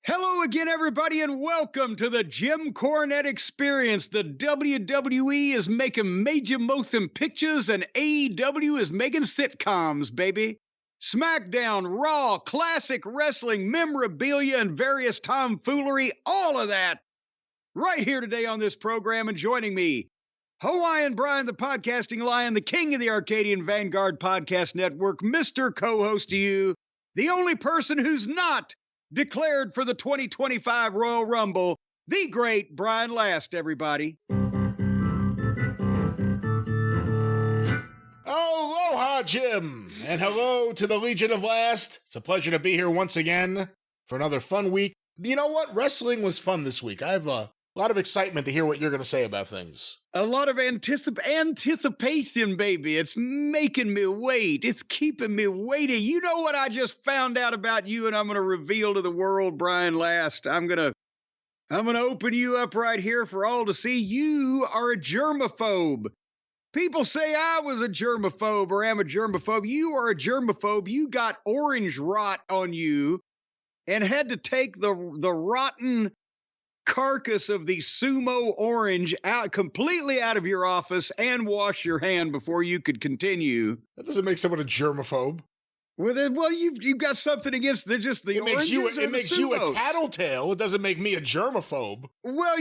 Hello again, everybody, and welcome to the Jim Cornette Experience. The WWE is making major motion pictures, and AEW is making sitcoms, baby. Smackdown, Raw, classic wrestling, memorabilia, and various tomfoolery, all of that right here today on this program. And joining me, Hawaiian Brian, the podcasting lion, the king of the Arcadian Vanguard Podcast Network, Mr. Co-host to you, the only person who's not declared for the 2025 Royal Rumble, the great Brian Last, everybody. Aloha, Jim, and hello to the Legion of Last. It's a pleasure to be here once again for another fun week. You know what? Wrestling was fun this week. I have a lot of excitement to hear what you're going to say about things. A lot of anticipation, baby. It's making me wait. It's keeping me waiting. You know what I just found out about you, and I'm going to reveal to the world, Brian Last. I'm going to open you up right here for all to see. You are a germaphobe. People say I was a germaphobe or am a germaphobe. You are a germaphobe. You got orange rot on you and had to take the rotten carcass of the sumo orange completely out of your office and wash your hand before you could continue. That doesn't make someone a germaphobe. Well, you've got something against the oranges. It makes you a tattletale. It doesn't make me a germaphobe. Well,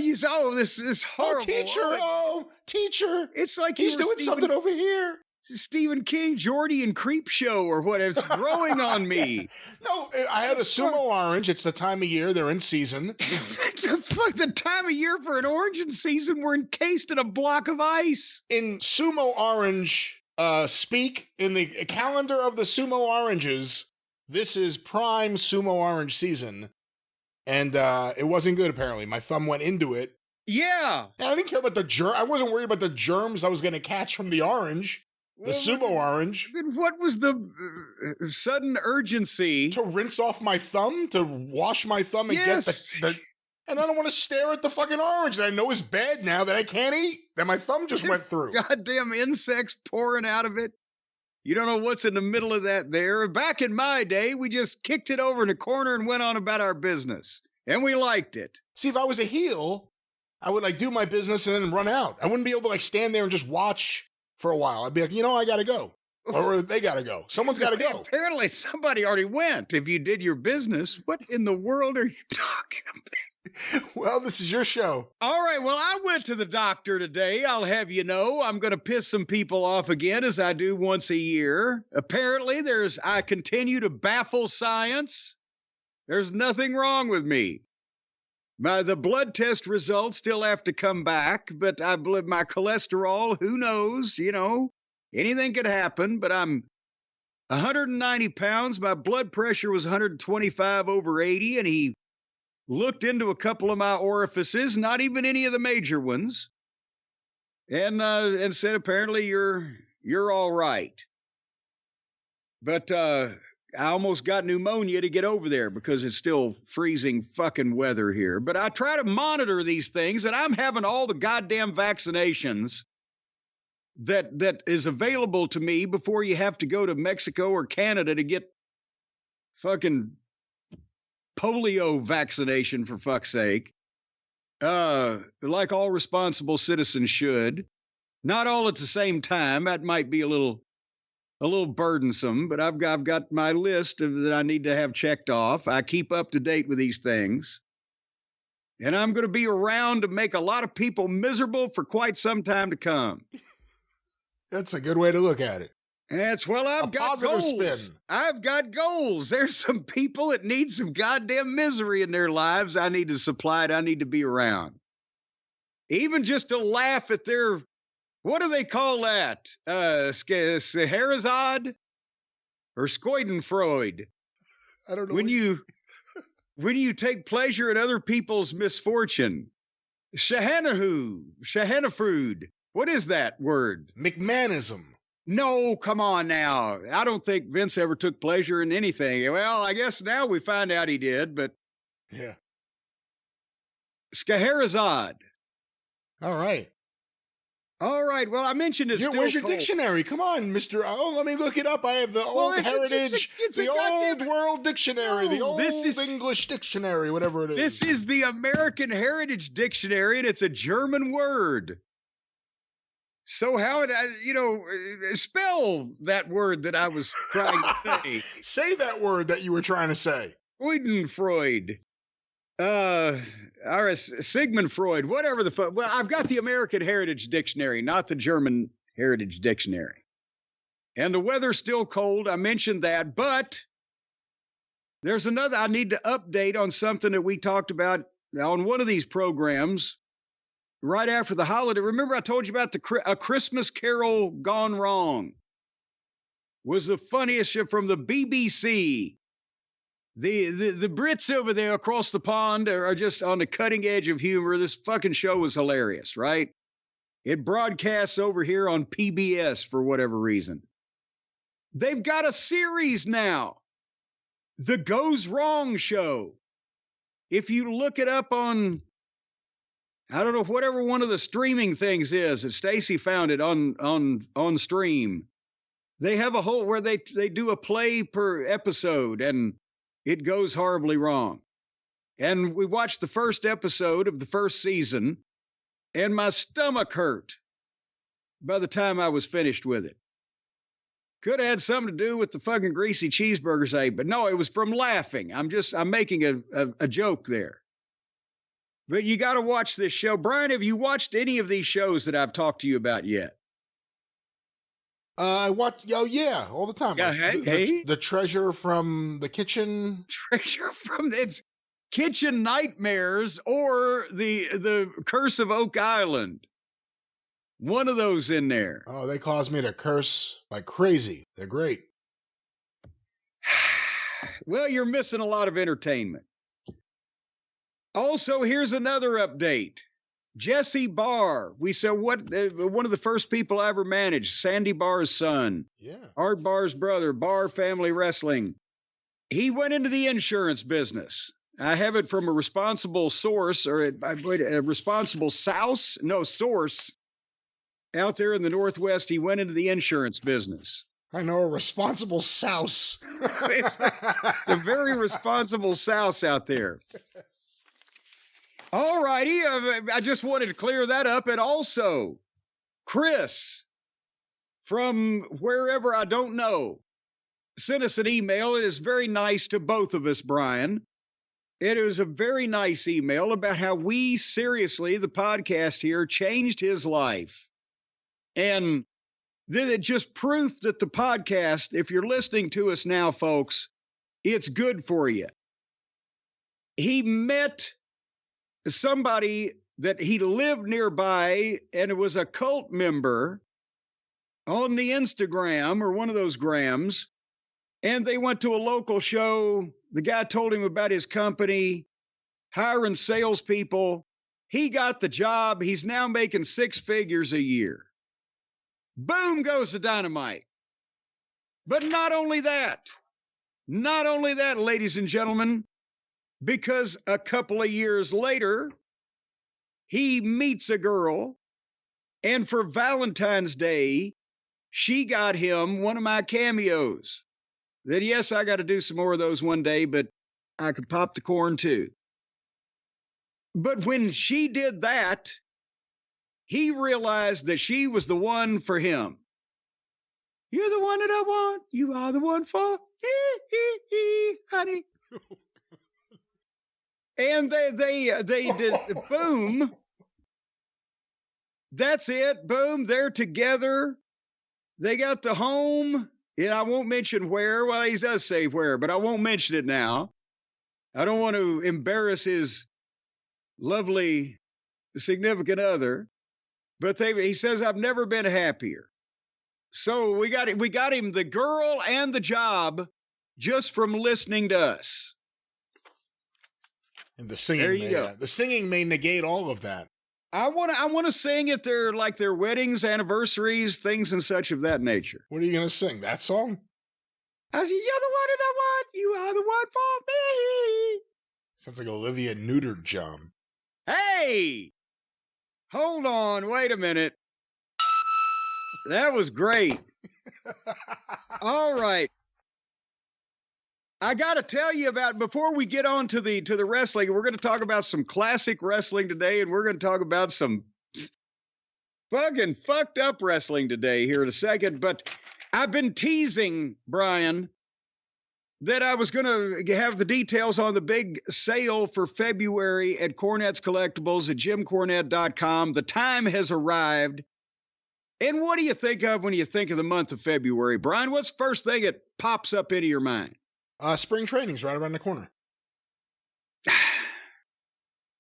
this is horrible. Teacher. It's like he's doing something over here. Stephen King, Geordie and Creep Show or whatever. It's growing on me. No, I had a sumo orange. It's the time of year. They're in season. Fuck the time of year for an orange in season. We're encased in a block of ice. In sumo orange speak, in the calendar of the sumo oranges, this is prime sumo orange season. And it wasn't good, apparently. My thumb went into it. Yeah. And I didn't care about the germ. I wasn't worried about the germs I was going to catch from the orange. The sumo orange. Then what was the sudden urgency? To rinse off my thumb? To wash my thumb and get the... And I don't want to stare at the fucking orange that I know is bad now that I can't eat, that my thumb just went through. Goddamn insects pouring out of it. You don't know what's in the middle of that there. Back in my day, we just kicked it over in a corner and went on about our business. And we liked it. See, if I was a heel, I would do my business and then run out. I wouldn't be able to stand there and just watch for a while. I'd be like, I gotta go. Or they gotta go. Someone's gotta go. Apparently somebody already went. If you did your business, what in the world are you talking about? Well, this is your show. All right. Well, I went to the doctor today. I'll have you know, I'm going to piss some people off again, as I do once a year. Apparently I continue to baffle science. There's nothing wrong with me. The blood test results still have to come back, but I believe my cholesterol, who knows, anything could happen, but I'm 190 pounds. My blood pressure was 125 over 80, and he looked into a couple of my orifices, not even any of the major ones, and said, apparently you're all right. But, I almost got pneumonia to get over there because it's still freezing fucking weather here. But I try to monitor these things, and I'm having all the goddamn vaccinations that is available to me before you have to go to Mexico or Canada to get fucking polio vaccination, for fuck's sake. Like all responsible citizens should. Not all at the same time. That might be a little burdensome, but I've got my list that I need to have checked off. I keep up to date with these things. And I'm going to be around to make a lot of people miserable for quite some time to come. That's a good way to look at it. I've got goals. Spin. I've got goals. There's some people that need some goddamn misery in their lives. I need to supply it. I need to be around. Even just to laugh at their... What do they call that? Scheherazade or Schadenfreude? I don't know. When you take pleasure in other people's misfortune. Schadenfreude. What is that word? McMahonism. No, come on now. I don't think Vince ever took pleasure in anything. Well, I guess now we find out he did, but... Yeah. Scheherazade. All right. All right. Well, I mentioned it's still Where's your cold. dictionary? Come on, Mister. Oh, let me look it up. I have the Old Heritage, the Old World Dictionary, the Old English Dictionary, whatever it is. This is the American Heritage Dictionary, and it's a German word. So how would I, spell that word that I was trying to say? Say that word that you were trying to say. Freudenfreud. Sigmund Freud, whatever the fuck. Well, I've got the American Heritage Dictionary, not the German Heritage Dictionary. And the weather's still cold. I mentioned that, but there's another. I need to update on something that we talked about on one of these programs right after the holiday. Remember I told you about A Christmas Carol Gone Wrong? Was the funniest show from the BBC. The Brits over there across the pond are just on the cutting edge of humor. This fucking show was hilarious, right? It broadcasts over here on PBS for whatever reason. They've got a series now, The Goes Wrong Show. If you look it up on, I don't know, whatever one of the streaming things is, that Stacy found it on stream. They have a whole where they do a play per episode, and it goes horribly wrong. And we watched the first episode of the first season, and my stomach hurt by the time I was finished with it. Could have had something to do with the fucking greasy cheeseburgers I ate, but no, it was from laughing. I'm making a joke there. But you got to watch this show. Brian, have you watched any of these shows that I've talked to you about yet? I watch, yeah, all the time. Yeah, like the Treasure from the Kitchen. It's Kitchen Nightmares or the Curse of Oak Island. One of those in there. Oh, they cause me to curse like crazy. They're great. Well, you're missing a lot of entertainment. Also, here's another update. Jesse Barr. We said one of the first people I ever managed, Sandy Barr's son. Yeah. Art Barr's brother, Barr Family Wrestling. He went into the insurance business. I have it from a responsible source, or a responsible source out there in the Northwest. He went into the insurance business. I know a responsible souse. It's a very responsible souse out there. All righty. I just wanted to clear that up. And also, Chris, from wherever I don't know, sent us an email. It is very nice to both of us, Brian. It is a very nice email about how we, seriously, the podcast here, changed his life. And it's just proof that the podcast, if you're listening to us now, folks, it's good for you. He met somebody that he lived nearby, and it was a cult member on the Instagram or one of those grams. And they went to a local show. The guy told him about his company, hiring salespeople. He got the job. He's now making 6 figures a year. Boom goes the dynamite. But not only that, ladies and gentlemen, because a couple of years later, he meets a girl, and for Valentine's Day, she got him one of my cameos. That, yes, I got to do some more of those one day, but I could pop the corn too. But when she did that, he realized that she was the one for him. You're the one that I want. You are the one for me, honey. And they did, boom. That's it. Boom. They're together. They got the home. And I won't mention where. Well, he does say where, but I won't mention it now. I don't want to embarrass his lovely significant other. But he says, I've never been happier. So we got him the girl and the job just from listening to us. And the singing, there you go. The singing may negate all of that. I want to sing at their weddings, anniversaries, things and such of that nature. What are you going to sing? That song? I said, you're the one that I want. You are the one for me. Sounds like Olivia Newton-John. Hey, hold on. Wait a minute. That was great. All right. I got to tell you about, before we get on to the wrestling, we're going to talk about some classic wrestling today, and we're going to talk about some fucking fucked up wrestling today here in a second. But I've been teasing, Brian, that I was going to have the details on the big sale for February at Cornette's Collectibles at jimcornette.com. The time has arrived. And what do you think of when you think of the month of February, Brian? What's the first thing that pops up into your mind? Spring training's right around the corner.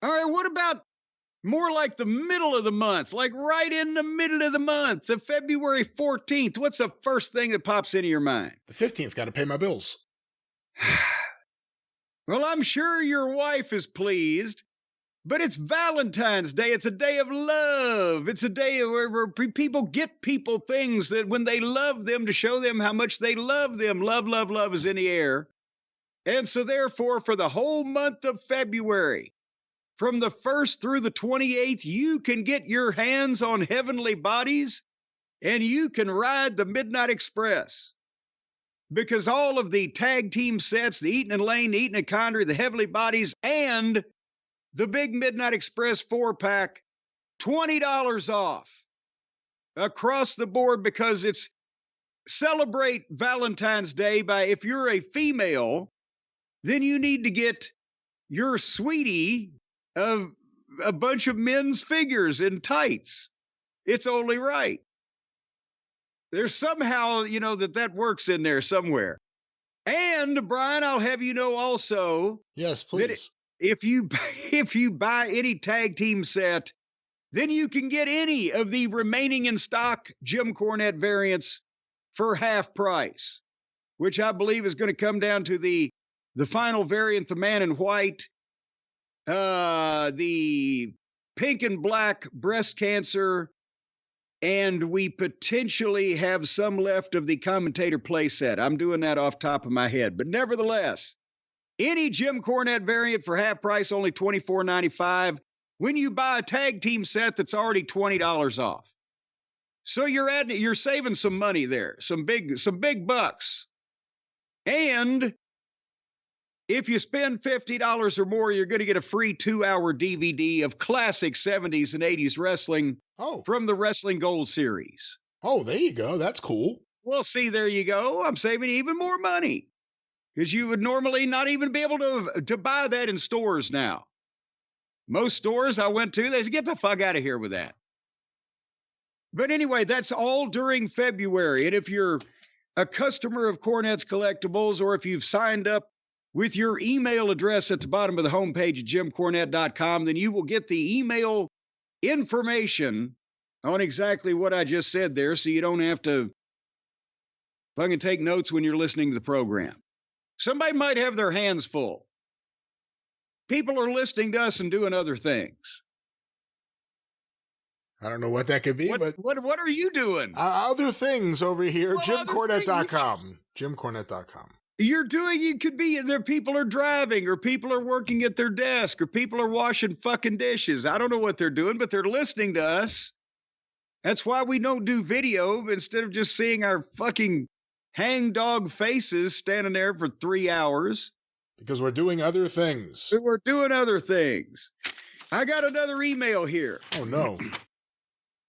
All right, what about more like the middle of the month, like right in the middle of the month, the February 14th? What's the first thing that pops into your mind? The 15th, got to pay my bills. Well, I'm sure your wife is pleased, but it's Valentine's Day. It's a day of love. It's a day where people get people things that when they love them, to show them how much they love them. Love, love, love is in the air. And so therefore, for the whole month of February, from the 1st through the 28th, you can get your hands on Heavenly Bodies and you can ride the Midnight Express. Because all of the tag team sets, the Eaton and Lane, the Eaton and Condrey, the Heavenly Bodies, and the big Midnight Express 4-pack, $20 off across the board, because it's celebrate Valentine's Day by, if you're a female, then you need to get your sweetie a bunch of men's figures in tights. It's only right. There's somehow, that works in there somewhere. And Brian, I'll have you know also. Yes, please. If you buy any tag team set, then you can get any of the remaining in stock Jim Cornette variants for half price, which I believe is going to come down to the final variant, the man in white, the pink and black breast cancer, and we potentially have some left of the commentator play set. I'm doing that off top of my head. But nevertheless, any Jim Cornette variant for half price, only $24.95. When you buy a tag team set that's already $20 off. So you're saving some money there, some big bucks. And if you spend $50 or more, you're going to get a free 2-hour DVD of classic 70s and 80s wrestling from the Wrestling Gold series. Oh, there you go. That's cool. Well, see, there you go. I'm saving even more money, because you would normally not even be able to buy that in stores now. Most stores I went to, they said, get the fuck out of here with that. But anyway, that's all during February. And if you're a customer of Cornette's Collectibles, or if you've signed up with your email address at the bottom of the homepage at jimcornette.com, then you will get the email information on exactly what I just said there, so you don't have to fucking take notes when you're listening to the program. Somebody might have their hands full. People are listening to us and doing other things. I don't know what that could be, but what are you doing? Other things over here. JimCornette.com. JimCornette.com. You could be there. People are driving, or people are working at their desk, or people are washing fucking dishes. I don't know what they're doing, but they're listening to us. That's why we don't do video, instead of just seeing our fucking hangdog faces standing there for 3 hours. Because we're doing other things. We're doing other things. I got another email here. Oh, no.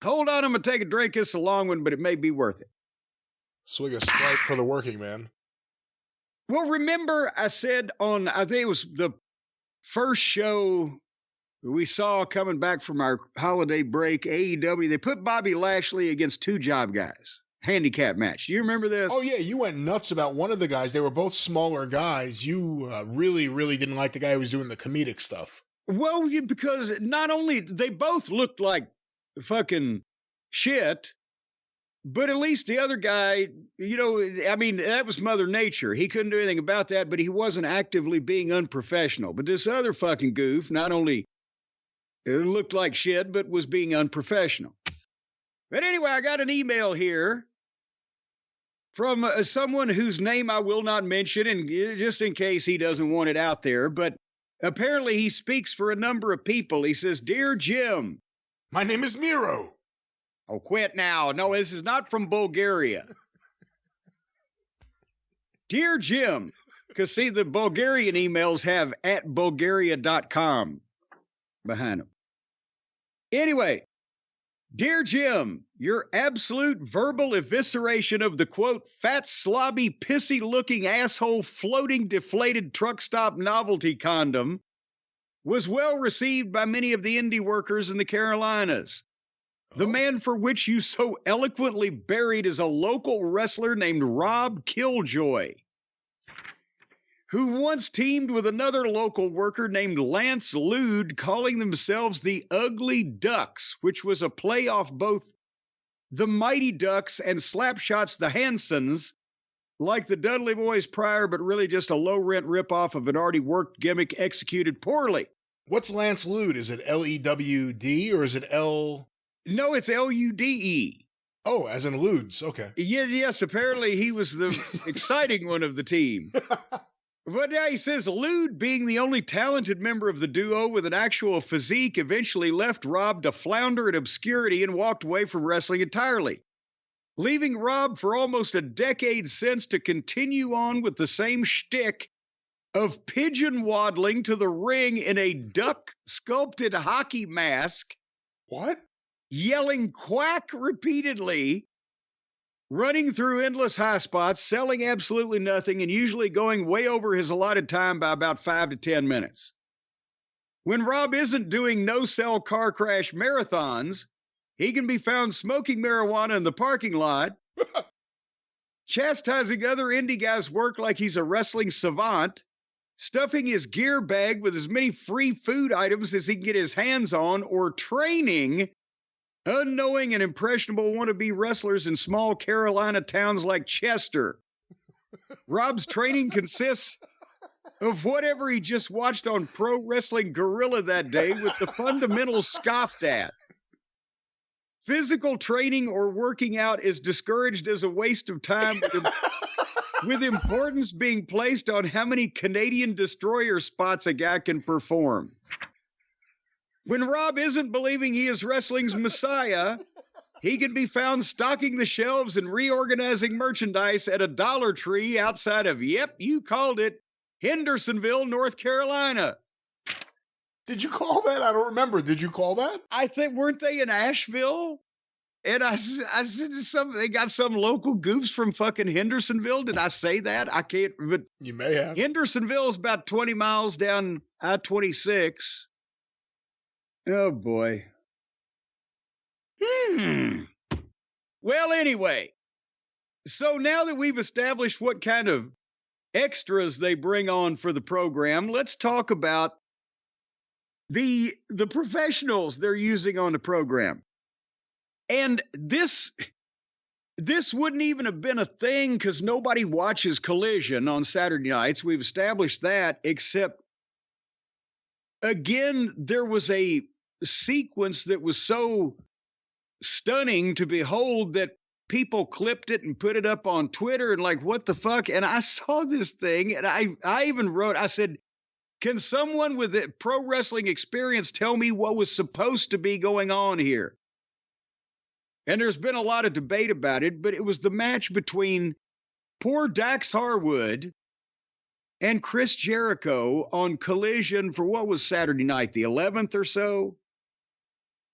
Hold on, I'm going to take a drink. It's a long one, but it may be worth it. Swig a Sprite for the working man. Well, remember I said on, I think it was the first show we saw coming back from our holiday break, AEW, they put Bobby Lashley against 2 job guys. Handicap match. Do you remember this? Oh, yeah. You went nuts about one of the guys. They were both smaller guys. You really, really didn't like the guy who was doing the comedic stuff. Well, because not only, they both looked like fucking shit, but at least the other guy, that was Mother Nature. He couldn't do anything about that, but he wasn't actively being unprofessional. But this other fucking goof not only looked like shit, but was being unprofessional. But anyway, I got an email here from someone whose name I will not mention, and just in case he doesn't want it out there, but apparently he speaks for a number of people. He says, "Dear Jim, my name is Miedo. Oh, quit now. No, this is not from Bulgaria. Dear Jim, because see, the Bulgarian emails have @bulgaria.com behind them. Anyway, dear Jim, your absolute verbal evisceration of the quote, fat, slobby, pissy looking asshole floating deflated truck stop novelty condom was well received by many of the indie workers in the Carolinas. The man for which you so eloquently buried is a local wrestler named Rob Killjoy, who once teamed with another local worker named Lance Lude, calling themselves the Ugly Ducks, which was a play off both the Mighty Ducks and Slapshots the Hansons, like the Dudley Boys prior, but really just a low-rent ripoff of an already worked gimmick executed poorly. What's Lance Lude? Is it L-E-W-D or is it L... No, it's L-U-D-E. Oh, as in Ludes. Okay. Yes, apparently he was the exciting one of the team. But now he says Lude, being the only talented member of the duo with an actual physique, eventually left Rob to flounder in obscurity and walked away from wrestling entirely, leaving Rob for almost a decade since to continue on with the same shtick of pigeon waddling to the ring in a duck-sculpted hockey mask. What? Yelling quack repeatedly, running through endless high spots, selling absolutely nothing, and usually going way over his allotted time by about 5 to 10 minutes. When Rob isn't doing no-sell car crash marathons, he can be found smoking marijuana in the parking lot, chastising other indie guys' work like he's a wrestling savant, stuffing his gear bag with as many free food items as he can get his hands on, or training unknowing and impressionable wannabe wrestlers in small Carolina towns like Chester. Rob's training consists of whatever he just watched on Pro Wrestling Guerrilla that day, with the fundamentals scoffed at. Physical training or working out is discouraged as a waste of time, with importance being placed on how many Canadian destroyer spots a guy can perform. When Rob isn't believing he is wrestling's messiah, he can be found stocking the shelves and reorganizing merchandise at a Dollar Tree outside of, yep, you called it, Hendersonville, North Carolina. Did you call that? I don't remember. Did you call that? I think, weren't they in Asheville? And I said they got some local goofs from fucking Hendersonville. Did I say that? I can't, but you may have. Hendersonville is about 20 miles down I-26. Oh, boy. Well, anyway, so now that we've established what kind of extras they bring on for the program, let's talk about the professionals they're using on the program. And this wouldn't even have been a thing because nobody watches Collision on Saturday nights. We've established that, except, again, there was a sequence that was so stunning to behold that people clipped it and put it up on Twitter and like, what the fuck? And I saw this thing and I even wrote, I said, can someone with a pro wrestling experience tell me what was supposed to be going on here? And there's been a lot of debate about it, but it was the match between poor Dax Harwood and Chris Jericho on Collision for what was Saturday night, the 11th or so?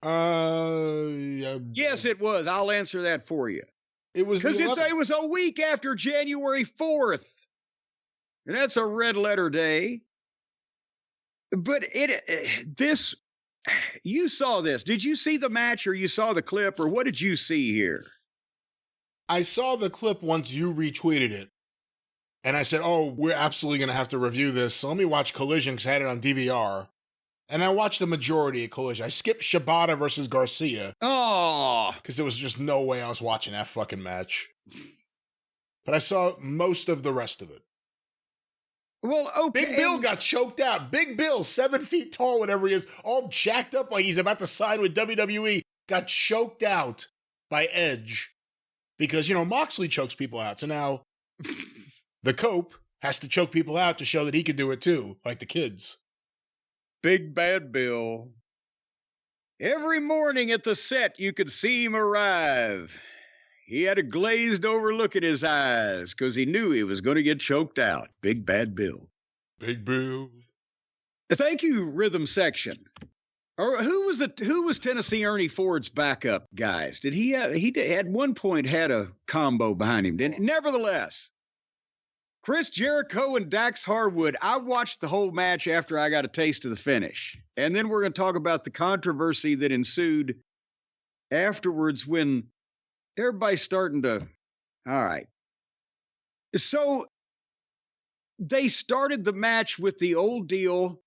Yes, it was. I'll answer that for you. It was because it was a week after January 4th, and that's a red letter day. But you saw this. Did you see the match, or you saw the clip, or what did you see here? I saw the clip once you retweeted it, and I said, "Oh, we're absolutely going to have to review this. So let me watch Collision because I had it on DVR." And I watched the majority of Collision. I skipped Shibata versus Garcia. Oh, because there was just no way I was watching that fucking match. But I saw most of the rest of it. Well, okay. Big Bill got choked out. Big Bill, 7 feet tall, whatever he is, all jacked up like he's about to sign with WWE, got choked out by Edge. Because, Moxley chokes people out. So now the Cope has to choke people out to show that he can do it too, like the kids. Big Bad Bill. Every morning at the set, you could see him arrive. He had a glazed over look in his eyes because he knew he was going to get choked out. Big Bad Bill. Big Bill. Thank you, Rhythm Section. Or who was Tennessee Ernie Ford's backup guys? Did he at one point had a combo behind him? Didn't? Nevertheless, Chris Jericho and Dax Harwood. I watched the whole match after I got a taste of the finish, and then we're going to talk about the controversy that ensued afterwards when everybody's starting to. All right, so they started the match with the old deal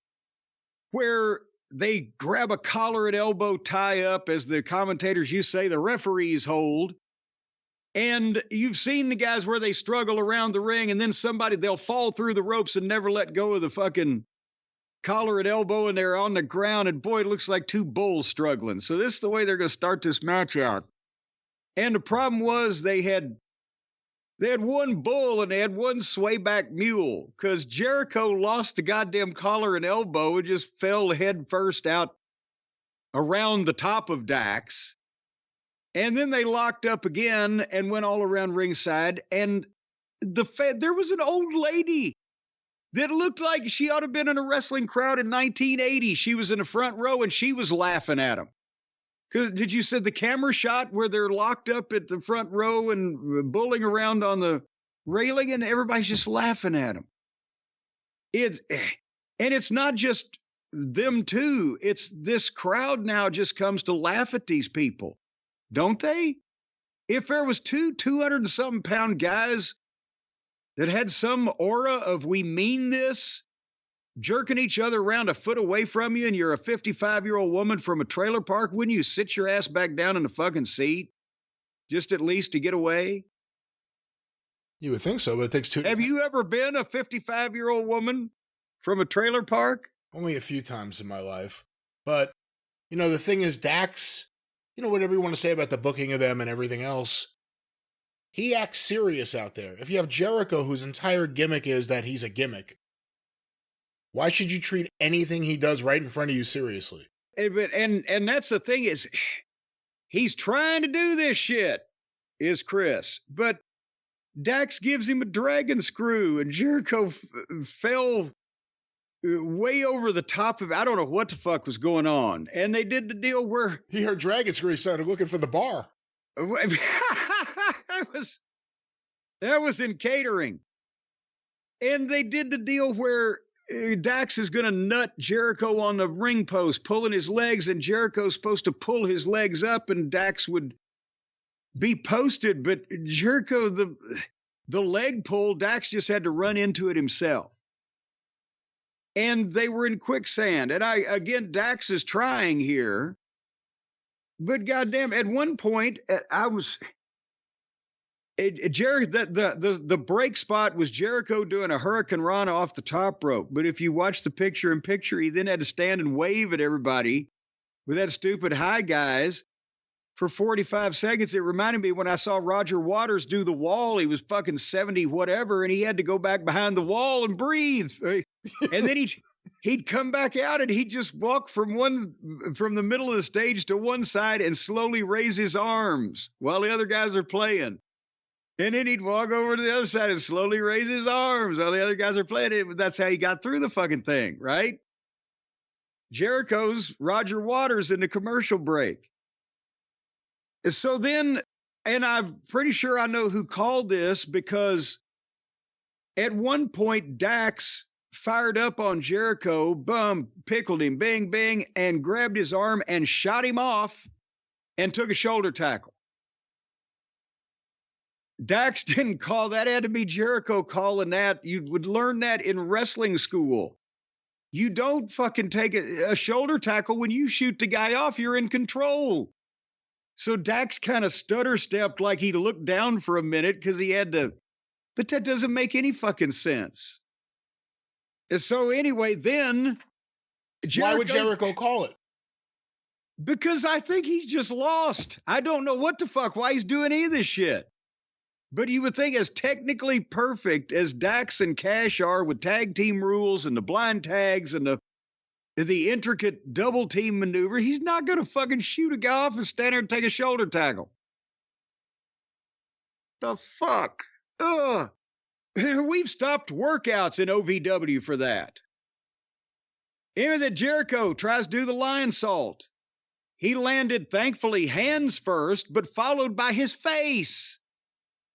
where they grab a collar and elbow tie up, as the commentators you say, the referees hold. And you've seen the guys where they struggle around the ring, and then they'll fall through the ropes and never let go of the fucking collar and elbow, and they're on the ground, and boy, it looks like two bulls struggling. So this is the way they're going to start this match out. And the problem was they had one bull and they had one swayback mule, because Jericho lost the goddamn collar and elbow and just fell head first out around the top of Dax. And then they locked up again and went all around ringside. And there was an old lady that looked like she ought to have been in a wrestling crowd in 1980. She was in the front row and she was laughing at him. Because did you say the camera shot where they're locked up at the front row and bulling around on the railing and everybody's just laughing at him? It's not just them two. It's this crowd now just comes to laugh at these people, don't they? If there was 200 and something pound guys that had some aura of we mean this, jerking each other around a foot away from you, and you're a 55-year-old woman from a trailer park, wouldn't you sit your ass back down in the fucking seat just at least to get away? You would think so, but it takes two. Have you ever been a 55-year-old woman from a trailer park? Only a few times in my life. But, the thing is, Dax, whatever you want to say about the booking of them and everything else, he acts serious out there. If you have Jericho, whose entire gimmick is that he's a gimmick, why should you treat anything he does right in front of you seriously? And that's the thing is, he's trying to do this shit, is Chris. But Dax gives him a dragon screw, and Jericho fell way over the top of. I don't know what the fuck was going on. And they did the deal where he heard dragon screw. He started looking for the bar. That was in catering. And they did the deal where Dax is going to nut Jericho on the ring post, pulling his legs, and Jericho's supposed to pull his legs up, and Dax would be posted. But Jericho, the leg pull, Dax just had to run into it himself. And they were in quicksand. And Dax is trying here. But goddamn, at one point, the break spot was Jericho doing a Hurricane Rana off the top rope. But if you watch the picture-in-picture, he then had to stand and wave at everybody with that stupid hi guys for 45 seconds. It reminded me when I saw Roger Waters do the wall. He was fucking 70 whatever, and he had to go back behind the wall and breathe. And then he'd come back out and he'd just walk from the middle of the stage to one side and slowly raise his arms while the other guys are playing. And then he'd walk over to the other side and slowly raise his arms while the other guys are playing. That's how he got through the fucking thing, right? Jericho's Roger Waters in the commercial break. So then, and I'm pretty sure I know who called this, because at one point Dax fired up on Jericho, pickled him, bang, bang, and grabbed his arm and shot him off and took a shoulder tackle. Dax didn't call that. Had to be Jericho calling that. You would learn that in wrestling school. You don't fucking take a shoulder tackle when you shoot the guy off. You're in control. So Dax kind of stutter stepped like he looked down for a minute because he had to. But that doesn't make any fucking sense. And so anyway, then why would Jericho call it? Because I think he's just lost. I don't know what the fuck, why he's doing any of this shit. But you would think as technically perfect as Dax and Cash are with tag team rules and the blind tags and the the intricate double team maneuver. He's not going to fucking shoot a guy off and stand there and take a shoulder tackle. The fuck? Ugh. We've stopped workouts in OVW for that. Even that Jericho tries to do the lion salt. He landed, thankfully, hands first, but followed by his face.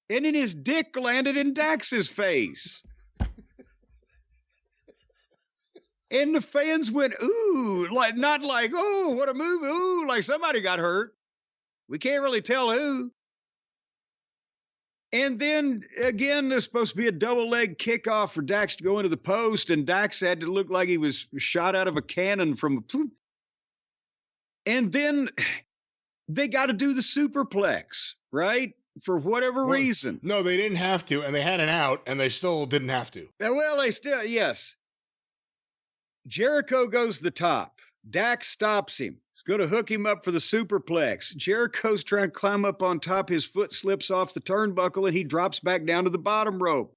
And then his dick landed in Dax's face. And the fans went, ooh, like not like, oh, what a move, ooh, like somebody got hurt. We can't really tell who. And then, again, there's supposed to be a double leg kickoff for Dax to go into the post, and Dax had to look like he was shot out of a cannon from a... And then they got to do the superplex, right? For whatever reason. No, they didn't have to, and they had an out, and they still didn't have to. Well, they still, yes. Jericho goes to the top. Dax stops him. He's going to hook him up for the superplex. Jericho's trying to climb up on top. His foot slips off the turnbuckle, and he drops back down to the bottom rope.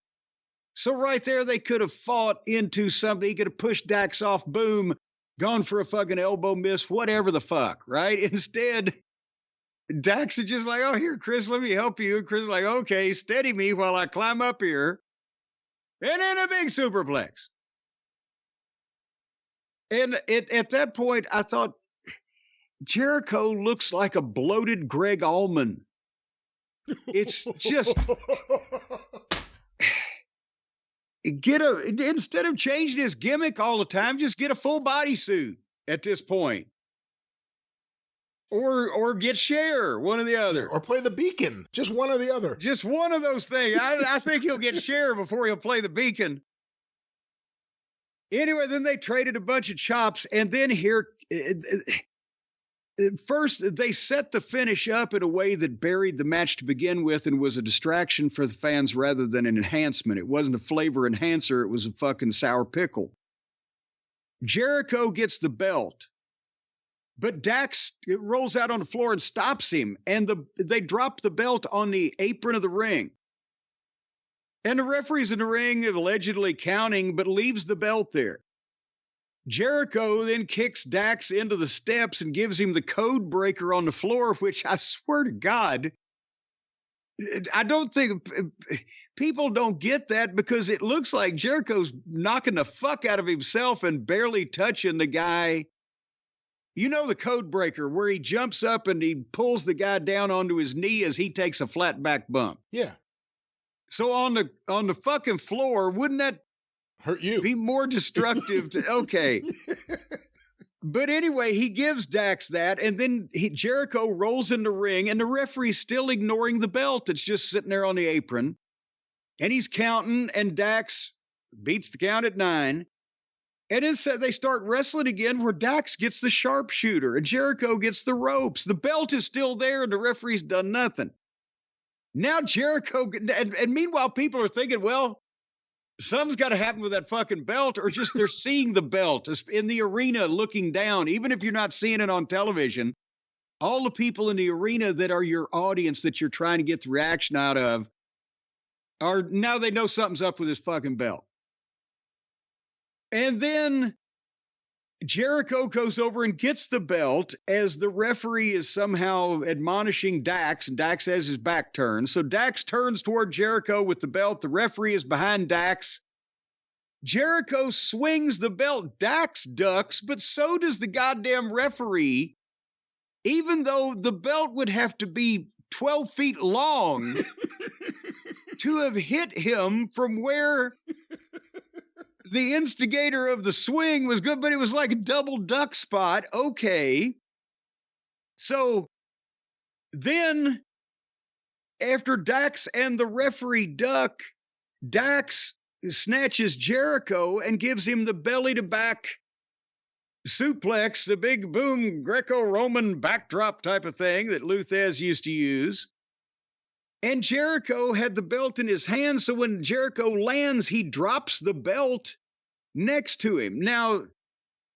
So right there, they could have fought into something. He could have pushed Dax off, boom, gone for a fucking elbow miss, whatever the fuck, right? Instead, Dax is just like, oh, here, Chris, let me help you. And Chris is like, okay, steady me while I climb up here. And then a big superplex. And at that point, I thought, Jericho looks like a bloated Greg Allman. It's just... instead of changing his gimmick all the time, just get a full body suit at this point. Or get Cher, one or the other. Or play the Beacon. Just one or the other. Just one of those things. I think he'll get Cher before he'll play the Beacon. Anyway, then they traded a bunch of chops, and then here... First, they set the finish up in a way that buried the match to begin with and was a distraction for the fans rather than an enhancement. It wasn't a flavor enhancer. It was a fucking sour pickle. Jericho gets the belt, but Dax rolls out on the floor and stops him, and they drop the belt on the apron of the ring. And the referee's in the ring, allegedly counting, but leaves the belt there. Jericho then kicks Dax into the steps and gives him the code breaker on the floor, which I swear to God, I don't think people don't get that because it looks like Jericho's knocking the fuck out of himself and barely touching the guy. You know the code breaker where he jumps up and he pulls the guy down onto his knee as he takes a flat back bump. Yeah. So on the fucking floor, wouldn't that hurt you? Be more destructive. Okay. But anyway, he gives Dax that, and then Jericho rolls in the ring, and the referee's still ignoring the belt that's just sitting there on the apron. And he's counting, and Dax beats the count at 9. And then they start wrestling again where Dax gets the sharpshooter, and Jericho gets the ropes. The belt is still there, and the referee's done nothing. Now Jericho, and meanwhile, people are thinking, well, something's got to happen with that fucking belt, or just they're seeing the belt in the arena looking down. Even if you're not seeing it on television, all the people in the arena that are your audience that you're trying to get the reaction out of are now they know something's up with this fucking belt. And then Jericho goes over and gets the belt as the referee is somehow admonishing Dax, and Dax has his back turned. So Dax turns toward Jericho with the belt. The referee is behind Dax. Jericho swings the belt. Dax ducks, but so does the goddamn referee, even though the belt would have to be 12 feet long to have hit him from where the instigator of the swing was good, but it was like a double duck spot. Okay. So then after Dax and the referee duck, Dax snatches Jericho and gives him the belly to back suplex, the big boom Greco-Roman backdrop type of thing that Luthez used to use. And Jericho had the belt in his hand, so when Jericho lands, he drops the belt next to him. Now,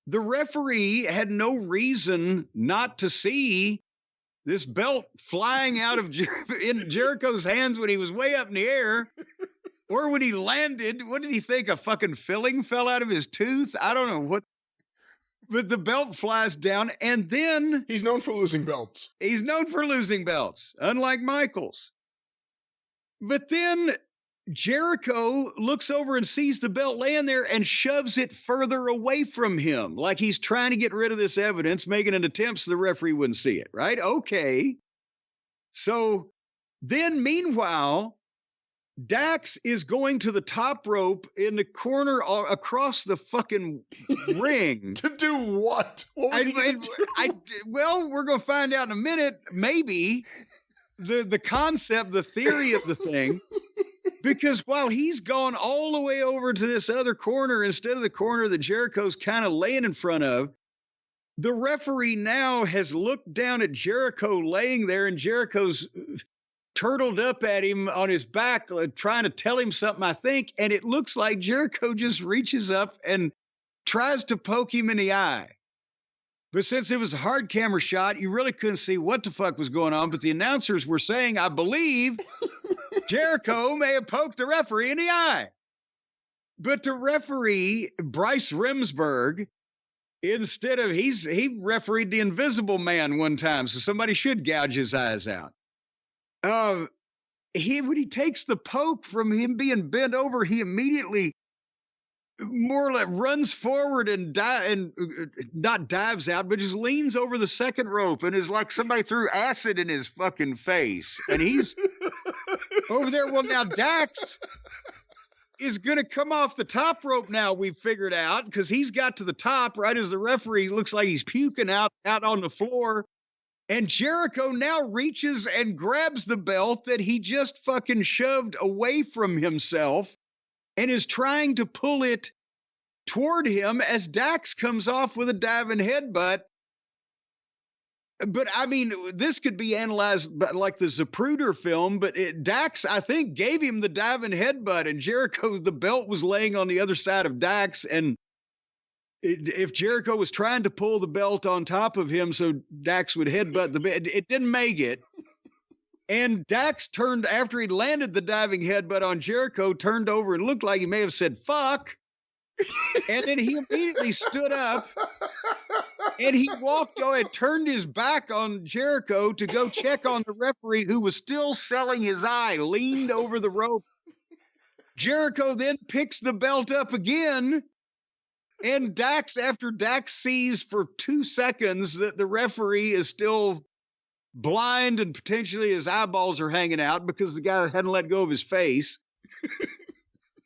the referee had no reason not to see this belt flying out of in Jericho's hands when he was way up in the air, or when he landed. What did he think? A fucking filling fell out of his tooth? I don't know what. But the belt flies down, and then He's known for losing belts. he's known for losing belts, unlike Michaels. But then Jericho looks over and sees the belt laying there and shoves it further away from him, like he's trying to get rid of this evidence, making an attempt so the referee wouldn't see it, right? Okay. So then, meanwhile, Dax is going to the top rope in the corner across the fucking ring. To do what? What was he gonna do? Well, we're going to find out in a minute, maybe, the concept, the theory of the thing. Because while he's gone all the way over to this other corner instead of the corner that Jericho's kind of laying in front of, the referee now has looked down at Jericho laying there, and Jericho's turtled up at him on his back, trying to tell him something, I think. And it looks like Jericho just reaches up and tries to poke him in the eye. But since it was a hard camera shot, you really couldn't see what the fuck was going on. But the announcers were saying, I believe Jericho may have poked the referee in the eye. But the referee, Bryce Remsburg, instead of, he refereed the Invisible Man one time, so somebody should gouge his eyes out. When he takes the poke from him being bent over, he immediately more or less runs forward and not dives out, but just leans over the second rope and is like somebody threw acid in his fucking face. And he's over there. Well, now Dax is going to come off the top rope now, we've figured out, because he's got to the top right as the referee looks like he's puking out on the floor. And Jericho now reaches and grabs the belt that he just fucking shoved away from himself and is trying to pull it toward him as Dax comes off with a diving headbutt. But I mean, this could be analyzed like the Zapruder film, but Dax, I think, gave him the diving headbutt, and Jericho, the belt was laying on the other side of Dax, and if Jericho was trying to pull the belt on top of him so Dax would headbutt the belt, it didn't make it. And Dax turned, after he landed the diving headbutt on Jericho, turned over and looked like he may have said, fuck. And then he immediately stood up and he walked on and turned his back on Jericho to go check on the referee, who was still selling his eye, leaned over the rope. Jericho then picks the belt up again. And Dax, after Dax sees for 2 seconds that the referee is still blind and potentially his eyeballs are hanging out because the guy hadn't let go of his face,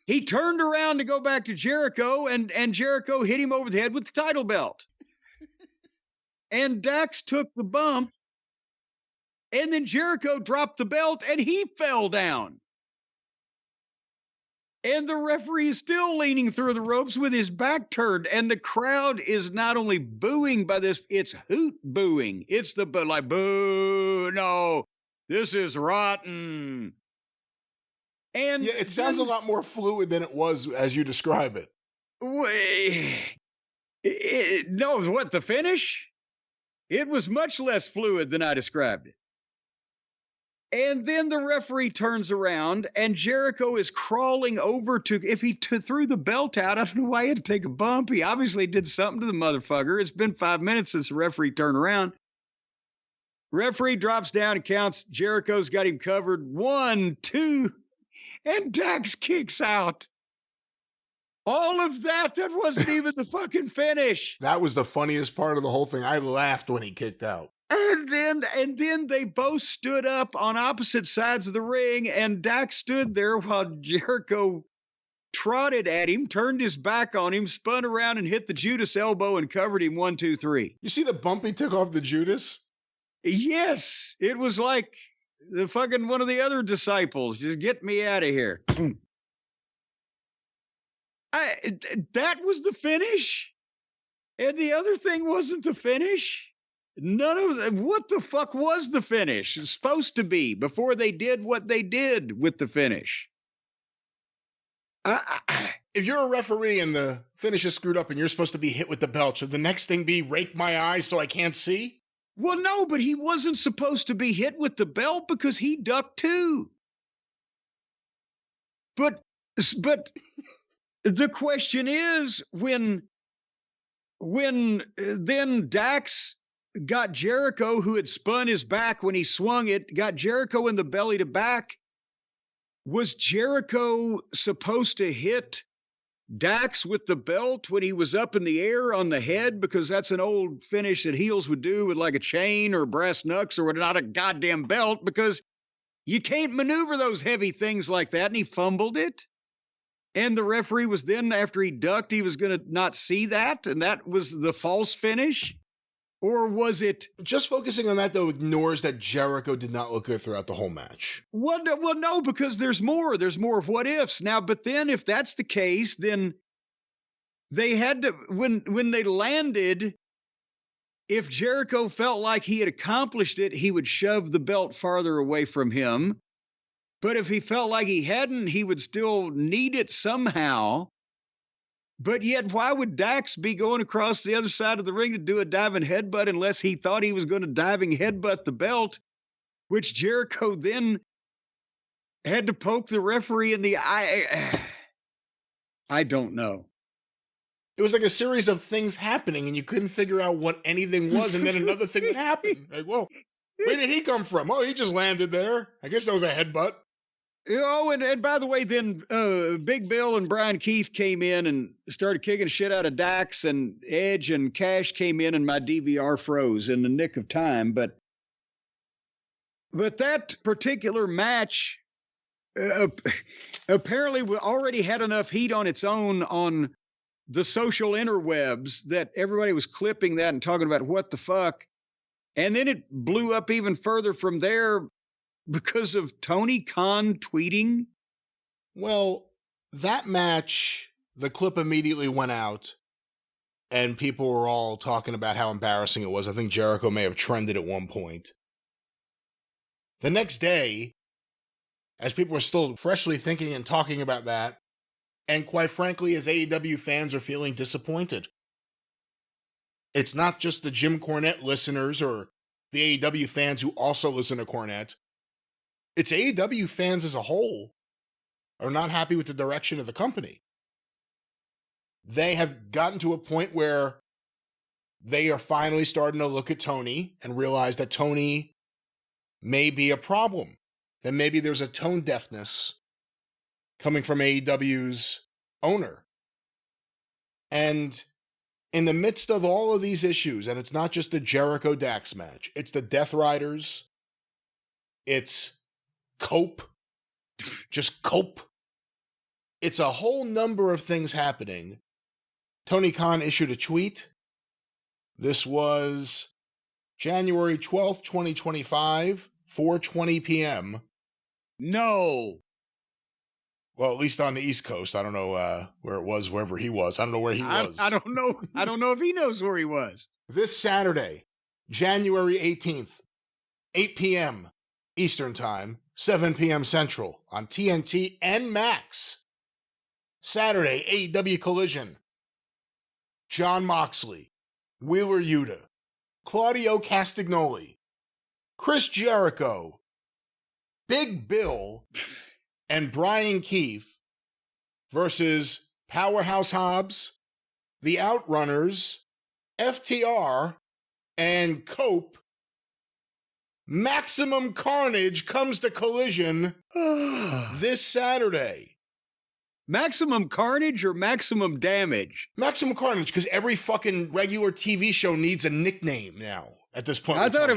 he turned around to go back to Jericho, and Jericho hit him over the head with the title belt. And Dax took the bump, and then Jericho dropped the belt, and he fell down. And the referee is still leaning through the ropes with his back turned. And the crowd is not only booing by this, it's hoot booing. It's the like, boo, no, this is rotten. And yeah, it sounds a lot more fluid than it was as you describe it. No, what, the finish? It was much less fluid than I described it. And then the referee turns around and Jericho is crawling over to, if he threw the belt out, I don't know why he had to take a bump. He obviously did something to the motherfucker. It's been 5 minutes since the referee turned around. Referee drops down and counts. Jericho's got him covered. 1, 2, and Dax kicks out. All of that wasn't even the fucking finish. That was the funniest part of the whole thing. I laughed when he kicked out. And then they both stood up on opposite sides of the ring, and Dax stood there while Jericho trotted at him, turned his back on him, spun around and hit the Judas elbow and covered him 1, 2, 3. You see the bump he took off the Judas? Yes, it was like the fucking one of the other disciples. Just get me out of here. That was the finish, and the other thing wasn't the finish. None of what the fuck was the finish? It's supposed to be before they did what they did with the finish. If you're a referee and the finish is screwed up and you're supposed to be hit with the belt, should the next thing be rake my eyes so I can't see? Well, no, but he wasn't supposed to be hit with the belt because he ducked too. But the question is, when when then Dax got Jericho, who had spun his back when he swung it, got Jericho in the belly to back. Was Jericho supposed to hit Dax with the belt when he was up in the air on the head? Because that's an old finish that heels would do with like a chain or brass knucks or not a goddamn belt, because you can't maneuver those heavy things like that. And he fumbled it. And the referee was then, after he ducked, he was going to not see that. And that was the false finish. Or was it? Just focusing on that, though, ignores that Jericho did not look good throughout the whole match. Well, no, because there's more. There's more of what ifs. Now, but then if that's the case, then they had to, when they landed, if Jericho felt like he had accomplished it, he would shove the belt farther away from him. But if he felt like he hadn't, he would still need it somehow. But yet, why would Dax be going across the other side of the ring to do a diving headbutt unless he thought he was going to diving headbutt the belt, which Jericho then had to poke the referee in the eye? I don't know. It was like a series of things happening, and you couldn't figure out what anything was, and then another thing would happen. Like, whoa, where did he come from? Oh, he just landed there. I guess that was a headbutt. Oh, and by the way, then Big Bill and Brian Keith came in and started kicking shit out of Dax, and Edge and Cash came in, and my DVR froze in the nick of time. But that particular match apparently already had enough heat on its own on the social interwebs that everybody was clipping that and talking about what the fuck. And then it blew up even further from there because of Tony Khan tweeting. Well, that match, the clip immediately went out, and people were all talking about how embarrassing it was. I think Jericho may have trended at one point. The next day, as people were still freshly thinking and talking about that, and quite frankly, as AEW fans are feeling disappointed. It's not just the Jim Cornette listeners or the AEW fans who also listen to Cornette. It's AEW fans as a whole are not happy with the direction of the company. They have gotten to a point where they are finally starting to look at Tony and realize that Tony may be a problem. That maybe there's a tone deafness coming from AEW's owner. And in the midst of all of these issues, and it's not just the Jericho Dax match, it's the Death Riders, it's Cope, just Cope. It's a whole number of things happening. Tony Khan issued a tweet. This was January 12th, 2025, 4:20 p.m. No. Well, at least on the East Coast. I don't know where it was, wherever he was. I don't know where he was. I don't know. I don't know if he knows where he was. This Saturday, January 18th, 8 p.m. Eastern Time, 7 p.m. Central on TNT and Max. Saturday, AEW Collision. Jon Moxley, Wheeler Yuta, Claudio Castagnoli, Chris Jericho, Big Bill, and Brian Keith versus Powerhouse Hobbs, The Outrunners, FTR, and Cope. Maximum Carnage comes to Collision this Saturday. Maximum Carnage or Maximum Damage? Maximum Carnage, because every fucking regular TV show needs a nickname now at this point. I thought,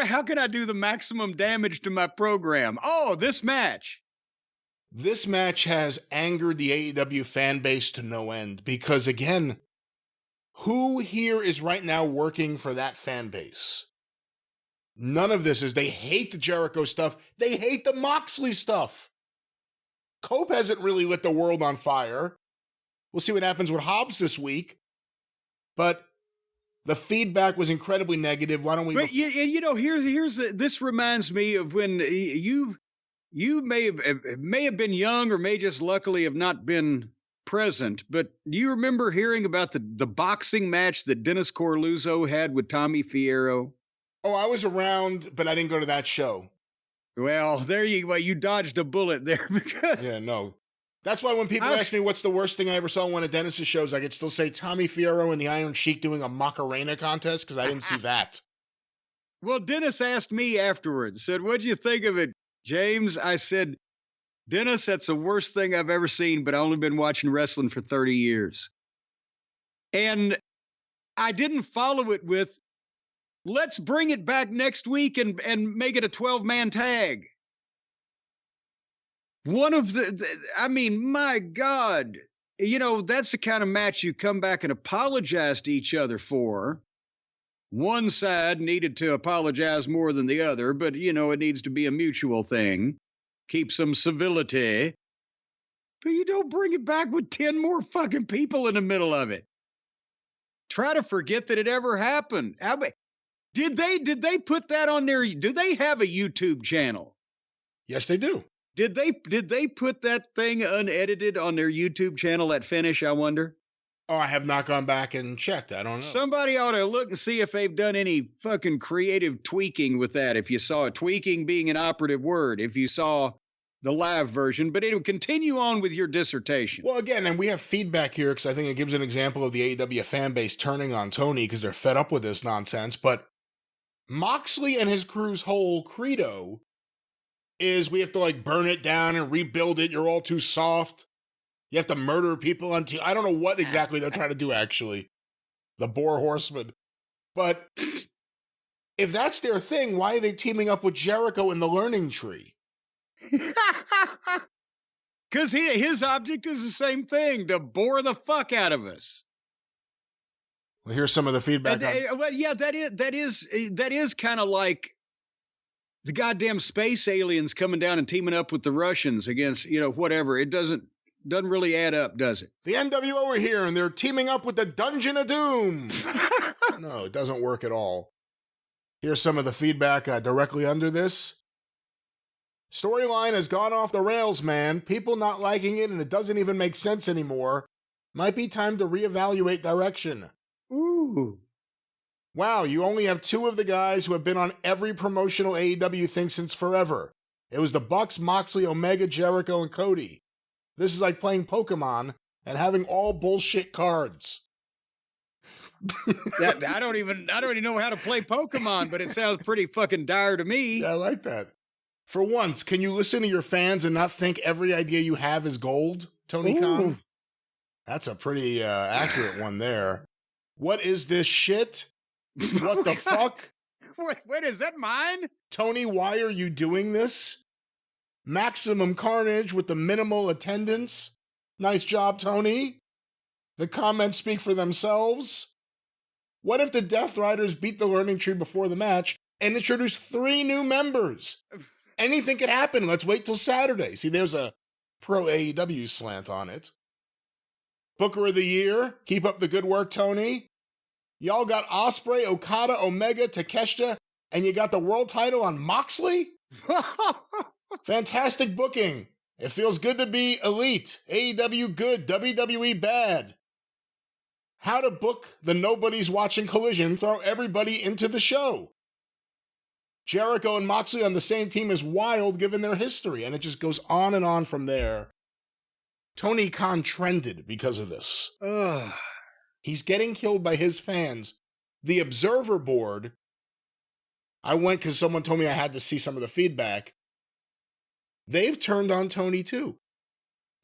how can I do the maximum damage to my program? Oh, this match. This match has angered the AEW fan base to no end because, again, who here is right now working for that fan base? None of this is. They hate the Jericho stuff. They hate the Moxley stuff. Cope hasn't really lit the world on fire. We'll see what happens with Hobbs this week. But the feedback was incredibly negative. Why don't we... But, this reminds me of when you may have been young or may just luckily have not been present, but do you remember hearing about the boxing match that Dennis Corluzzo had with Tommy Fierro? Oh, I was around, but I didn't go to that show. Well, you dodged a bullet there. Yeah, no. That's why when people ask me what's the worst thing I ever saw on one of Dennis's shows, I could still say Tommy Fierro and the Iron Sheik doing a Macarena contest because I didn't see that. Well, Dennis asked me afterwards, said, "What'd you think of it, James?" I said, "Dennis, that's the worst thing I've ever seen, but I've only been watching wrestling for 30 years. And I didn't follow it with, let's bring it back next week and make it a 12-man tag. My God, that's the kind of match you come back and apologize to each other for. One side needed to apologize more than the other, but, it needs to be a mutual thing. Keep some civility. But you don't bring it back with 10 more fucking people in the middle of it. Try to forget that it ever happened. Did they put that on their, do they have a YouTube channel? Yes, they do. Did they put that thing unedited on their YouTube channel, that finish, I wonder? Oh, I have not gone back and checked. I don't know. Somebody ought to look and see if they've done any fucking creative tweaking with that. If you saw it, tweaking being an operative word, if you saw the live version, but it'll continue on with your dissertation. Well, again, and we have feedback here because I think it gives an example of the AEW fan base turning on Tony because they're fed up with this nonsense. But Moxley and his crew's whole credo is we have to burn it down and rebuild it. You're all too soft. You have to murder people until I don't know what exactly they're trying to do, actually. The Boar Horseman. But if that's their thing, why are they teaming up with Jericho in the Learning Tree? Because his object is the same thing, to bore the fuck out of us. Well, here's some of the feedback. That is kind of like the goddamn space aliens coming down and teaming up with the Russians against, whatever. It doesn't really add up, does it? The NWO are here and they're teaming up with the Dungeon of Doom. No, it doesn't work at all. Here's some of the feedback directly under this. Storyline has gone off the rails, man. People not liking it and it doesn't even make sense anymore. Might be time to reevaluate direction. Ooh. Wow, you only have 2 of the guys who have been on every promotional AEW thing since forever. It was the Bucks, Moxley, Omega, Jericho, and Cody. This is like playing Pokemon and having all bullshit cards. I don't even know how to play Pokemon, but it sounds pretty fucking dire to me. Yeah, I like that. For once, can you listen to your fans and not think every idea you have is gold, Tony Khan? That's a pretty accurate one there. What is this shit? What the fuck? Wait, is that mine? Tony, why are you doing this? Maximum carnage with the minimal attendance. Nice job, Tony. The comments speak for themselves. What if the Death Riders beat the Learning Tree before the match and introduce 3 new members? Anything could happen. Let's wait till Saturday. See, there's a pro AEW slant on it. Booker of the Year. Keep up the good work, Tony. Y'all got Ospreay, Okada, Omega, Takeshita, and you got the world title on Moxley? Fantastic booking. It feels good to be elite. AEW good, WWE bad. How to book the Nobody's Watching Collision, throw everybody into the show. Jericho and Moxley on the same team is wild given their history, and it just goes on and on from there. Tony Khan trended because of this. He's getting killed by his fans. The Observer Board, I went because someone told me I had to see some of the feedback. They've turned on Tony too.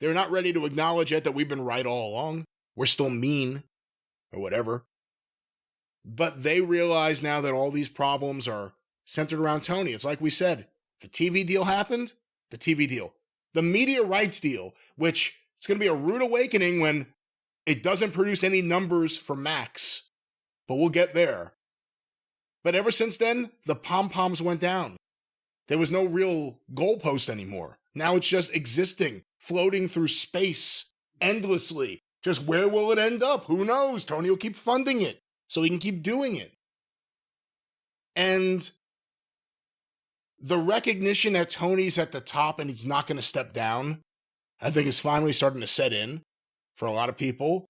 They're not ready to acknowledge yet that we've been right all along. We're still mean, or whatever. But they realize now that all these problems are centered around Tony. It's like we said, the TV deal happened, the TV deal. The media rights deal, which it's going to be a rude awakening when it doesn't produce any numbers for Max. But we'll get there. But ever since then, the pom-poms went down. There was no real goalpost anymore. Now it's just existing, floating through space, endlessly. Just where will it end up? Who knows? Tony will keep funding it so he can keep doing it. And the recognition that Tony's at the top and he's not going to step down, I think is finally starting to set in for a lot of people.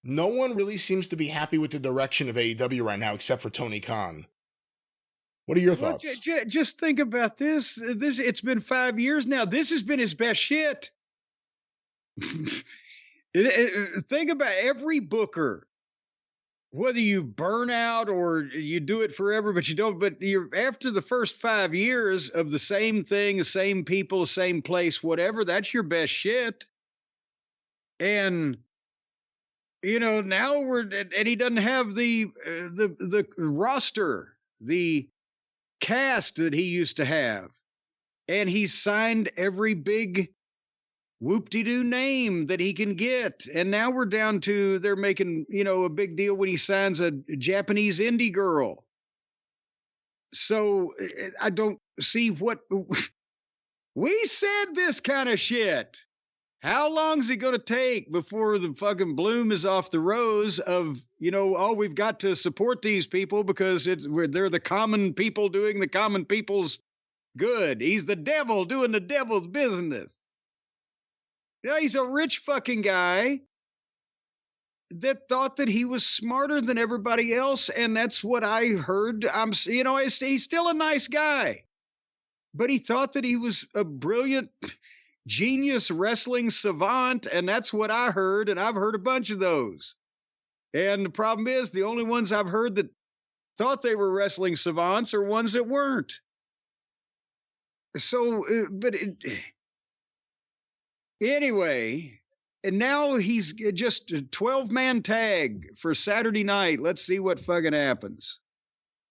No one really seems to be happy with the direction of AEW right now except for Tony Khan. What are your thoughts? Just think about this. It's been 5 years now. This has been his best shit. Think about every booker, whether you burn out or you do it forever, but you don't, but you're after the first 5 years of the same thing, the same people, the same place, whatever, that's your best shit. And now and he doesn't have the roster, the cast that he used to have. And he's signed every big whoop-de-doo name that he can get. And now we're down to, they're making, a big deal when he signs a Japanese indie girl. So I don't see what we said this kind of shit. How long's it going to take before the fucking bloom is off the rose of, we've got to support these people because they're the common people doing the common people's good. He's the devil doing the devil's business. He's a rich fucking guy that thought that he was smarter than everybody else, and that's what I heard. He's still a nice guy, but he thought that he was a brilliant, genius wrestling savant, and that's what I heard, and I've heard a bunch of those. And the problem is, the only ones I've heard that thought they were wrestling savants are ones that weren't. So, anyway, and now he's just a 12-man tag for Saturday night. Let's see what fucking happens.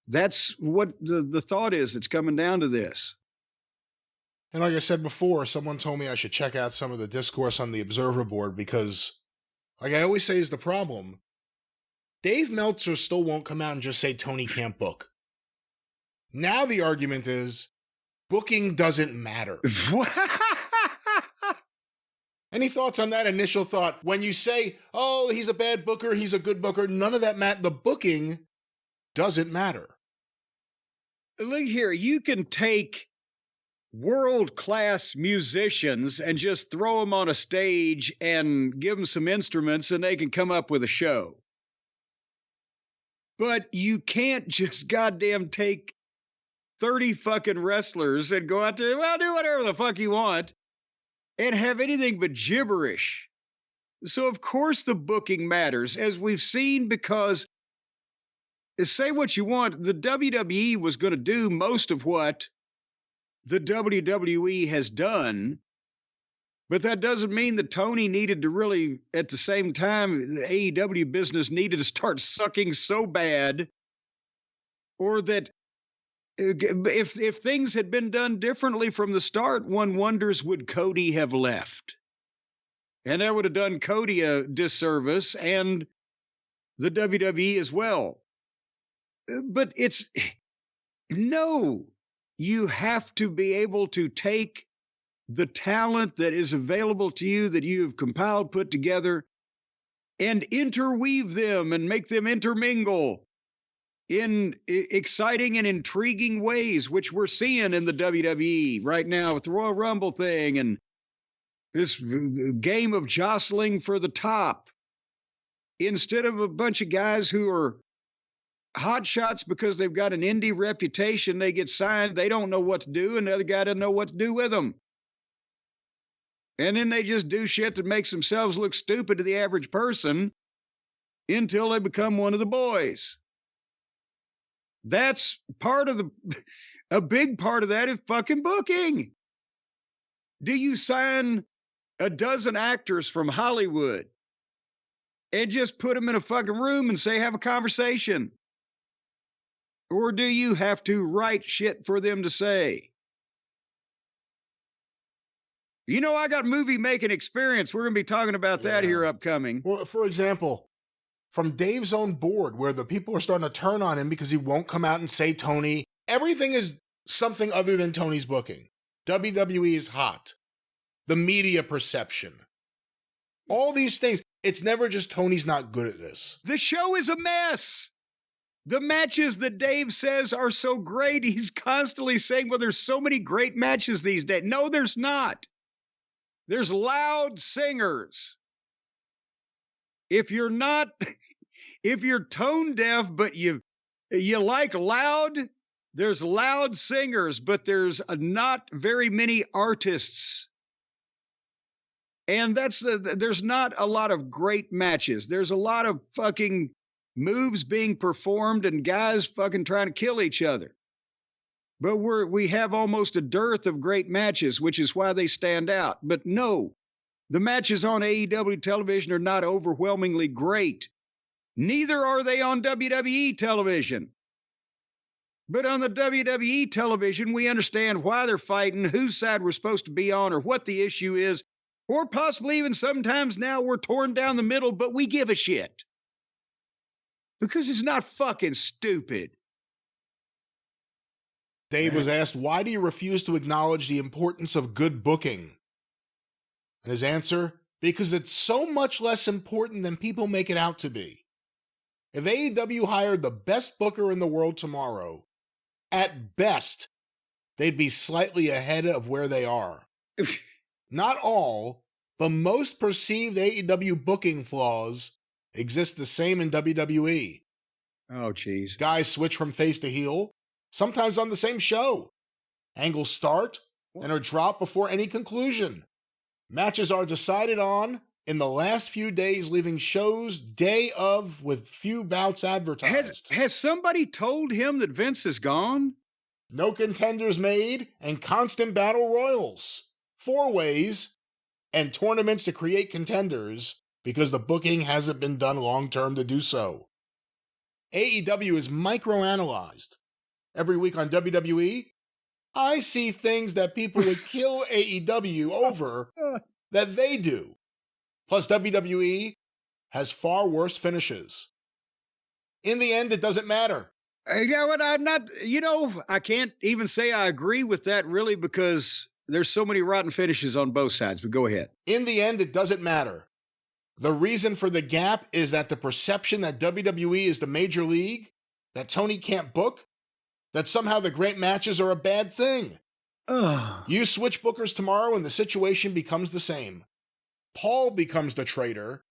That's what the thought is. It's coming down to this. And like I said before, someone told me I should check out some of the discourse on the Observer board because, like I always say is the problem, Dave Meltzer still won't come out and just say Tony can't book. Now the argument is, booking doesn't matter. Any thoughts on that initial thought? When you say, oh, he's a bad booker, he's a good booker, none of that matters. The booking doesn't matter. Look here, you can take world-class musicians and just throw them on a stage and give them some instruments and they can come up with a show. But you can't just goddamn take 30 fucking wrestlers and go out there, well, do whatever the fuck you want and have anything but gibberish. So, of course, the booking matters, as we've seen, because say what you want, the WWE was going to do most of what the WWE has done, but that doesn't mean that Tony needed to really, at the same time, the AEW business needed to start sucking so bad, or that if things had been done differently from the start, one wonders, would Cody have left? And that would have done Cody a disservice and the WWE as well. But no, you have to be able to take the talent that is available to you, that you have compiled, put together, and interweave them and make them intermingle in exciting and intriguing ways, which we're seeing in the WWE right now with the Royal Rumble thing and this game of jostling for the top. Instead of a bunch of guys who are hot shots because they've got an indie reputation, they get signed, they don't know what to do, and the other guy doesn't know what to do with them. And then they just do shit that makes themselves look stupid to the average person until they become one of the boys. That's a big part of that is fucking booking. Do you sign a dozen actors from Hollywood and just put them in a fucking room and say, have a conversation? Or do you have to write shit for them to say? I got movie making experience. We're going to be talking about that here upcoming. Well, for example, from Dave's own board, where the people are starting to turn on him because he won't come out and say Tony. Everything is something other than Tony's booking. WWE is hot. The media perception. All these things. It's never just Tony's not good at this. The show is a mess. The matches that Dave says are so great, he's constantly saying, well, there's so many great matches these days. No, there's not. There's loud singers. If you're tone deaf, but you like loud, there's loud singers, but there's not very many artists. And there's not a lot of great matches. There's a lot of fucking moves being performed and guys fucking trying to kill each other. But we have almost a dearth of great matches, which is why they stand out. But no, the matches on AEW television are not overwhelmingly great. Neither are they on WWE television. But on the WWE television, we understand why they're fighting, whose side we're supposed to be on, or what the issue is. Or possibly even sometimes now we're torn down the middle, but we give a shit. Because it's not fucking stupid. Dave was asked, why do you refuse to acknowledge the importance of good booking? And his answer, because it's so much less important than people make it out to be. If AEW hired the best booker in the world tomorrow, at best, they'd be slightly ahead of where they are. Not all, but most perceived AEW booking flaws exist the same in WWE. Oh, jeez. Guys switch from face to heel, sometimes on the same show. Angles start and are dropped before any conclusion. Matches are decided on in the last few days, leaving shows day of with few bouts advertised. Has somebody told him that Vince is gone? No contenders made and constant battle royals. 4 ways and tournaments to create contenders because the booking hasn't been done long-term to do so. AEW is microanalyzed. Every week on WWE, I see things that people would kill AEW over that they do. Plus, WWE has far worse finishes. In the end, it doesn't matter. Yeah, but I'm not, I can't even say I agree with that really because there's so many rotten finishes on both sides, but go ahead. In the end, it doesn't matter. The reason for the gap is that the perception that WWE is the major league, that Tony can't book, that somehow the great matches are a bad thing. You switch bookers tomorrow and the situation becomes the same. Paul becomes the traitor,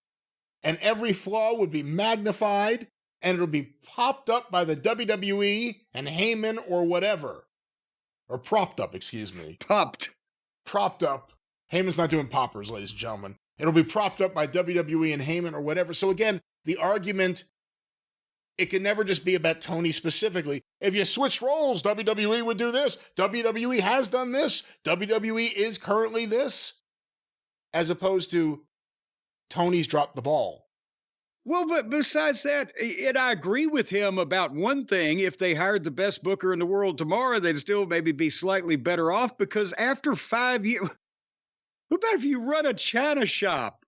and every flaw would be magnified, and it'll be popped up by the WWE and Heyman or whatever. Or propped up, excuse me. Propped up. Heyman's not doing poppers, ladies and gentlemen. It'll be propped up by WWE and Heyman or whatever. So again, the argument, it can never just be about Tony specifically. If you switch roles, WWE would do this. WWE has done this. WWE is currently this. As opposed to Tony's dropped the ball. Well, but besides that, and I agree with him about one thing. If they hired the best booker in the world tomorrow, they'd still maybe be slightly better off because after 5 years, what about if you run a China shop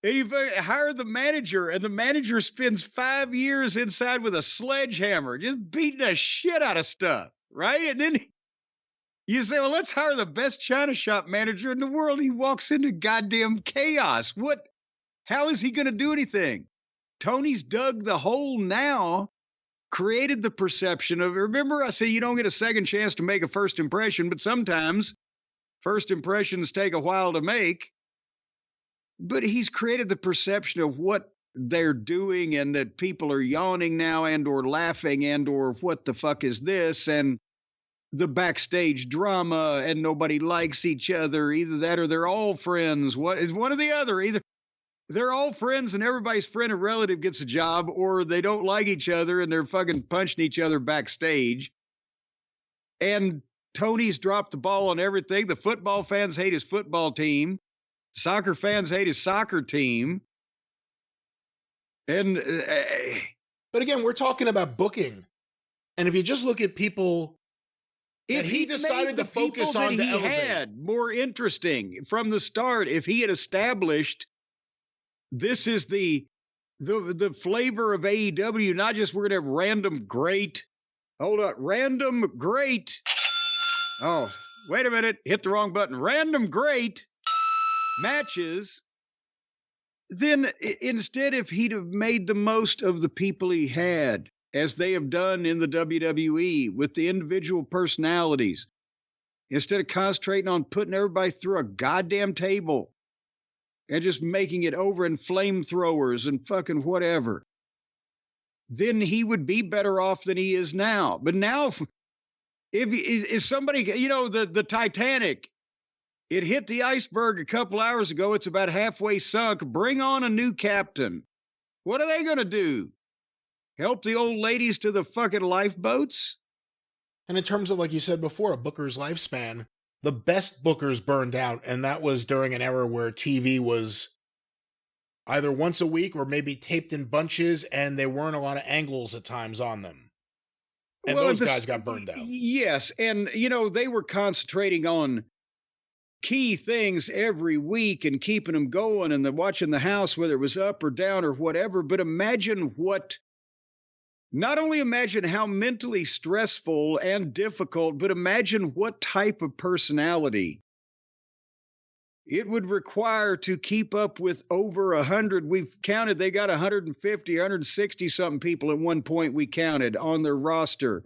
and you hire the manager and the manager spends 5 years inside with a sledgehammer, just beating the shit out of stuff, right? And then you say, well, let's hire the best China shop manager in the world. He walks into goddamn chaos. How is he going to do anything? Tony's dug the hole now, created the perception of, remember I said you don't get a second chance to make a first impression, but sometimes first impressions take a while to make. But he's created the perception of what they're doing and that people are yawning now and or laughing and or what the fuck is this and the backstage drama and nobody likes each other. Either that or they're all friends. What is one or the other? Either they're all friends and everybody's friend or relative gets a job, or they don't like each other and they're fucking punching each other backstage. And Tony's dropped the ball on everything. The football fans hate his football team. Soccer fans hate his soccer team. And but again, we're talking about booking. And if you just look at people, if he decided to focus on the elevate, had more interesting from the start, if he had established this is the flavor of AEW, not just we're going to have random great. Hold up. Random great. Oh, wait a minute. Hit the wrong button. Random great matches. Then instead, if he'd have made the most of the people he had, as they have done in the WWE with the individual personalities, instead of concentrating on putting everybody through a goddamn table and just making it over in flamethrowers and fucking whatever, then he would be better off than he is now. But now, if somebody, the Titanic, It hit the iceberg a couple hours ago. It's about halfway sunk. Bring on a new captain. What are they going to do? Help the old ladies to the fucking lifeboats? And in terms of, like you said before, a booker's lifespan, the best bookers burned out, and that was during an era where TV was either once a week or maybe taped in bunches, and there weren't a lot of angles at times on them. And those guys got burned out. Yes, and, they were concentrating on key things every week and keeping them going and watching the house, whether it was up or down or whatever. But not only imagine how mentally stressful and difficult, but imagine what type of personality it would require to keep up with over 100. We've counted, they got 150, 160 something people at one point we counted on their roster.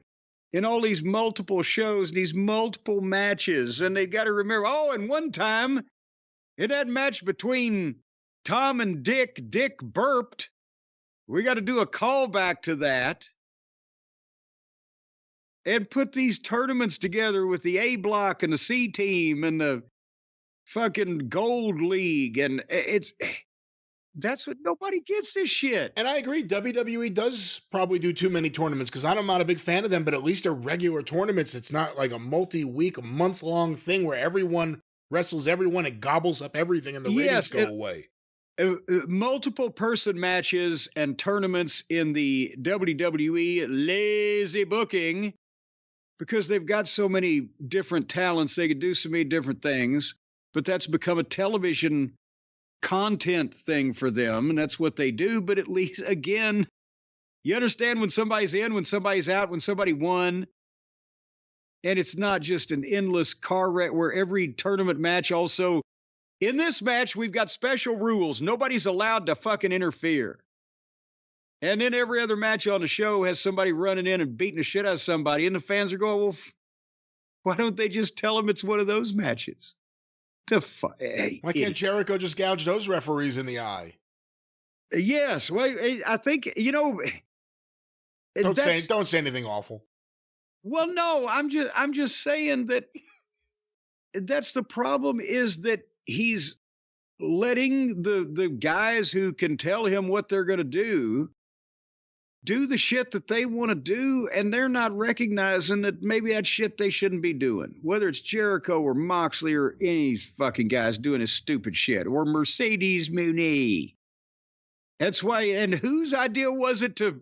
In all these multiple shows, these multiple matches. And they got to remember, and one time, in that match between Tom and Dick burped. We got to do a callback to that. And put these tournaments together with the A block and the C team and the fucking Gold League. And that's what nobody gets this shit. And I agree, WWE does probably do too many tournaments because I'm not a big fan of them, but at least they're regular tournaments. It's not like a multi-week, month-long thing where everyone wrestles everyone and gobbles up everything and the ratings go away. Multiple person matches and tournaments in the WWE lazy booking because they've got so many different talents. They could do so many different things, but that's become a television content thing for them, and that's what they do. But at least, again, you understand when somebody's in, when somebody's out, when somebody won, and it's not just an endless car wreck where every tournament match also, in this match, we've got special rules. Nobody's allowed to fucking interfere. And then every other match on the show has somebody running in and beating the shit out of somebody, and the fans are going, well, why don't they just tell them it's one of those matches? Why can't Jericho just gouge those referees in the eye? Yes. Well, I think, don't say anything awful. Well, no, I'm just saying that that's the problem, is that he's letting the guys who can tell him what they're going to do the shit that they want to do, and they're not recognizing that maybe that shit they shouldn't be doing. Whether it's Jericho or Moxley or any fucking guys doing his stupid shit, or Mercedes Moné. That's why, and whose idea was it to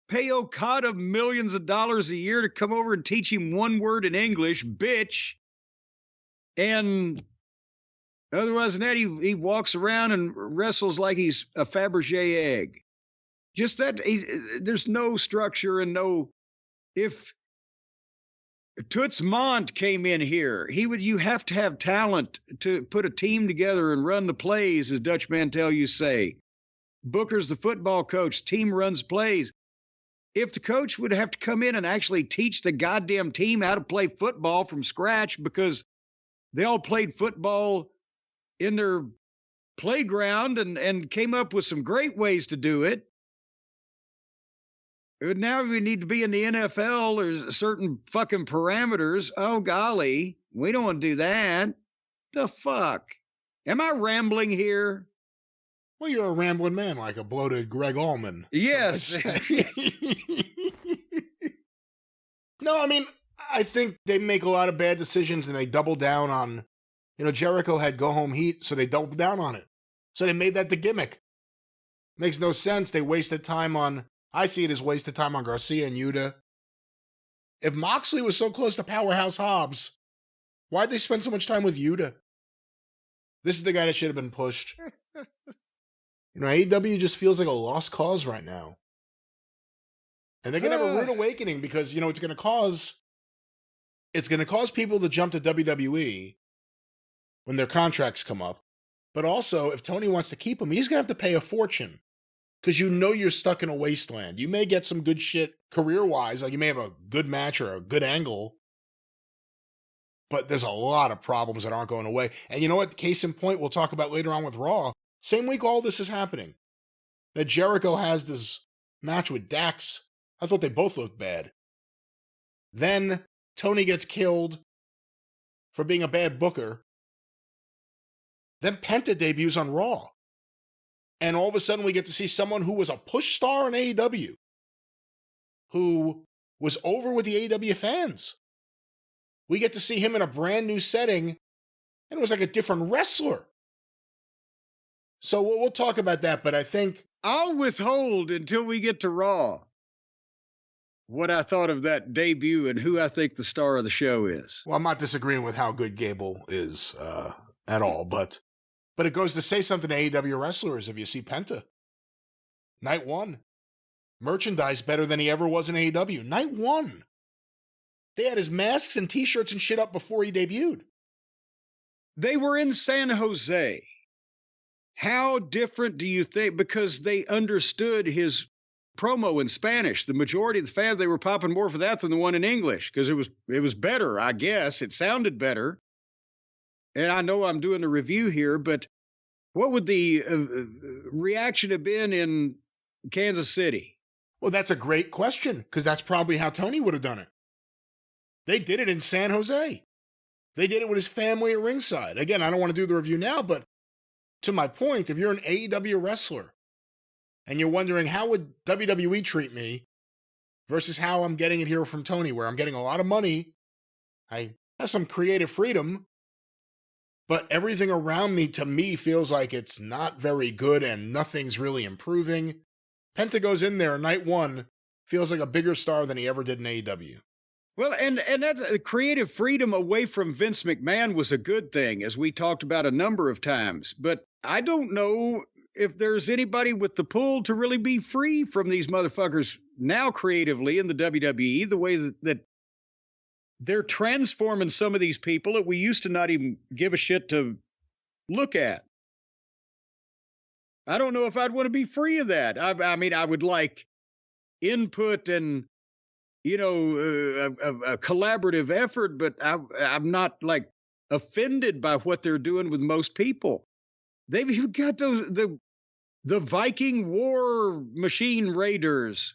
pay Okada millions of dollars a year to come over and teach him one word in English, bitch? And otherwise than that, he walks around and wrestles like he's a Fabergé egg. Just that, there's no structure and no. If Toots Mondt came in here, you have to have talent to put a team together and run the plays, as Dutch Mantel used to say. Booker's the football coach, team runs plays. If the coach would have to come in and actually teach the goddamn team how to play football from scratch, because they all played football in their playground and came up with some great ways to do it. Now we need to be in the NFL. There's certain fucking parameters. Oh, golly. We don't want to do that. The fuck? Am I rambling here? Well, you're a rambling man like a bloated Greg Allman. Yes. No, I mean, I think they make a lot of bad decisions and they double down on, Jericho had go home heat, so they doubled down on it. So they made that the gimmick. Makes no sense. They wasted time on, I see it as wasted time on Garcia and Yuta. If Moxley was so close to Powerhouse Hobbs, why'd they spend so much time with Yuta? This is the guy that should have been pushed. AEW just feels like a lost cause right now. And they're going to have a rude awakening because, it's going to cause people to jump to WWE when their contracts come up. But also, if Tony wants to keep them, he's going to have to pay a fortune because you're stuck in a wasteland. You may get some good shit career-wise, like you may have a good match or a good angle, but there's a lot of problems that aren't going away. And you know what? Case in point, we'll talk about later on with Raw. Same week all this is happening. That Jericho has this match with Dax. I thought they both looked bad. Then Tony gets killed for being a bad booker. Then Penta debuts on Raw. And all of a sudden we get to see someone who was a push star in AEW, who was over with the AEW fans. We get to see him in a brand new setting, and it was like a different wrestler. So we'll talk about that, but I think I'll withhold until we get to Raw what I thought of that debut and who I think the star of the show is. Well, I'm not disagreeing with how good Gable is at all, but it goes to say something to AEW wrestlers if you see Penta. Night one. Merchandise better than he ever was in AEW. Night one. They had his masks and t-shirts and shit up before he debuted. They were in San Jose. How different do you think? Because they understood his promo in Spanish. The majority of the fans, they were popping more for that than the one in English because it was better, I guess. It sounded better. And I know I'm doing a review here, but what would the reaction have been in Kansas City? Well, that's a great question because that's probably how Tony would have done it. They did it in San Jose. They did it with his family at ringside. Again, I don't want to do the review now, but to my point, if you're an AEW wrestler and you're wondering how would WWE treat me versus how I'm getting it here from Tony, where I'm getting a lot of money, I have some creative freedom, but everything around me, to me, feels like it's not very good and nothing's really improving. Penta goes in there night one, feels like a bigger star than he ever did in AEW. Well, and that's creative freedom away from Vince McMahon was a good thing, as we talked about a number of times. But I don't know if there's anybody with the pull to really be free from these motherfuckers now creatively in the WWE, the way that they're transforming some of these people that we used to not even give a shit to look at. I don't know if I'd want to be free of that. I mean, I would like input and, you know, a collaborative effort, but I'm not like offended by what they're doing with most people. They've even got the Viking war machine raiders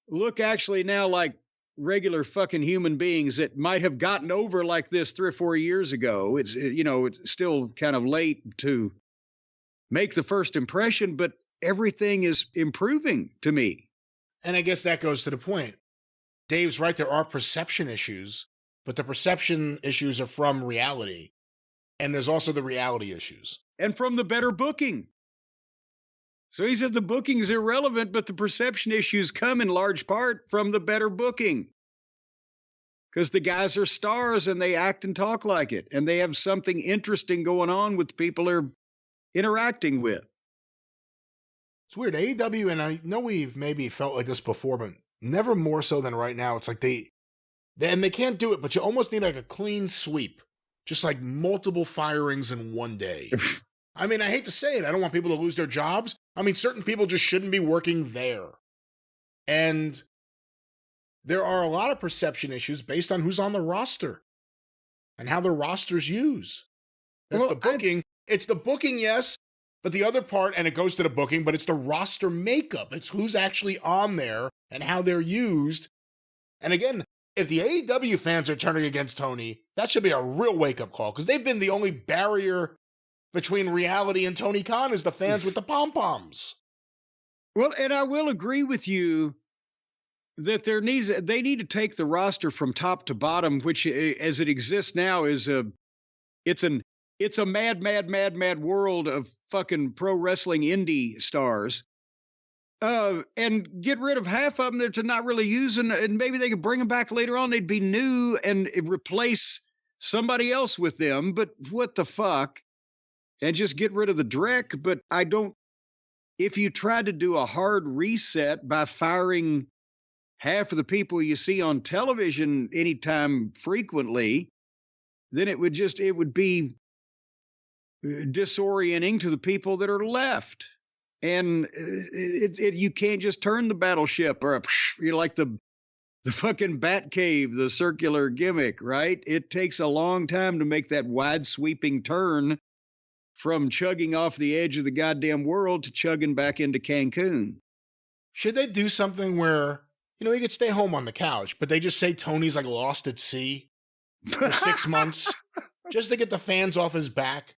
look actually now like regular fucking human beings that might have gotten over like this 3 or 4 years ago. It's, you know, it's still kind of late to make the first impression, but everything is improving to me. And I guess that goes to the point. Dave's right, there are perception issues, but the perception issues are from reality. And there's also the reality issues. And from the better booking. So he said the booking's irrelevant, but the perception issues come in large part from the better booking. Because the guys are stars and they act and talk like it. And they have something interesting going on with the people they're interacting with. It's weird. AEW, and I know we've maybe felt like this before, but never more so than right now. It's like they can't do it, but you almost need like a clean sweep. Just like multiple firings in one day. I mean, I hate to say it. I don't want people to lose their jobs. I mean, certain people just shouldn't be working there. And there are a lot of perception issues based on who's on the roster and how the roster's used. That's the booking. It's the booking, yes, but the other part, and it goes to the booking, but it's the roster makeup. It's who's actually on there and how they're used. And again, if the AEW fans are turning against Tony, that should be a real wake-up call, because they've been the only barrier between reality and Tony Khan is the fans with the pom-poms. Well, and I will agree with you that they need to take the roster from top to bottom, which as it exists now is it's a mad world of fucking pro wrestling indie stars. And get rid of half of them that they're not really using, and maybe they could bring them back later on. They'd be new and replace somebody else with them. But what the fuck? And just get rid of the dreck. But I don't. If you tried to do a hard reset by firing half of the people you see on television anytime frequently, then it would be disorienting to the people that are left. And you can't just turn the battleship or you're like the fucking bat cave, the circular gimmick, right? It takes a long time to make that wide sweeping turn from chugging off the edge of the goddamn world to chugging back into Cancun. Should they do something where, you know, he could stay home on the couch, but they just say Tony's like lost at sea for 6 months just to get the fans off his back?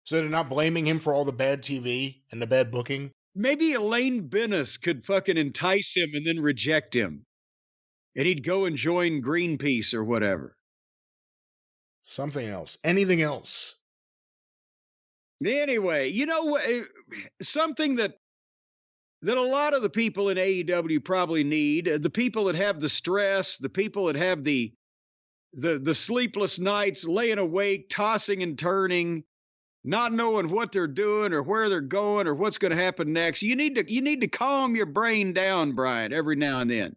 So they're not blaming him for all the bad TV and the bad booking? Maybe Elaine Bennis could fucking entice him and then reject him. And he'd go and join Greenpeace or whatever. Something else. Anything else? Anyway, you know what? Something that a lot of the people in AEW probably need, the people that have the stress, the people that have the sleepless nights, laying awake, tossing and turning, not knowing what they're doing or where they're going or what's going to happen next. You need to calm your brain down, Brian, every now and then.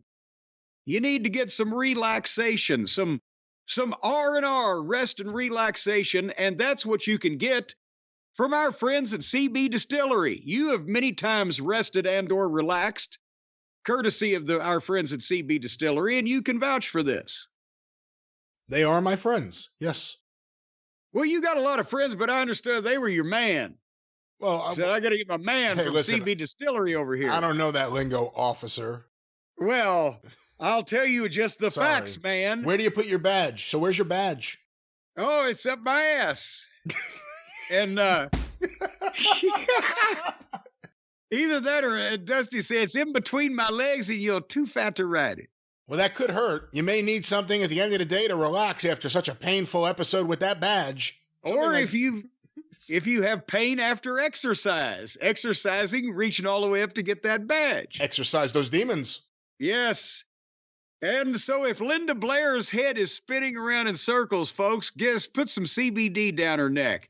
You need to get some relaxation, some R&R, rest and relaxation, and that's what you can get from our friends at CB Distillery. You have many times rested and or relaxed, courtesy of our friends at CB Distillery, and you can vouch for this. They are my friends, yes. Well, you got a lot of friends, but I understood they were your man. Well, I said, I got to get my man from CB Distillery over here. I don't know that lingo, officer. Well, I'll tell you just the facts, man. Where do you put your badge? So where's your badge? Oh, it's up my ass. And either that or Dusty said it's in between my legs and you're too fat to ride it. Well, that could hurt. You may need something at the end of the day to relax after such a painful episode with that badge. Or if you have pain after exercising, reaching all the way up to get that badge. Exercise those demons. Yes. And so if Linda Blair's head is spinning around in circles, folks, put some CBD down her neck.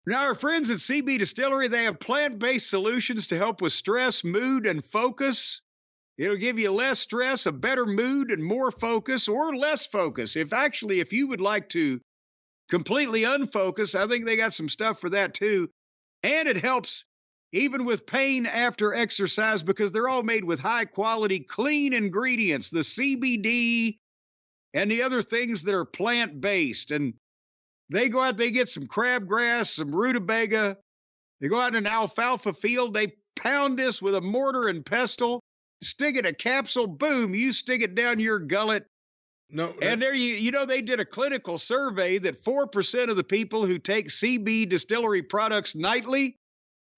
Now, our friends at CB Distillery, they have plant-based solutions to help with stress, mood, and focus. It'll give you less stress, a better mood, and more focus, or less focus. If you would like to completely unfocus, I think they got some stuff for that too. And it helps even with pain after exercise because they're all made with high-quality, clean ingredients, the CBD and the other things that are plant-based. And they go out, they get some crabgrass, some rutabaga. They go out in an alfalfa field. They pound this with a mortar and pestle, stick it in a capsule, boom, you stick it down your gullet. No, and there they did a clinical survey that 4% of the people who take CB Distillery products nightly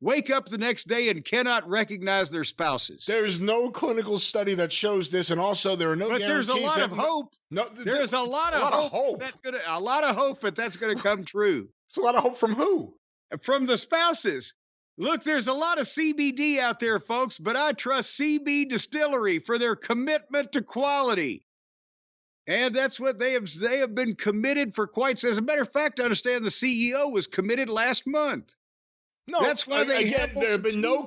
wake up the next day and cannot recognize their spouses. There's no clinical study that shows this, and also there are no guarantees. But there's a lot of hope. No, there's a lot of hope. A lot of hope that that's going to come true. It's a lot of hope from who? From the spouses. Look, there's a lot of CBD out there, folks, but I trust CB Distillery for their commitment to quality. And that's what they have been committed for quite. As a matter of fact, I understand the CEO was committed last month. No, that's why there have been no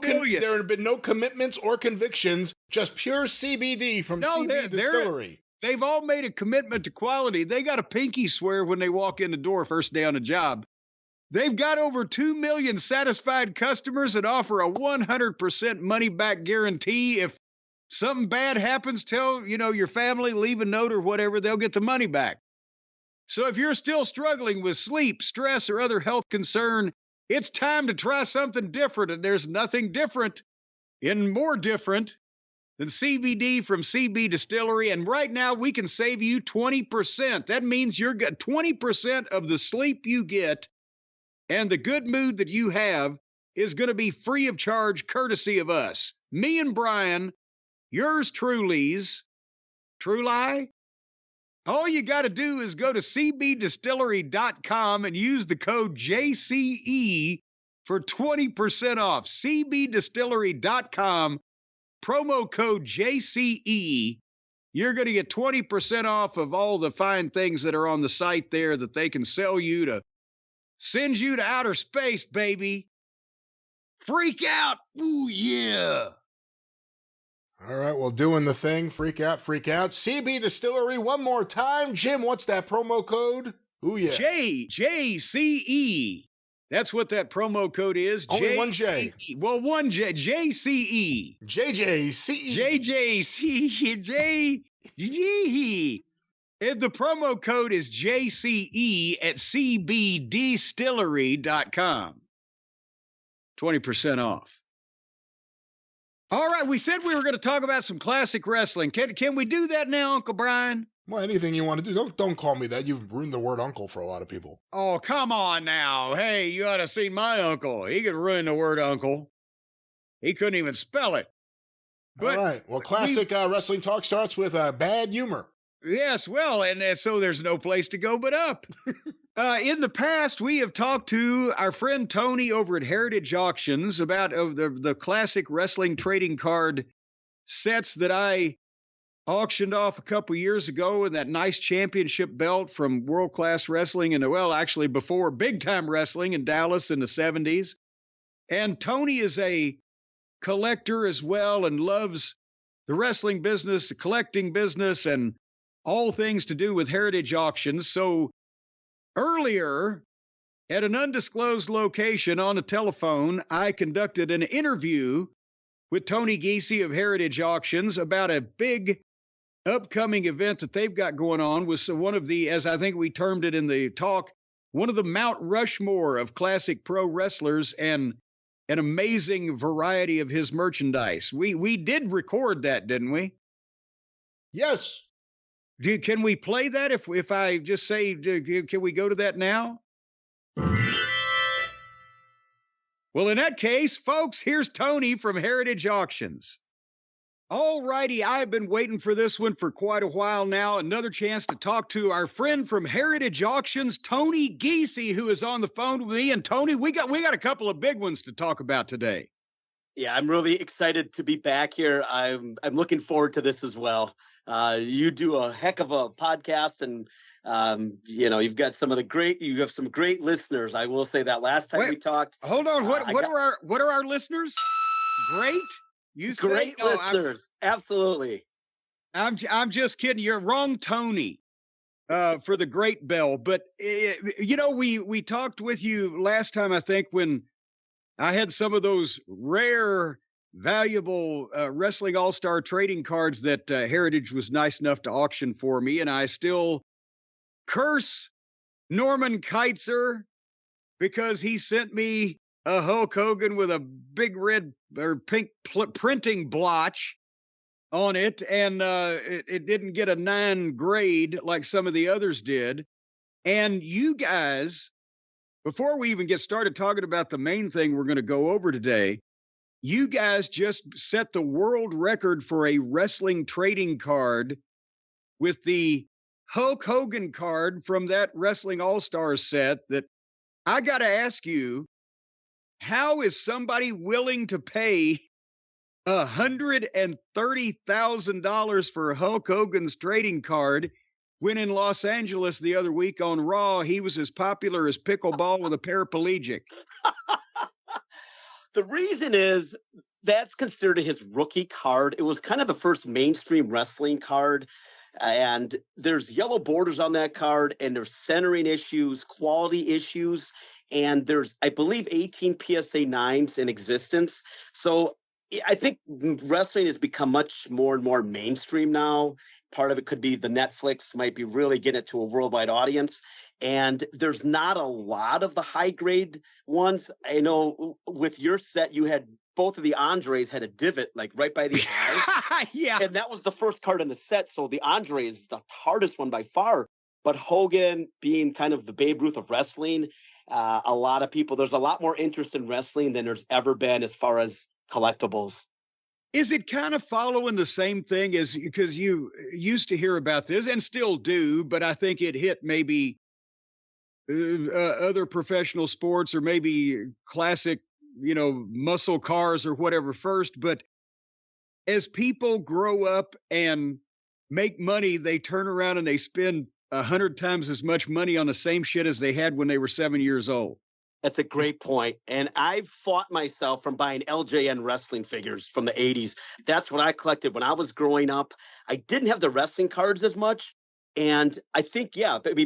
commitments or convictions, just pure CBD from CB Distillery. They've all made a commitment to quality. They got a pinky swear when they walk in the door first day on a job. They've got over 2 million satisfied customers and offer a 100% money-back guarantee. If something bad happens, tell your family, leave a note or whatever, they'll get the money back. So if you're still struggling with sleep, stress, or other health concern, it's time to try something different, and there's nothing different and more different than CBD from CB Distillery. And right now, we can save you 20%. That means you're got 20% of the sleep you get and the good mood that you have is going to be free of charge, courtesy of us. Me and Brian, yours truly's, Truly. All you got to do is go to cbdistillery.com and use the code JCE for 20% off. cbdistillery.com, promo code JCE. You're going to get 20% off of all the fine things that are on the site there that they can sell you to send you to outer space, baby. Freak out. Ooh, yeah. All right, well, doing the thing. Freak out, freak out. CB Distillery one more time. Jim, what's that promo code? Ooh, yeah. JCE. That's what that promo code is. Only one J. Well, one J. JCE. JJCE. JJCE. And the promo code is JCE at cbdistillery.com. 20% off. All right, we said we were going to talk about some classic wrestling. Can we do that now, Uncle Brian? Well, anything you want to do. Don't call me that. You've ruined the word uncle for a lot of people. Oh, come on now. Hey, you ought to see my uncle. He could ruin the word uncle. He couldn't even spell it. But all right. Well, classic wrestling talk starts with bad humor. Yes, well, and so there's no place to go but up. In the past, we have talked to our friend Tony over at Heritage Auctions about the classic wrestling trading card sets that I auctioned off a couple years ago, and that nice championship belt from World Class Wrestling, and well, actually before Big Time Wrestling in Dallas in the 70s. And Tony is a collector as well and loves the wrestling business, the collecting business, and all things to do with Heritage Auctions. So earlier, at an undisclosed location on a telephone, I conducted an interview with Tony Giese of Heritage Auctions about a big upcoming event that they've got going on with one of the, as I think we termed it in the talk, one of the Mount Rushmore of classic pro wrestlers and an amazing variety of his merchandise. We did record that, didn't we? Yes. Can we play that if I just say, can we go to that now? Well, in that case, folks, here's Tony from Heritage Auctions. All righty, I've been waiting for this one for quite a while now. Another chance to talk to our friend from Heritage Auctions, Tony Giese, who is on the phone with me. And Tony, we got a couple of big ones to talk about today. Yeah, I'm really excited to be back here. I'm looking forward to this as well. You do a heck of a podcast, and you've got you have some great listeners. I will say that last time we talked. Hold on, what are our listeners? Great. You great say, listeners, absolutely. I'm just kidding. You're wrong, Tony, for the great bell. But we talked with you last time, I think, when I had some of those rare, valuable Wrestling All-Star trading cards that Heritage was nice enough to auction for me, and I still curse Norman Keitzer because he sent me a Hulk Hogan with a big red or pink printing blotch on it, and it didn't get a 9 grade like some of the others did. And you guys, before we even get started talking about the main thing we're going to go over today, you guys just set the world record for a wrestling trading card with the Hulk Hogan card from that Wrestling All-Stars set that I got to ask you, how is somebody willing to pay $130,000 for Hulk Hogan's trading card when in Los Angeles the other week on Raw, he was as popular as pickleball with a paraplegic? The reason is that's considered his rookie card. It was kind of the first mainstream wrestling card. And there's yellow borders on that card, and there's centering issues, quality issues, and there's, I believe, 18 PSA 9s in existence. So I think wrestling has become much more and more mainstream now. Part of it could be the Netflix might be really getting it to a worldwide audience. And there's not a lot of the high grade ones. I know with your set, you had both of the Andres had a divot like right by the eye. Yeah. And that was the first card in the set. So the Andre is the hardest one by far. But Hogan being kind of the Babe Ruth of wrestling, a lot of people, there's a lot more interest in wrestling than there's ever been as far as collectibles. Is it kind of following the same thing as, because you used to hear about this and still do, but I think it hit maybe other professional sports or maybe classic, muscle cars or whatever first. But as people grow up and make money, they turn around and they spend 100 times as much money on the same shit as they had when they were 7 years old. That's a great point. And I've fought myself from buying LJN wrestling figures from the 80s. That's what I collected when I was growing up. I didn't have the wrestling cards as much. And I think,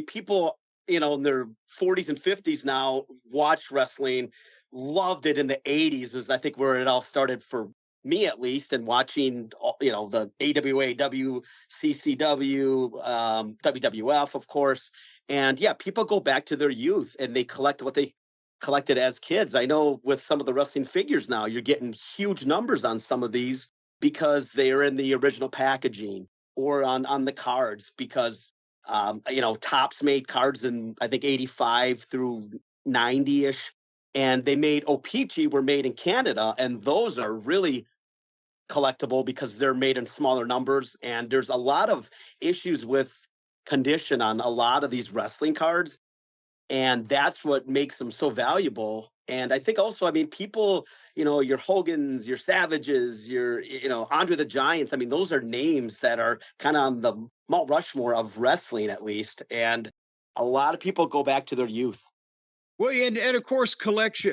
people, in their 40s and 50s now watch wrestling, loved it in the 80s is I think where it all started for me at least, and watching, the AWA, WCCW, WWF, of course. And people go back to their youth and they collect what they collected as kids. I know with some of the wrestling figures now, you're getting huge numbers on some of these because they are in the original packaging, or on the cards because Topps made cards in I think 85 through 90ish, and they made OPG were made in Canada, and those are really collectible because they're made in smaller numbers, and there's a lot of issues with condition on a lot of these wrestling cards, and that's what makes them so valuable. And I think also, I mean, people, your Hogans, your Savages, your, Andre the Giants. I mean, those are names that are kind of on the Mount Rushmore of wrestling, at least. And a lot of people go back to their youth. Well, and of course, condition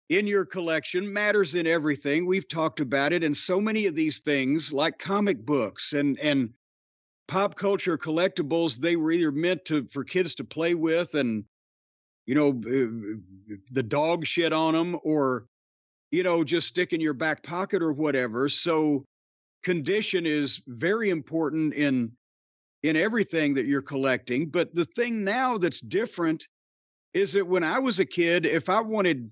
in your collection matters in everything. We've talked about it. And so many of these things, like comic books and pop culture collectibles, they were either meant for kids to play with and, the dog shit on them, or, just stick in your back pocket or whatever. So condition is very important in everything that you're collecting. But the thing now that's different is that when I was a kid, if I wanted,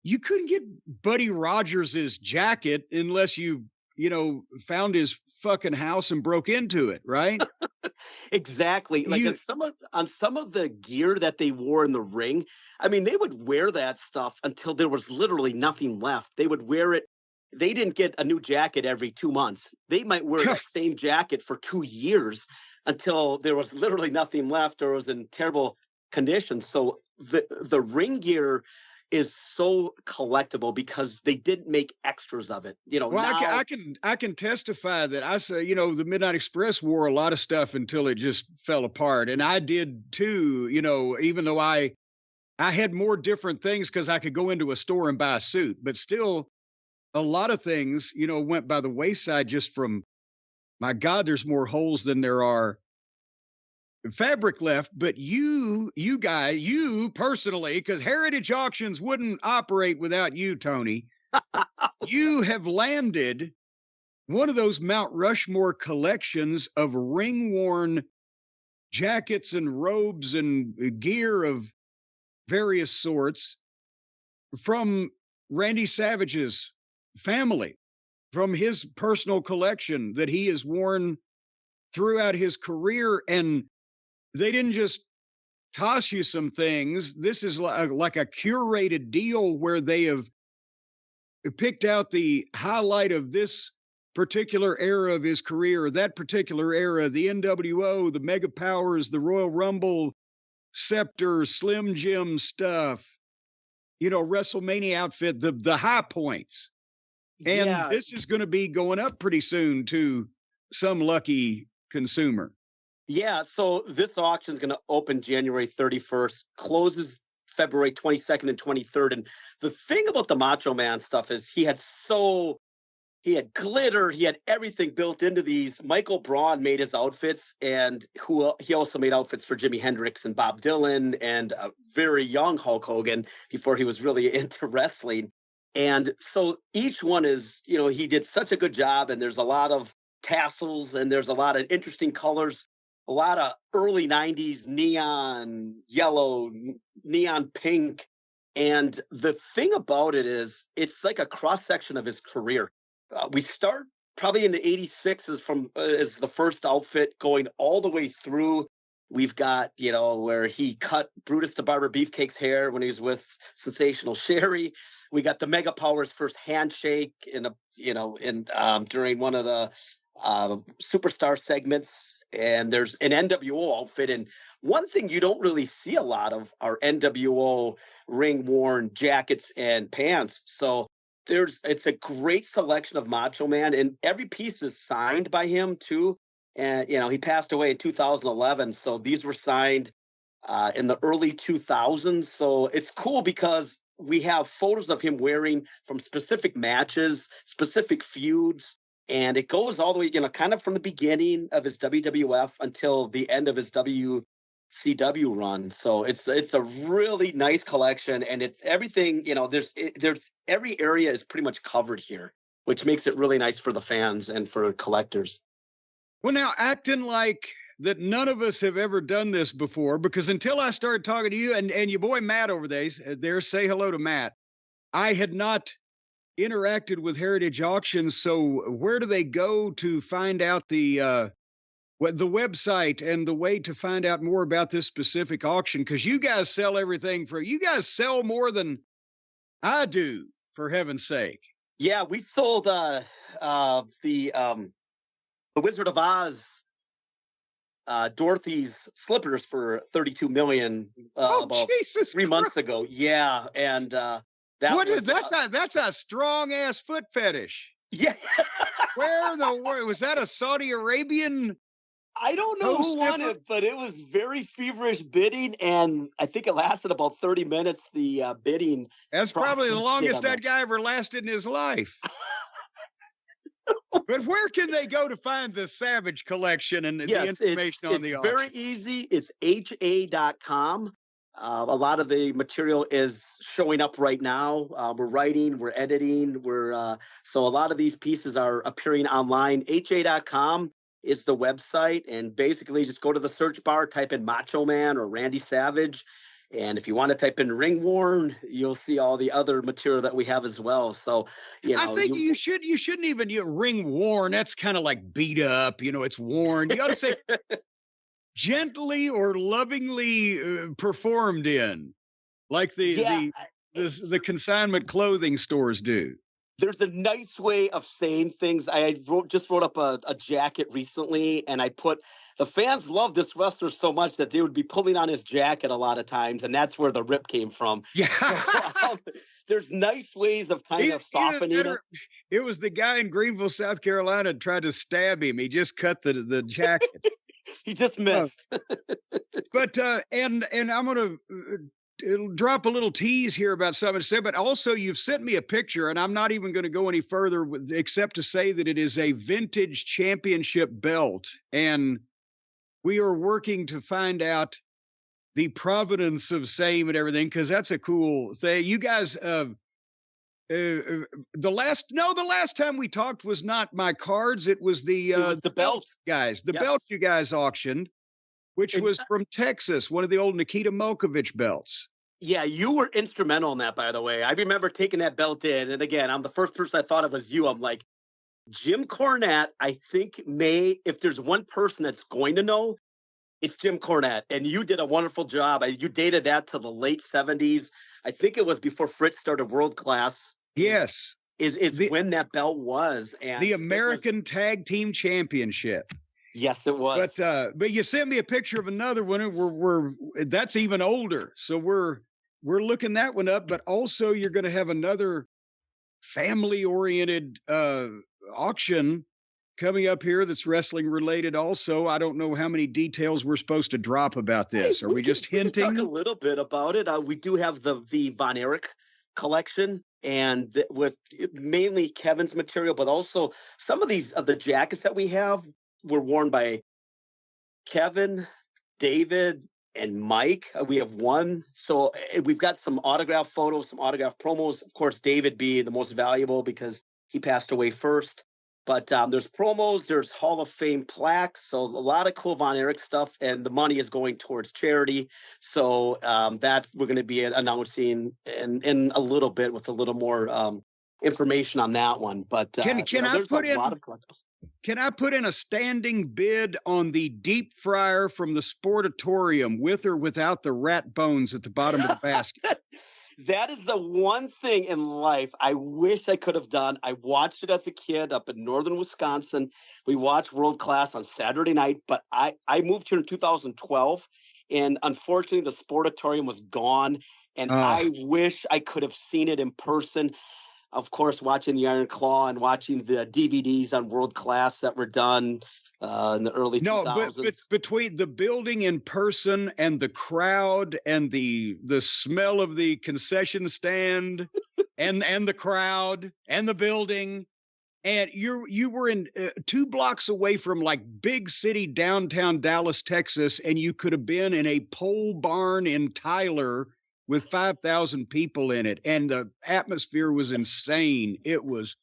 you couldn't get Buddy Rogers's jacket unless you found his fucking house and broke into it, right? Exactly. Like on some of the gear that they wore in the ring, I mean, they would wear that stuff until there was literally nothing left. They would wear it. They didn't get a new jacket every 2 months. They might wear that same jacket for 2 years until there was literally nothing left or was in terrible condition. So the ring gear is so collectible because they didn't make extras of it. Well, now, I can testify that I say, the Midnight Express wore a lot of stuff until it just fell apart, and I did too. Even though I had more different things because I could go into a store and buy a suit, but still, a lot of things, went by the wayside just from, my God, there's more holes than there are fabric left. But you personally, because Heritage Auctions wouldn't operate without you, Tony. You have landed one of those Mount Rushmore collections of ring-worn jackets and robes and gear of various sorts from Randy Savage's family, from his personal collection that he has worn throughout his career. And they didn't just toss you some things. This is like a curated deal where they have picked out the highlight of this particular era of his career, that particular era, the NWO, the Mega Powers, the Royal Rumble, Scepter, Slim Jim stuff, WrestleMania outfit, the high points. And this is going to be going up pretty soon to some lucky consumer. Yeah, so this auction is going to open January 31st, closes February 22nd and 23rd. And the thing about the Macho Man stuff is he had glitter, he had everything built into these. Michael Braun made his outfits, and he also made outfits for Jimi Hendrix and Bob Dylan and a very young Hulk Hogan before he was really into wrestling. And so each one is, he did such a good job, and there's a lot of tassels and there's a lot of interesting colors. A lot of early 90s neon yellow, neon pink. And the thing about it is it's like a cross section of his career. We start probably in the 86 is the first outfit going all the way through. We've got, where he cut Brutus the Barber Beefcake's hair when he was with Sensational Sherry. We got the Mega Powers first handshake during one of the Superstar segments. And there's an NWO outfit. And one thing you don't really see a lot of are NWO ring-worn jackets and pants. So it's a great selection of Macho Man, and every piece is signed by him too. And, he passed away in 2011. So these were signed in the early 2000s. So it's cool because we have photos of him wearing from specific matches, specific feuds. And it goes all the way, kind of from the beginning of his WWF until the end of his WCW run. So it's a really nice collection, and it's everything. There's every area is pretty much covered here, which makes it really nice for the fans and for collectors. Well, now acting like that none of us have ever done this before, because until I started talking to you and your boy Matt over there, say hello to Matt. I had not interacted with Heritage Auctions. So where do they go to find out the website and the way to find out more about this specific auction? Because you guys sell everything you guys sell more than I do, for heaven's sake. Yeah, we sold the Wizard of Oz, Dorothy's slippers for $32 million about Jesus 3 months ago. Yeah, and that's a strong ass foot fetish. Yeah. Where in the world was that? A Saudi Arabian? I don't know who won it, but it was very feverish bidding, and I think it lasted about 30 minutes. The bidding. That's probably the longest that guy ever lasted in his life. But where can they go to find the Savage collection and the information on the auction? It's very easy. It's ha.com. A lot of the material is showing up right now. We're writing, we're editing, so a lot of these pieces are appearing online. ha.com is the website, and basically just go to the search bar, type in Macho Man or Randy Savage. And if you want to type in ring worn, you'll see all the other material that we have as well. So, I think you shouldn't even ring worn. That's kind of like beat up. It's worn. You got to say gently or lovingly performed in, like the consignment clothing stores do. There's a nice way of saying things. I just wrote up a jacket recently, and I put, the fans love this wrestler so much that they would be pulling on his jacket a lot of times, and that's where the rip came from. Yeah. So, there's nice ways of kind of softening it. It was the guy in Greenville, South Carolina, tried to stab him. He just cut the jacket. He just missed. But and I'm going to drop a little tease here about something to say, but also you've sent me a picture, and I'm not even going to go any further except to say that it is a vintage championship belt, and we are working to find out the provenance of same and everything, because that's a cool thing. You guys, the last time we talked was not my cards. It was the belt guys, belt you guys auctioned, which was from Texas, one of the old Nikita Molkovich belts. Yeah, you were instrumental in that, by the way. I remember taking that belt in, and again, I'm the first person I thought of was you. I'm like, Jim Cornette, I think if there's one person that's going to know, it's Jim Cornette. And you did a wonderful job. You dated that to the late 70s. I think it was before Fritz started World Class. Yes. Is when that belt was. And the American Tag Team Championship. Yes, it was. But you sent me a picture of another one, and that's even older. So we're looking that one up. But also, you're going to have another family-oriented auction coming up here that's wrestling related. Also, I don't know how many details we're supposed to drop about this. Are we just hinting? We can talk a little bit about it. We do have the Von Erich collection, and with mainly Kevin's material, but also some of the jackets that we have were worn by Kevin, David, and Mike. We have one. So we've got some autograph photos, some autograph promos. Of course, David being the most valuable because he passed away first. But there's promos, there's Hall of Fame plaques. So a lot of cool Von Erich stuff, and the money is going towards charity. So that we're going to be announcing in a little bit with a little more information on that one. But can I put in a lot of collectibles? Can I put in a standing bid on the deep fryer from the Sportatorium with or without the rat bones at the bottom of the basket? That is the one thing in life I wish I could have done. I watched it as a kid up in northern Wisconsin. We watched World Class on Saturday night, but I moved here in 2012, and unfortunately the Sportatorium was gone, and I wish I could have seen it in person. Of course, watching the Iron Claw and watching the DVDs on World Class that were done in the early 2000s. But between the building in person and the crowd and the smell of the concession stand and the crowd and the building, and you were in 2 blocks away from like big city downtown Dallas, Texas, and you could have been in a pole barn in Tyler with 5,000 people in it, and the atmosphere was insane. It was,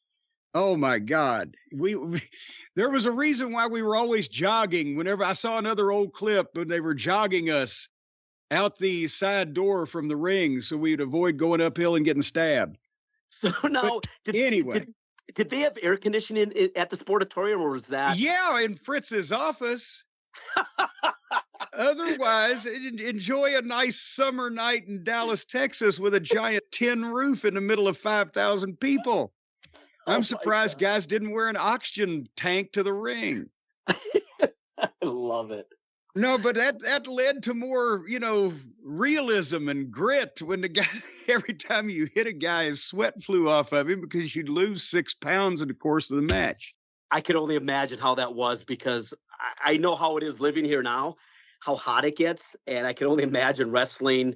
oh my God. There was a reason why we were always jogging. Whenever I saw another old clip, when they were jogging us out the side door from the ring, so we'd avoid going uphill and getting stabbed. So now, Anyway. did they have air conditioning at the Sportatorium, or was that? Yeah, in Fritz's office. Otherwise, enjoy a nice summer night in Dallas, Texas with a giant tin roof in the middle of 5,000 people. I'm surprised guys didn't wear an oxygen tank to the ring. I love it. No, but that led to more, realism and grit when the guy, every time you hit a guy, his sweat flew off of him because you'd lose 6 pounds in the course of the match. I could only imagine how that was, because I know how it is living here now, how hot it gets. And I can only imagine wrestling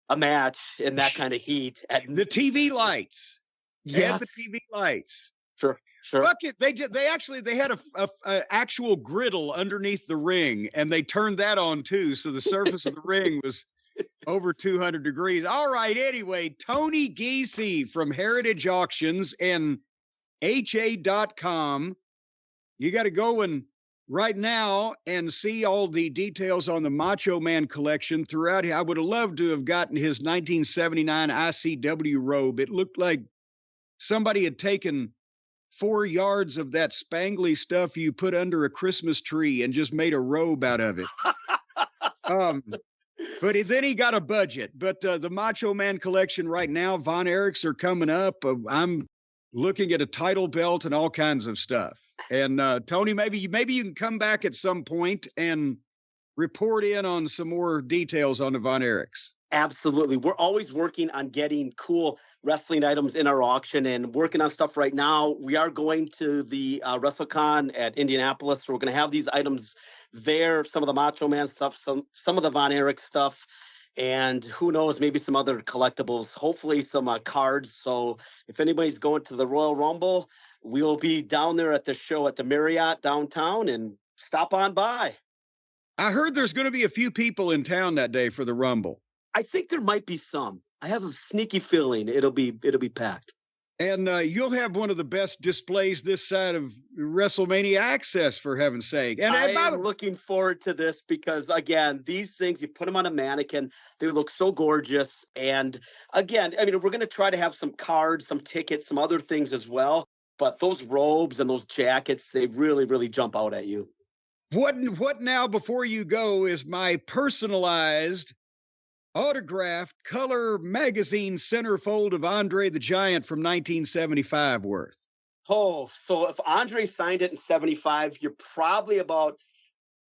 a match in that kind of heat. The TV lights. Yeah. The TV lights. Sure. Fuck it. They had a actual griddle underneath the ring, and they turned that on too. So the surface of the ring was over 200 degrees. All right. Anyway, Tony Giese from Heritage Auctions and HA.com. You got to go and right now and see all the details on the Macho Man collection throughout. I would have loved to have gotten his 1979 ICW robe. It looked like somebody had taken 4 yards of that spangly stuff you put under a Christmas tree and just made a robe out of it. But then he got a budget. But the Macho Man collection right now, Von Erichs are coming up. I'm looking at a title belt and all kinds of stuff. And Tony, maybe you can come back at some point and report in on some more details on the Von Erichs. Absolutely. We're always working on getting cool wrestling items in our auction and working on stuff right now. We are going to the WrestleCon at Indianapolis. So we're going to have these items there, some of the Macho Man stuff, some of the Von Erich stuff, and who knows, maybe some other collectibles, hopefully some cards. So if anybody's going to the Royal Rumble, we'll be down there at the show at the Marriott downtown, and stop on by. I heard there's going to be a few people in town that day for the Rumble. I think there might be some. I have a sneaky feeling it'll be packed. And you'll have one of the best displays this side of WrestleMania Access, for heaven's sake. And I'm looking forward to this because, again, these things, you put them on a mannequin, they look so gorgeous. And again, I mean, we're going to try to have some cards, some tickets, some other things as well. But those robes and those jackets, they really, really jump out at you. What now, before you go, is my personalized autographed color magazine centerfold of Andre the Giant from 1975 worth? Oh, so if Andre signed it in 75, you're probably about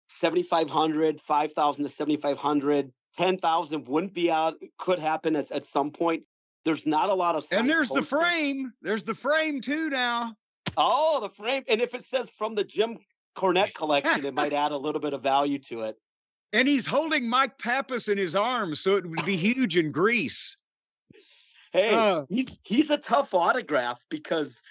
7,500, 5,000 to 7,500. 10,000 wouldn't be out. It could happen at some point. There's not a lot of. And there's the frame. There's the frame too now. Oh, the frame. And if it says from the Jim Cornette collection, it might add a little bit of value to it. And he's holding Mike Pappas in his arms, so it would be huge in Greece. Hey, he's a tough autograph because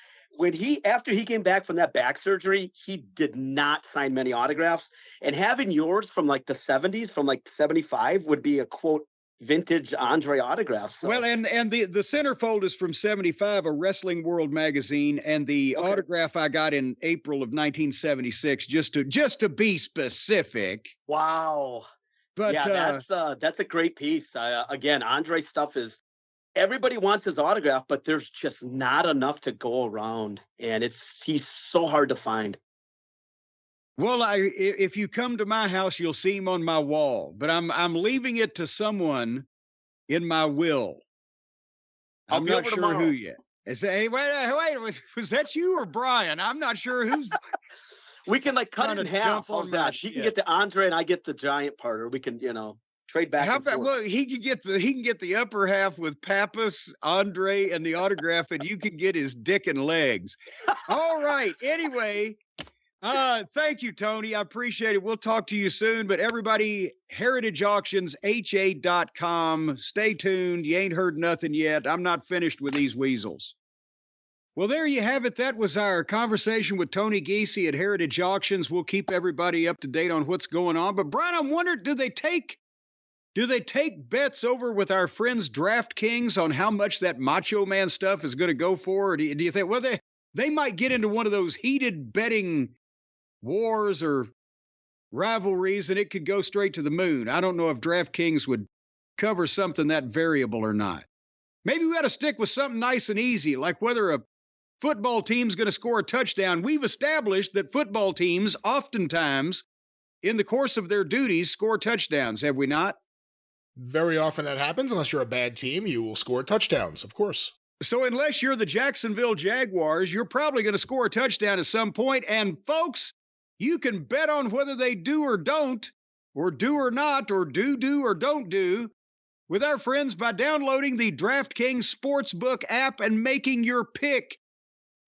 after he came back from that back surgery, he did not sign many autographs. And having yours from like the 70s, from like 75, would be a quote vintage Andre autograph. So. Well, and the centerfold is from 75, a Wrestling World magazine, and the autograph I got in April of 1976, just to be specific. Wow. But yeah, that's a great piece. Again, Andre stuff is, everybody wants his autograph, but there's just not enough to go around, and he's so hard to find. Well, if you come to my house, you'll see him on my wall, but I'm leaving it to someone in my will. I'm not sure who yet. Hey, wait, was that you or Brian? I'm not sure who's. We can cut it in half. How's that? He can get the Andre and I get the Giant part, or we can, trade back. How about, well, he can get the upper half with Pappas, Andre, and the autograph, and you can get his dick and legs. All right. Anyway. Thank you, Tony. I appreciate it. We'll talk to you soon. But everybody, Heritage Auctions, HA.com. Stay tuned. You ain't heard nothing yet. I'm not finished with these weasels. Well, there you have it. That was our conversation with Tony Giese at Heritage Auctions. We'll keep everybody up to date on what's going on. But Brian, I'm wondering, do they take bets over with our friends DraftKings on how much that Macho Man stuff is going to go for? Or do you think, well, they might get into one of those heated betting wars or rivalries, and it could go straight to the moon. I don't know if DraftKings would cover something that variable or not. Maybe we ought to stick with something nice and easy, like whether a football team's going to score a touchdown. We've established that football teams oftentimes, in the course of their duties, score touchdowns, have we not? Very often that happens. Unless you're a bad team, you will score touchdowns, of course. So unless you're the Jacksonville Jaguars, you're probably going to score a touchdown at some point. And folks, you can bet on whether they do or don't, or do or not, or do or don't do, with our friends by downloading the DraftKings Sportsbook app and making your pick.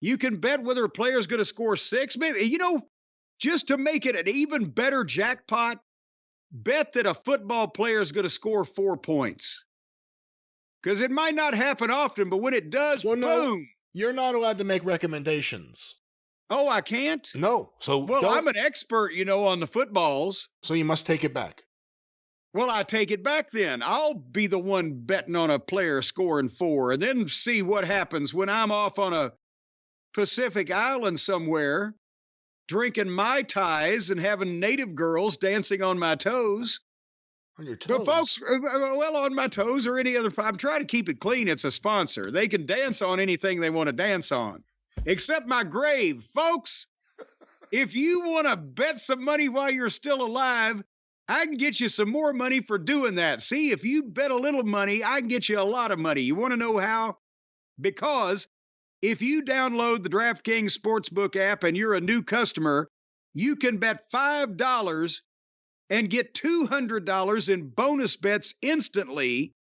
You can bet whether a player is going to score 6. Maybe, just to make it an even better jackpot, bet that a football player is going to score 4 points. Because it might not happen often, but when it does, boom. No, you're not allowed to make recommendations. Oh, I can't? No. I'm an expert, on the footballs. So you must take it back. Well, I take it back then. I'll be the one betting on a player scoring 4 and then see what happens when I'm off on a Pacific island somewhere, drinking Mai Tais and having native girls dancing on my toes. On your toes? But folks, on my toes or any other, I'm trying to keep it clean. It's a sponsor. They can dance on anything they want to dance on, except my grave. Folks, if you want to bet some money while you're still alive, I can get you some more money for doing that. See, if you bet a little money, I can get you a lot of money. You want to know how? Because if you download the DraftKings Sportsbook app and you're a new customer, you can bet $5 and get $200 in bonus bets instantly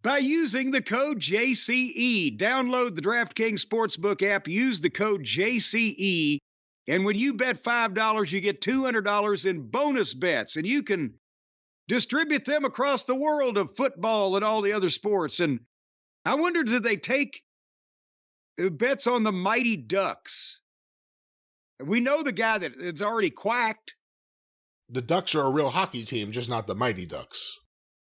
by using the code JCE. Download the DraftKings Sportsbook app, use the code JCE, and when you bet $5, you get $200 in bonus bets, and you can distribute them across the world of football and all the other sports. And I wonder, did they take bets on the Mighty Ducks? We know the guy that it's already quacked. The Ducks are a real hockey team, just not the Mighty Ducks.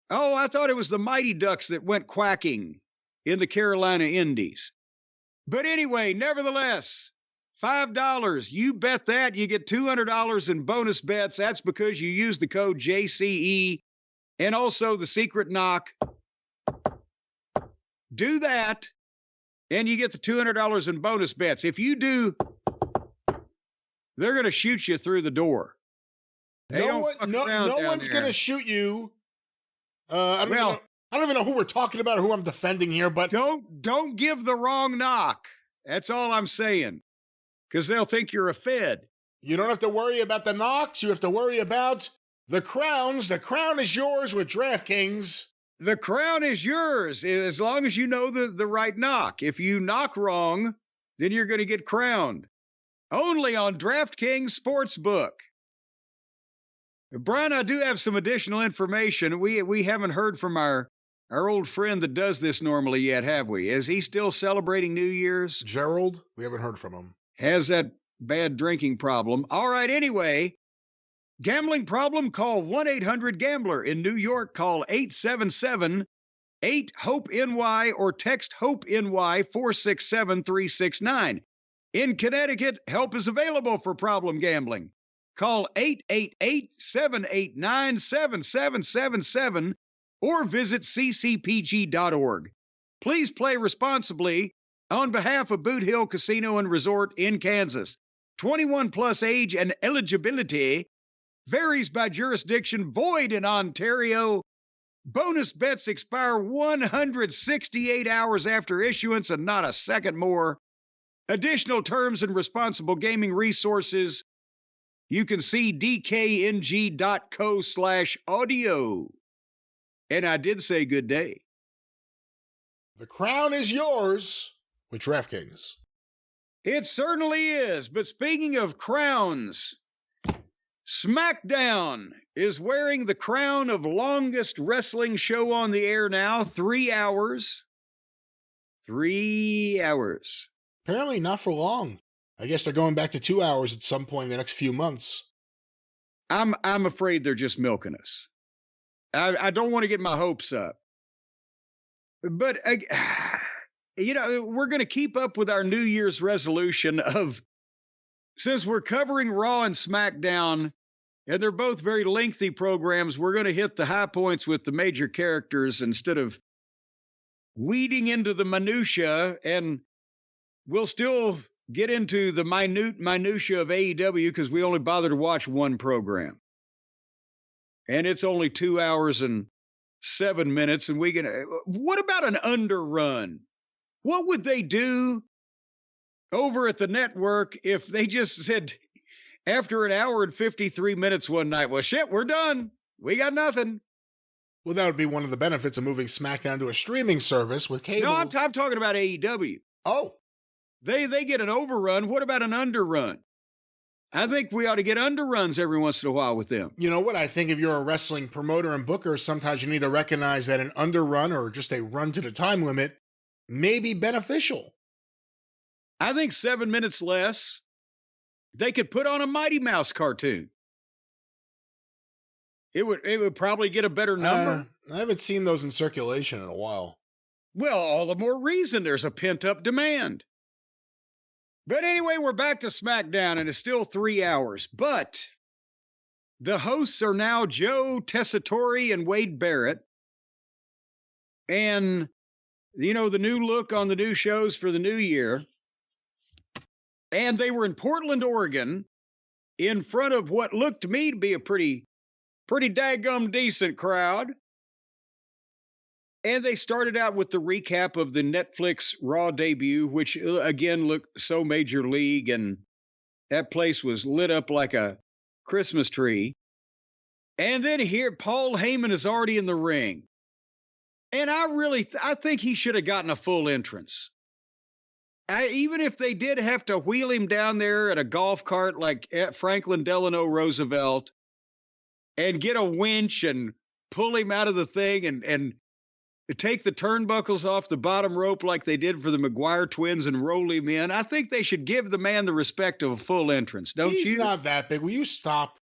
Oh, I thought it was the Mighty Ducks that went quacking in the Carolina Indies. But anyway, nevertheless, $5, you bet that, you get $200 in bonus bets. That's because you use the code JCE and also the secret knock. Do that, and you get the $200 in bonus bets. If you do, they're going to shoot you through the door. No one's going to shoot you. I don't even know who we're talking about or who I'm defending here, but don't give the wrong knock. That's all I'm saying. Because they'll think you're a Fed. You don't have to worry about the knocks. You have to worry about the crowns. The crown is yours with DraftKings. The crown is yours as long as you know the right knock. If you knock wrong, then you're going to get crowned. Only on DraftKings Sportsbook. Brian, I do have some additional information. We haven't heard from our old friend that does this normally yet, have we? Is he still celebrating New Year's? Gerald? We haven't heard from him. Has that bad drinking problem. All right, anyway, gambling problem, call 1-800-GAMBLER. In New York, call 877-8-HOPE-NY or text HOPE-NY 467-369. In Connecticut, help is available for problem gambling. Call 888-789-7777 or visit ccpg.org. Please play responsibly on behalf of Boot Hill Casino and Resort in Kansas. 21 plus age and eligibility varies by jurisdiction, void in Ontario. Bonus bets expire 168 hours after issuance and not a second more. Additional terms and responsible gaming resources you can see dkng.co/audio. And I did say good day. The crown is yours with DraftKings. It certainly is. But speaking of crowns, Smackdown is wearing the crown of longest wrestling show on the air now. 3 hours. 3 hours. Apparently not for long. I guess they're going back to 2 hours at some point in the next few months. I'm afraid they're just milking us. I don't want to get my hopes up. But, we're going to keep up with our New Year's resolution of, since we're covering Raw and SmackDown, and they're both very lengthy programs, we're going to hit the high points with the major characters instead of weeding into the minutia, and we'll still get into the minutia of AEW because we only bother to watch one program. And it's only 2 hours and 7 minutes, and we can. What about an underrun? What would they do over at the network if they just said, after an hour and 53 minutes one night, well, shit, we're done. We got nothing. Well, that would be one of the benefits of moving SmackDown to a streaming service with cable. No, I'm talking about AEW. Oh. They get an overrun. What about an underrun? I think we ought to get underruns every once in a while with them. You know what? I think if you're a wrestling promoter and booker, sometimes you need to recognize that an underrun or just a run to the time limit may be beneficial. I think 7 minutes less. They could put on a Mighty Mouse cartoon. It would probably get a better number. I haven't seen those in circulation in a while. Well, all the more reason there's a pent-up demand. But anyway, we're back to SmackDown, and it's still 3 hours. But the hosts are now Joe Tessitore and Wade Barrett. And, you know, the new look on the new shows for the new year. And they were in Portland, Oregon, in front of what looked to me to be a pretty daggum decent crowd. And they started out with the recap of the Netflix Raw debut, which, again, looked so major league, and that place was lit up like a Christmas tree. And then here, Paul Heyman is already in the ring. And I think he should have gotten a full entrance. Even if they did have to wheel him down there at a golf cart like Franklin Delano Roosevelt and get a winch and pull him out of the thing and take the turnbuckles off the bottom rope like they did for the McGuire twins and roll him in, I think they should give the man the respect of a full entrance, don't you? He's not that big. Will you stop?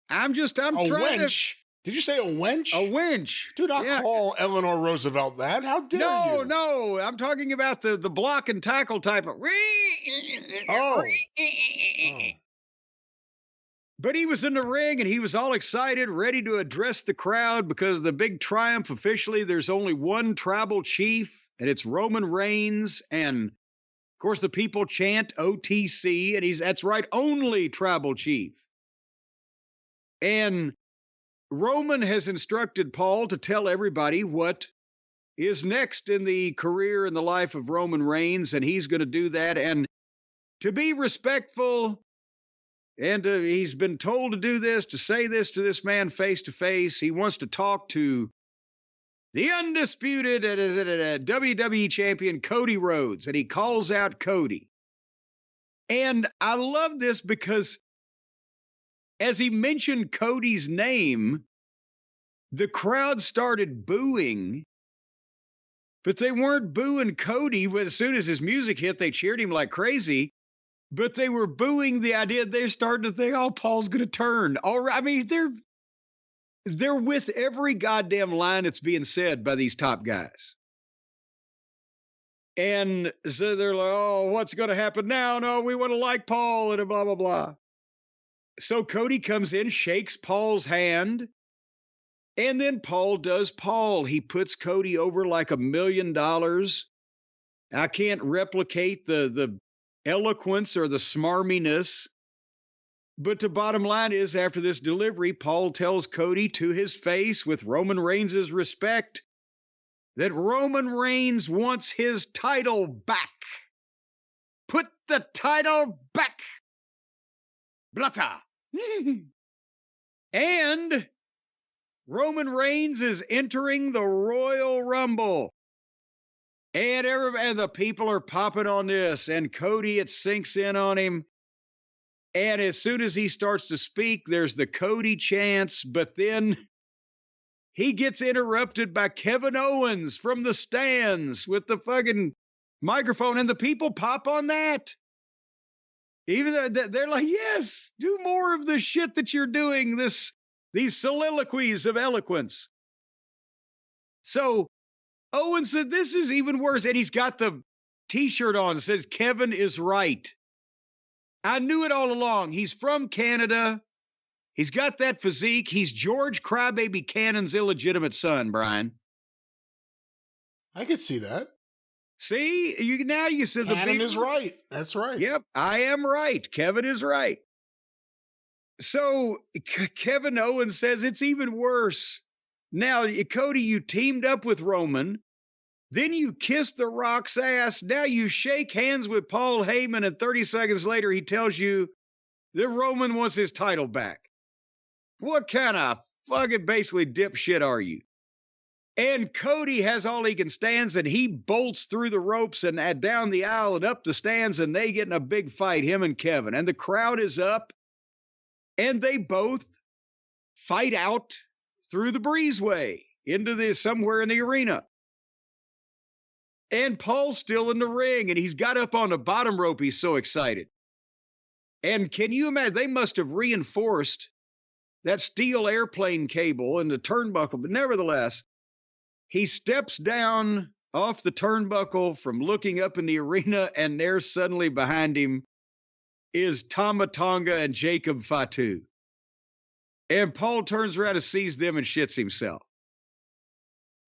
I'm trying wench? Did you say a wench? A winch. Do not call Eleanor Roosevelt that. How dare you? No. I'm talking about the block and tackle type of. Oh. But he was in the ring, and he was all excited, ready to address the crowd because of the big triumph. Officially, there's only one tribal chief, and it's Roman Reigns. And, of course, the people chant OTC, and that's right, only tribal chief. And Roman has instructed Paul to tell everybody what is next in the career and the life of Roman Reigns, and he's going to do that. And to be respectful, and he's been told to do this, to say this to this man face to face. He wants to talk to the undisputed WWE champion Cody Rhodes, and he calls out Cody. And I love this because as he mentioned Cody's name, the crowd started booing, but they weren't booing Cody. As soon as his music hit, they cheered him like crazy, but they were booing the idea. They're starting to think, oh, Paul's going to turn. All right. I mean, they're with every goddamn line that's being said by these top guys. And so they're like, oh, what's going to happen now? No, we want to like Paul and blah, blah, blah. So Cody comes in, shakes Paul's hand, and then Paul does Paul. He puts Cody over like $1 million. I can't replicate the eloquence or the smarminess, but the bottom line is, after this delivery, Paul tells Cody to his face, with Roman Reigns' respect, that Roman Reigns wants his title back. Put the title back. Blucker. And Roman Reigns is entering the Royal Rumble. And the people are popping on this. And Cody, it sinks in on him. And as soon as he starts to speak, there's the Cody chants. But then he gets interrupted by Kevin Owens from the stands with the fucking microphone. And the people pop on that. Even though they're like, yes, do more of the shit that you're doing, these soliloquies of eloquence. So Owen said, this is even worse. And he's got the T-shirt on that says, Kevin is right. I knew it all along. He's from Canada. He's got that physique. He's George Crybaby Cannon's illegitimate son, Brian. I could see that. See, you said Cannon is right. That's right. Yep, I am right. Kevin is right. So Kevin Owens says it's even worse. Now, Cody, you teamed up with Roman. Then you kiss The Rock's ass. Now you shake hands with Paul Heyman, and 30 seconds later, he tells you that Roman wants his title back. What kind of fucking basically dipshit are you? And Cody has all he can stand, and he bolts through the ropes and down the aisle and up the stands, and they get in a big fight, him and Kevin. And the crowd is up, and they both fight out through the breezeway into somewhere in the arena. And Paul's still in the ring, and he's got up on the bottom rope. He's so excited. And can you imagine? They must have reinforced that steel airplane cable in the turnbuckle. But nevertheless, he steps down off the turnbuckle from looking up in the arena, and there suddenly behind him is Tama Tonga and Jacob Fatu. And Paul turns around and sees them and shits himself.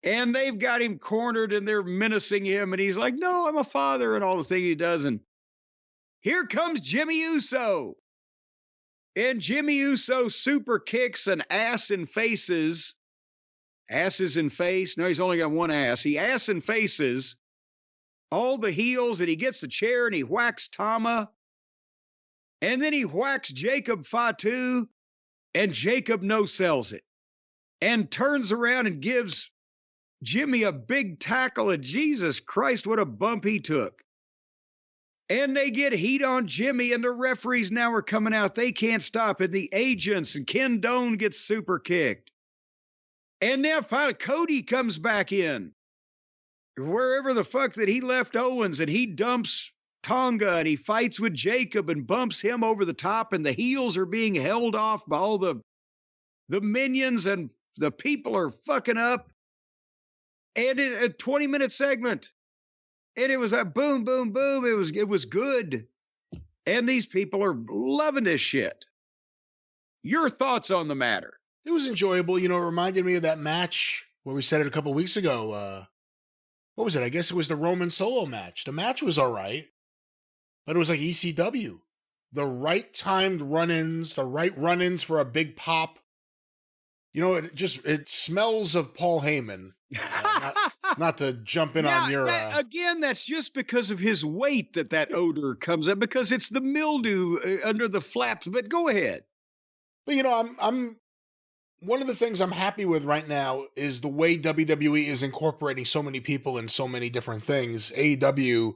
And they've got him cornered, and they're menacing him, and he's like, no, I'm a father, and all the thing he does. And here comes Jimmy Uso. And Jimmy Uso super kicks an ass in faces. Asses in face? No, he's only got one ass. He ass in faces all the heels, and he gets the chair, and he whacks Tama. And then he whacks Jacob Fatu, and Jacob no-sells it. And turns around and gives Jimmy a big tackle, and Jesus Christ, what a bump he took. And they get heat on Jimmy, and the referees now are coming out. They can't stop it. The agents, and Ken Doane gets super kicked. And now finally Cody comes back in, wherever the fuck that he left Owens, and he dumps Tonga, and he fights with Jacob and bumps him over the top, and the heels are being held off by all the minions, and the people are fucking up. And a 20-minute segment. And it was a boom, boom, boom. It was good. And these people are loving this shit. Your thoughts on the matter? It was enjoyable. You know, it reminded me of that match where we said it a couple weeks ago. What was it? I guess it was the Roman Solo match. The match was all right, but it was like ECW. The right timed run-ins, the right run-ins for a big pop. You know, it smells of Paul Heyman. Not to jump in on your... Again, that's just because of his weight that odor comes up, because it's the mildew under the flaps. But go ahead. But, you know, I'm one of the things I'm happy with right now is the way WWE is incorporating so many people in so many different things. AEW,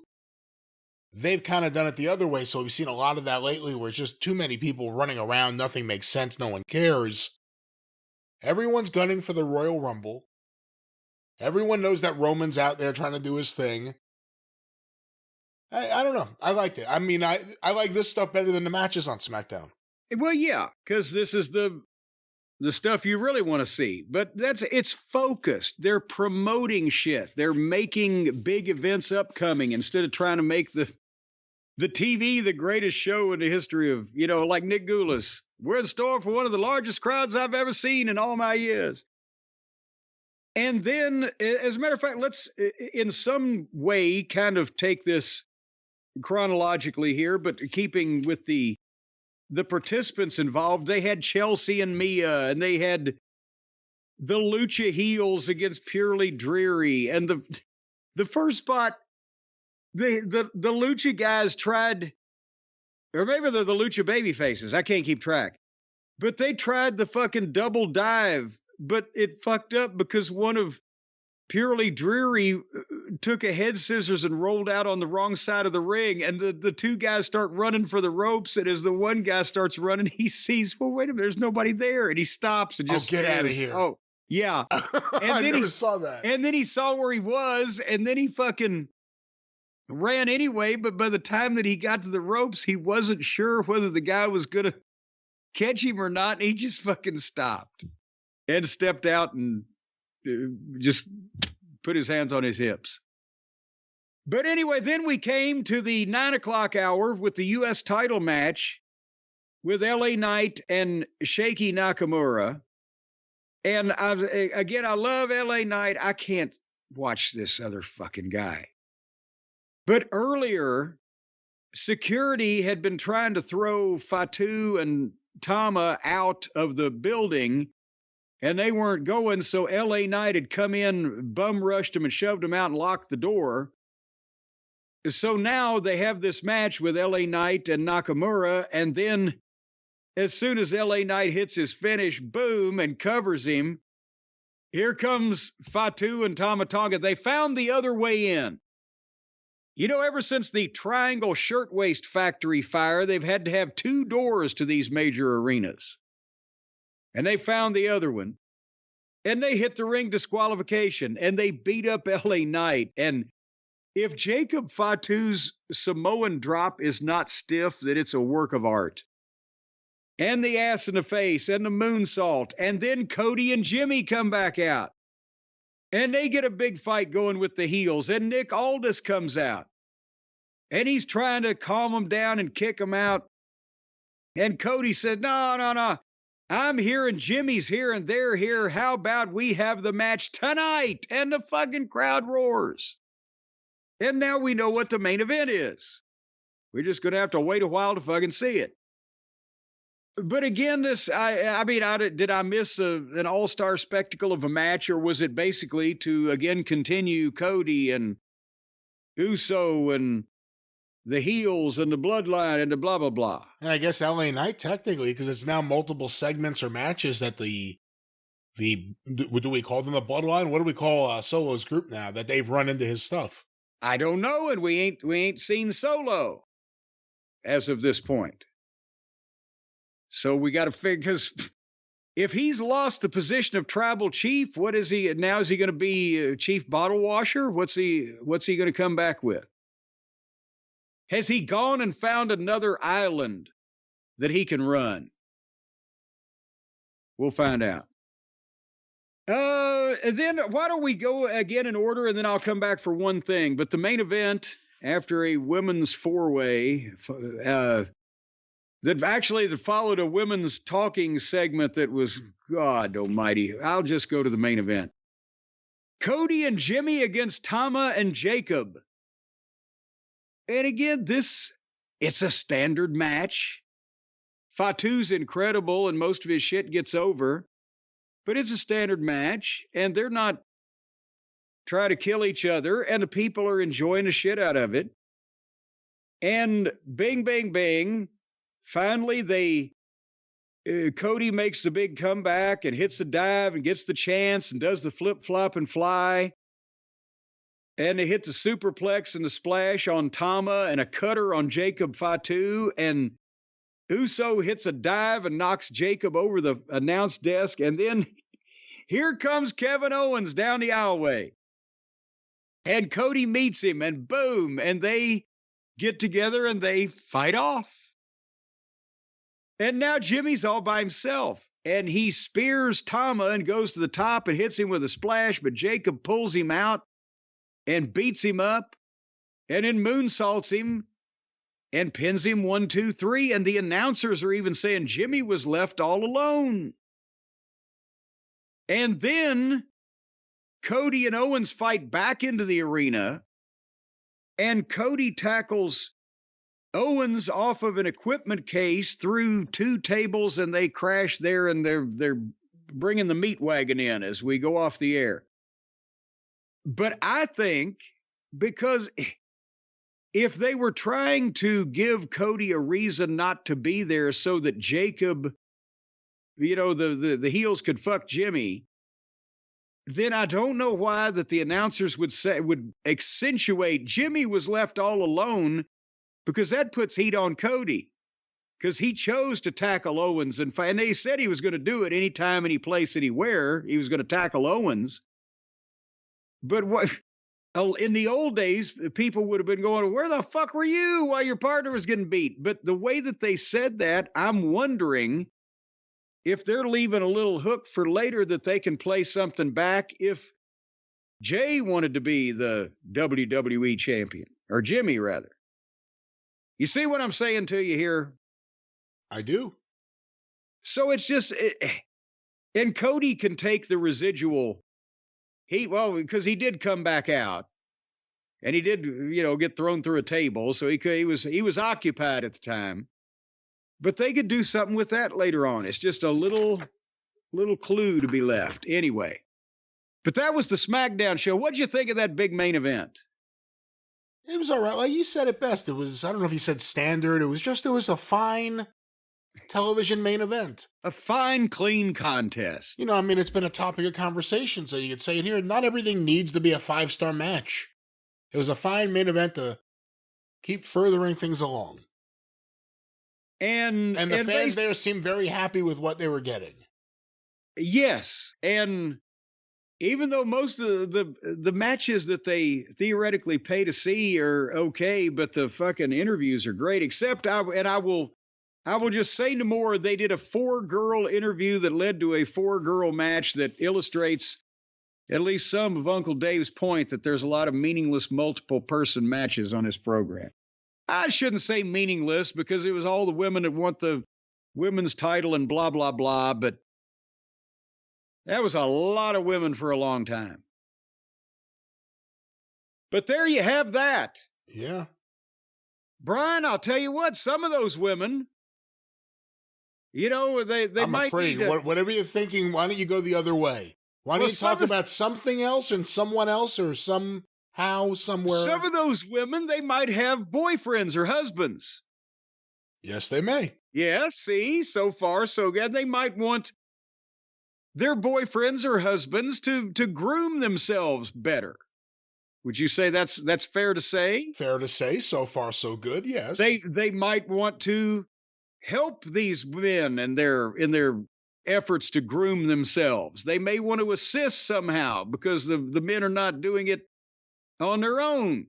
they've kind of done it the other way, so we've seen a lot of that lately, where it's just too many people running around, nothing makes sense, no one cares. Everyone's gunning for the Royal Rumble. Everyone knows that Roman's out there trying to do his thing. I don't know. I liked it. I mean, I like this stuff better than the matches on SmackDown. Well, yeah, because this is the stuff you really want to see. But it's focused. They're promoting shit. They're making big events upcoming instead of trying to make the TV the greatest show in the history of, you know, like Nick Goulas. We're in store for one of the largest crowds I've ever seen in all my years. And then, as a matter of fact, let's, in some way, kind of take this chronologically here, but keeping with the participants involved. They had Chelsea and Mia, and they had the Lucha heels against Purely Dreary. And the first spot, the Lucha guys tried, or maybe they're the Lucha baby faces. I can't keep track. But they tried the fucking double dive. But it fucked up because one of Purely Dreary took a head scissors and rolled out on the wrong side of the ring. And the two guys start running for the ropes. And as the one guy starts running, he sees, well, wait a minute, there's nobody there. And he stops and just get out of here. Oh, yeah. And I never saw that. And then he saw where he was. And then he fucking ran anyway. But by the time that he got to the ropes, he wasn't sure whether the guy was going to catch him or not. And he just fucking stopped. And stepped out and just put his hands on his hips. But anyway, then we came to the 9 o'clock hour with the U.S. title match with LA Knight and Shaky Nakamura. And I love LA Knight. I can't watch this other fucking guy. But earlier, security had been trying to throw Fatu and Tama out of the building, and they weren't going, so LA Knight had come in, bum rushed them, and shoved them out and locked the door. So now they have this match with LA Knight and Nakamura, and then as soon as LA Knight hits his finish, boom, and covers him, here comes Fatu and Tama Tonga. They found the other way in. You know, ever since the Triangle Shirtwaist Factory fire, they've had to have 2 doors to these major arenas. And they found the other one. And they hit the ring disqualification. And they beat up LA Knight. And if Jacob Fatu's Samoan drop is not stiff, then it's a work of art. And the ass in the face and the moonsault. And then Cody and Jimmy come back out. And they get a big fight going with the heels. And Nick Aldis comes out. And he's trying to calm them down and kick them out. And Cody said, no. I'm here and Jimmy's here and they're here. How about we have the match tonight? And the fucking crowd roars. And now we know what the main event is. We're just going to have to wait a while to fucking see it. But again, did I miss an all-star spectacle of a match, or was it basically to, again, continue Cody and Uso and the heels and the bloodline and the blah, blah, blah? And I guess LA Knight, technically, because it's now multiple segments or matches that what do we call them, the bloodline? What do we call Solo's group now, that they've run into his stuff? I don't know, and we ain't seen Solo as of this point. So we got to figure, because if he's lost the position of tribal chief, what is he now? Is he going to be chief bottle washer? What's he going to come back with? Has he gone and found another island that he can run? We'll find out. And then why don't we go again in order, and then I'll come back for one thing. But the main event, after a women's 4-way, that followed a women's talking segment that was, God almighty. I'll just go to the main event. Cody and Jimmy against Tama and Jacob. And again, it's a standard match. Fatu's incredible and most of his shit gets over. But it's a standard match, and they're not trying to kill each other, and the people are enjoying the shit out of it. And bing, bang, bang. Finally, Cody makes the big comeback and hits the dive and gets the chance and does the flip-flop and fly. And they hit the superplex and the splash on Tama and a cutter on Jacob Fatu. And Uso hits a dive and knocks Jacob over the announce desk. And then here comes Kevin Owens down the aisleway. And Cody meets him and boom. And they get together and they fight off. And now Jimmy's all by himself. And he spears Tama and goes to the top and hits him with a splash. But Jacob pulls him out and beats him up. And then moonsaults him. And pins him 1, 2, 3. And the announcers are even saying Jimmy was left all alone. And then Cody and Owens fight back into the arena. And Cody tackles Owens off of an equipment case through 2 tables. And they crash there. And they're bringing the meat wagon in as we go off the air. But I think because if they were trying to give Cody a reason not to be there so that Jacob, the heels could fuck Jimmy, then I don't know why that the announcers would accentuate Jimmy was left all alone, because that puts heat on Cody, because he chose to tackle Owens and they said he was going to do it anytime, any place, anywhere. He was going to tackle Owens. But in the old days, people would have been going, where the fuck were you while your partner was getting beat? But the way that they said that, I'm wondering if they're leaving a little hook for later that they can play something back if Jay wanted to be the WWE champion, or Jimmy rather. You see what I'm saying to you here? I do. So it's just, and Cody can take the residual Because he did come back out. And he did, get thrown through a table, so he was occupied at the time. But they could do something with that later on. It's just a little clue to be left. Anyway. But that was the SmackDown show. What'd you think of that big main event? It was all right. Like you said it best. It was, I don't know if you said standard. It was a fine television main event. A fine, clean contest. It's been a topic of conversation, so you could say it here. Not everything needs to be a 5-star match. It was a fine main event to keep furthering things along. And the fans there seemed very happy with what they were getting. Yes. And even though most of the matches that they theoretically pay to see are okay, but the fucking interviews are great, except I will just say no more. They did a 4-girl interview that led to a 4-girl match that illustrates at least some of Uncle Dave's point that there's a lot of meaningless multiple person matches on his program. I shouldn't say meaningless because it was all the women that want the women's title and blah, blah, blah. But that was a lot of women for a long time. But there you have that. Yeah. Brian, I'll tell you what, some of those women, they I'm might afraid, need to, whatever you're thinking, why don't you go the other way? Why don't you talk about something else and someone else or somehow, somewhere? Some of those women, they might have boyfriends or husbands. Yes, they may. Yeah, see, so far, so good. They might want their boyfriends or husbands to groom themselves better. Would you say that's fair to say? Fair to say. So far, so good, yes. They might want to help these men in their efforts to groom themselves. They may want to assist somehow because the men are not doing it on their own.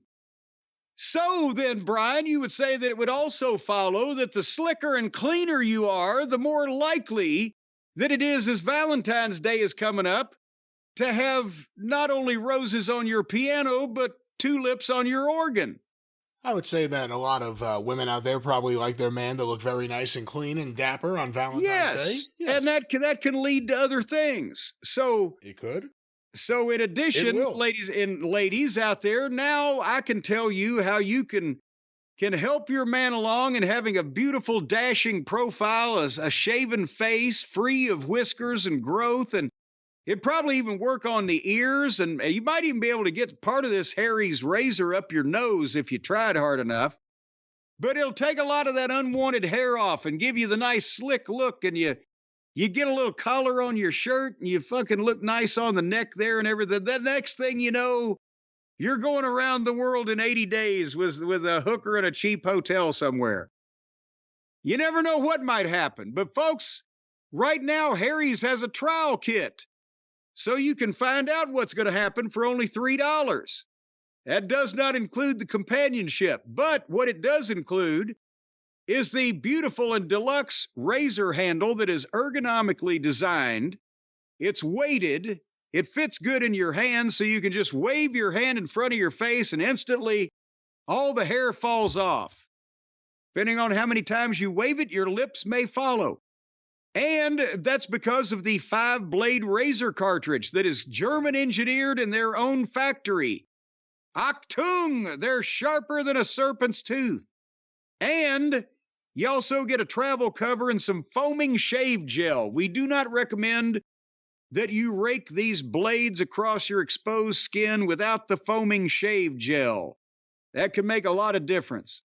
So then, Brian, you would say that it would also follow that the slicker and cleaner you are, the more likely that it is as Valentine's Day is coming up to have not only roses on your piano, but tulips on your organ. I would say that a lot of women out there probably like their man to look very nice and clean and dapper on Valentine's Day. Yes, and that can lead to other things. So it could. So in addition, ladies out there, now I can tell you how you can help your man along in having a beautiful, dashing profile, a shaven face, free of whiskers and growth, and it'd probably even work on the ears, and you might even be able to get part of this Harry's razor up your nose if you tried hard enough. But it'll take a lot of that unwanted hair off and give you the nice slick look, and you get a little collar on your shirt, and you fucking look nice on the neck there and everything. The next thing you know, you're going around the world in 80 days with a hooker in a cheap hotel somewhere. You never know what might happen. But folks, right now, Harry's has a trial kit. So you can find out what's going to happen for only $3. That does not include the companionship, but what it does include is the beautiful and deluxe razor handle that is ergonomically designed. It's weighted. It fits good in your hand, so you can just wave your hand in front of your face and instantly all the hair falls off. Depending on how many times you wave it, your lips may follow. And that's because of the 5-blade razor cartridge that is German engineered in their own factory. Achtung! They're sharper than a serpent's tooth. And you also get a travel cover and some foaming shave gel. We do not recommend that you rake these blades across your exposed skin without the foaming shave gel. That can make a lot of difference.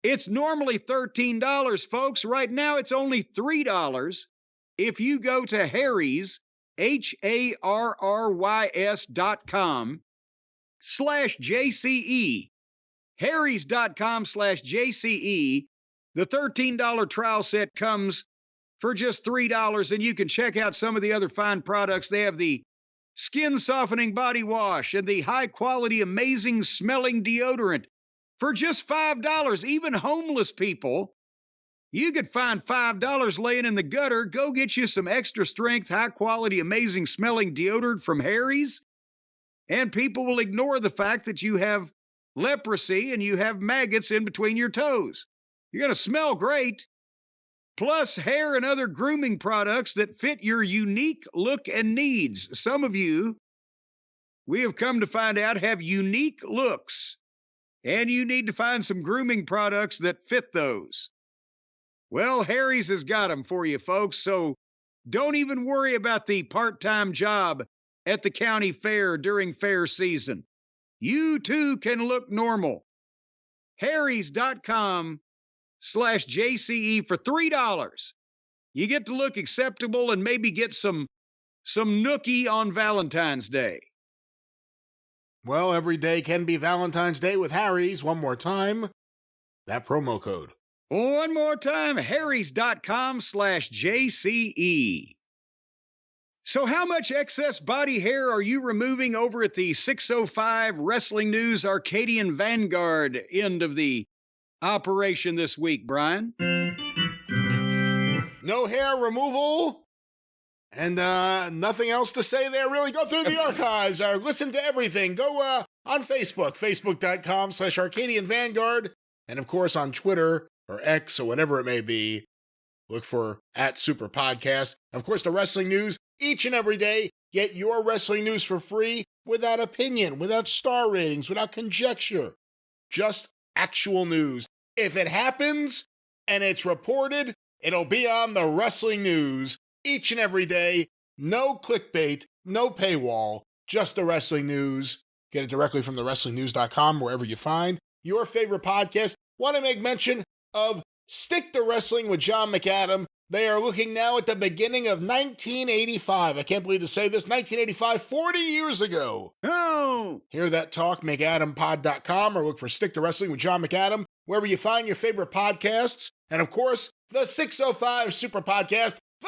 It's normally $13, folks. Right now, it's only $3 if you go to Harry's, HARRYS.com/JCE. Harrys.com/JCE. The $13 trial set comes for just $3, and you can check out some of the other fine products. They have the skin softening body wash and the high quality, amazing smelling deodorant for just $5. Even homeless people, you could find $5 laying in the gutter. Go get you some extra strength, high quality, amazing smelling deodorant from Harry's, and people will ignore the fact that you have leprosy and you have maggots in between your toes. You're going to smell great. Plus hair and other grooming products that fit your unique look and needs. Some of you we have come to find out, have unique looks, and you need to find some grooming products that fit those. Well, Harry's has got them for you, folks, so don't even worry about the part-time job at the county fair during fair season. You too can look normal. Harrys.com/JCE for $3. You get to look acceptable and maybe get some nookie on Valentine's Day. Well, every day can be Valentine's Day with Harry's. One more time, that promo code. One more time, Harrys.com/JCE. So how much excess body hair are you removing over at the 605 Wrestling News Arcadian Vanguard end of the operation this week, Brian? No hair removal and nothing else to say there, really. Go through the archives or listen to everything. Go on Facebook, facebook.com/Arcadian Vanguard. And, of course, on Twitter or X or whatever it may be, look for @Superpodcast. Of course, the wrestling news each and every day. Get your wrestling news for free without opinion, without star ratings, without conjecture. Just actual news. If it happens and it's reported, it'll be on the wrestling news each and every day. No clickbait, no paywall, just the wrestling news. Get it directly from thewrestlingnews.com, wherever you find your favorite podcast. Want to make mention of Stick to Wrestling with John McAdam. They are looking now at the beginning of 1985. I can't believe to say this. 1985, 40 years ago. Oh! Hear that talk, McAdamPod.com, or look for Stick to Wrestling with John McAdam, wherever you find your favorite podcasts. And, of course, the 605 Super Podcast, The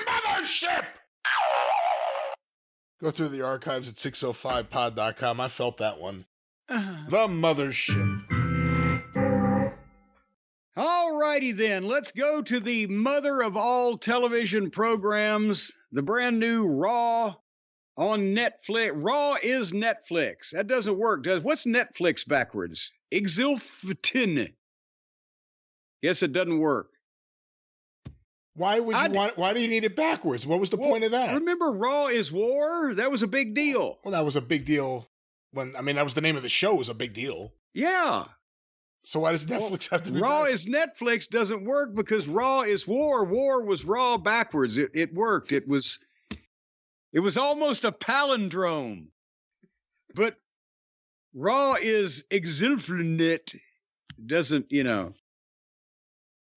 Mothership! Go through the archives at 605pod.com. I felt that one. The Mothership. All righty then, let's go to the mother of all television programs, the brand new Raw on Netflix. Raw is Netflix. That doesn't work, does it? What's Netflix backwards? Exilftin. Yes, it doesn't work. Why do you need it backwards? What was the point of that? Remember Raw is War? That was a big deal. Well, that was a big deal that was the name of the show, was a big deal. Yeah. So why does Netflix have to be Raw is Netflix doesn't work because Raw is War. War was Raw backwards. It worked. It was almost a palindrome. But Raw is Exilfnet. Doesn't,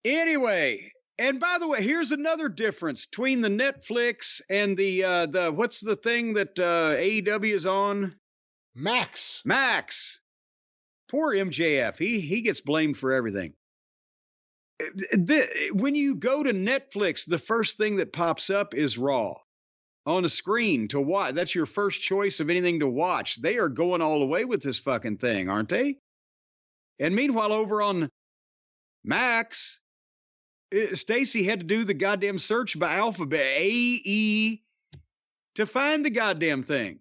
Anyway, and by the way, here's another difference between the Netflix and the what's the thing that AEW is on? Max. Poor MJF. He gets blamed for everything. When you go to Netflix, the first thing that pops up is Raw on a screen to watch. That's your first choice of anything to watch. They are going all the way with this fucking thing, aren't they? And meanwhile, over on Max, Stacy had to do the goddamn search by alphabet, AE, to find the goddamn thing.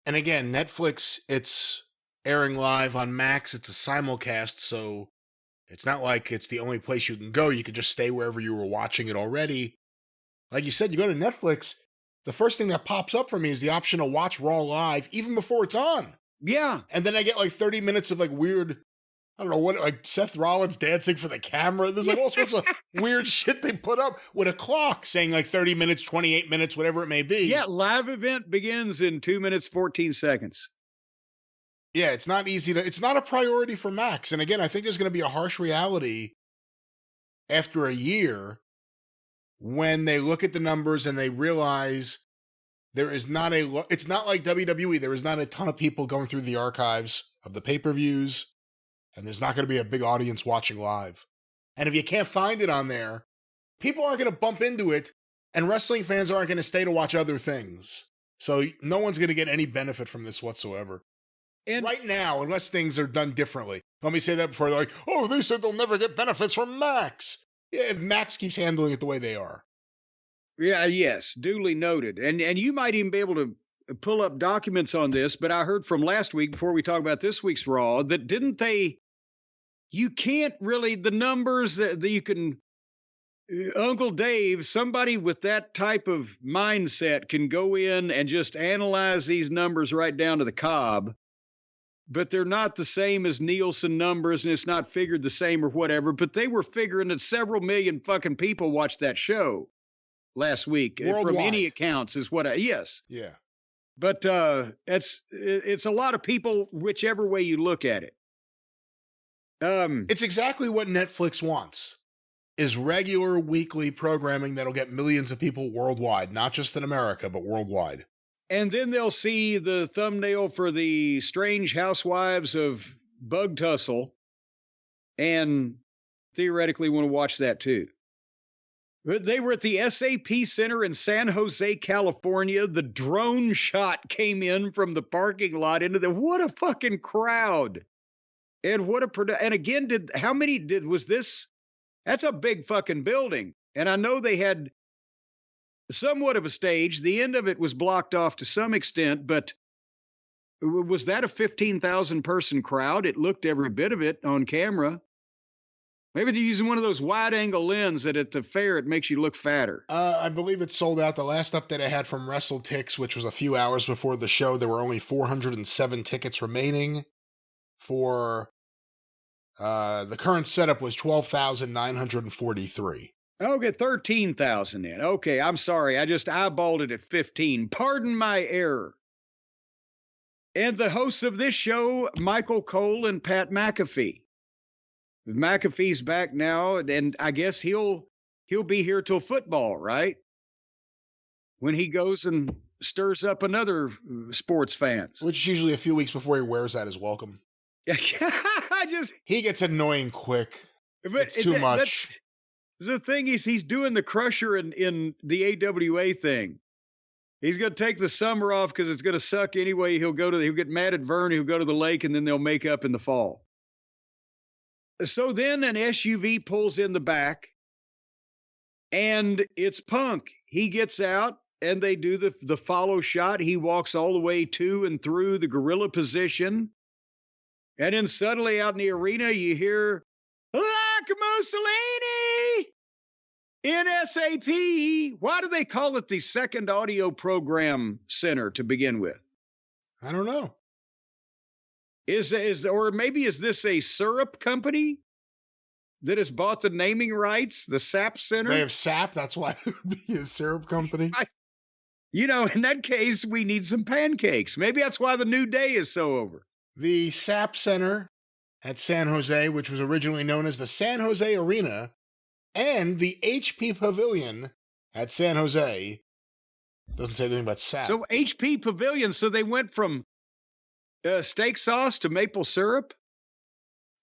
And again, Netflix, it's airing live on Max. It's a simulcast, so it's not like it's the only place you can go. You could just stay wherever you were watching it already. Like you said, you go to Netflix, the first thing that pops up for me is the option to watch Raw live, even before it's on. Yeah. And then I get like 30 minutes of like weird, I don't know what, like Seth Rollins dancing for the camera. There's like all sorts of weird shit they put up with a clock saying like 30 minutes, 28 minutes, whatever it may be. Yeah, live event begins in 2 minutes, 14 seconds. Yeah, it's not a priority for Max. And again, I think there's going to be a harsh reality after a year when they look at the numbers and they realize it's not like WWE. There is not a ton of people going through the archives of the pay-per-views, and there's not going to be a big audience watching live. And if you can't find it on there, people aren't going to bump into it, and wrestling fans aren't going to stay to watch other things. So no one's going to get any benefit from this whatsoever. And right now, unless things are done differently. Let me say that before they're like, oh, they said they'll never get benefits from Max. Yeah, if Max keeps handling it the way they are. Yeah, yes, duly noted. And you might even be able to pull up documents on this, but I heard from last week, before we talk about this week's Raw, that you can't really, the numbers that you can Uncle Dave, somebody with that type of mindset can go in and just analyze these numbers right down to the cob, but they're not the same as Nielsen numbers, and it's not figured the same or whatever, but they were figuring that several million fucking people watched that show last week. Worldwide. From any accounts is what yes. Yeah. But it's a lot of people, whichever way you look at it. It's exactly what Netflix wants, is regular weekly programming that'll get millions of people worldwide, not just in America, but worldwide. And then they'll see the thumbnail for the Strange Housewives of Bug Tussle and theoretically want to watch that too. But they were at the SAP Center in San Jose, California. The drone shot came in from the parking lot into what a fucking crowd. And and again, was this? That's a big fucking building. And I know they had somewhat of a stage. The end of it was blocked off to some extent, but was that a 15,000 person crowd? It looked every bit of it on camera. Maybe they're using one of those wide angle lenses that at the fair, it makes you look fatter. I believe it sold out. The last update I had from WrestleTix, which was a few hours before the show, there were only 407 tickets remaining. For the current setup was 12,943. Okay, 13,000 then. Okay, I'm sorry. I just eyeballed it at 15. Pardon my error. And the hosts of this show, Michael Cole and Pat McAfee. McAfee's back now, and I guess he'll be here till football, right? When he goes and stirs up another sports fans. Which is usually a few weeks before he wears out his welcome. He gets annoying quick. It's too much. The thing is, he's doing the Crusher in the AWA thing. He's going to take the summer off because it's going to suck anyway. He'll get mad at Vern. He'll go to the lake, and then they'll make up in the fall. So then an SUV pulls in the back, and it's Punk. He gets out, and they do the follow shot. He walks all the way to and through the gorilla position. And then suddenly out in the arena, you hear, like Mussolini in SAP. Why do they call it the Second Audio Program Center to begin with? I don't know. Or maybe is this a syrup company that has bought the naming rights, the SAP Center? They have SAP, that's why it would be a syrup company. In that case, we need some pancakes. Maybe that's why the new day is so over. The SAP Center at San Jose, which was originally known as the San Jose Arena, and the HP Pavilion at San Jose. Doesn't say anything about SAP. So HP Pavilion, so they went from steak sauce to maple syrup?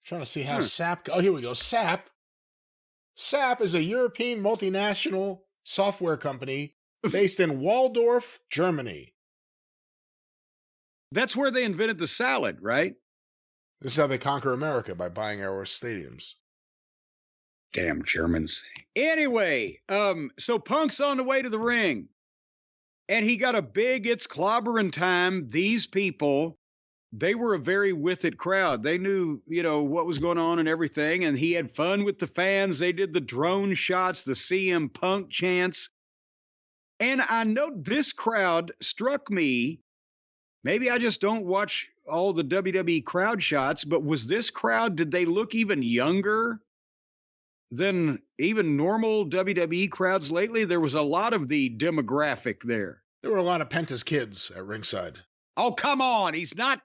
Trying to see how SAP... Oh, here we go. SAP. SAP is a European multinational software company based in Waldorf, Germany. That's where they invented the salad, right? This is how they conquer America, by buying our stadiums. Damn Germans. Anyway, so Punk's on the way to the ring. And he got a big it's clobbering time. These people, they were a very with it crowd. They knew, what was going on and everything. And he had fun with the fans. They did the drone shots, the CM Punk chants. And I know this crowd struck me. Maybe I just don't watch all the WWE crowd shots, but was this crowd, did they look even younger than even normal WWE crowds lately? There was a lot of the demographic there. There were a lot of Penta's kids at ringside. Oh, come on. He's not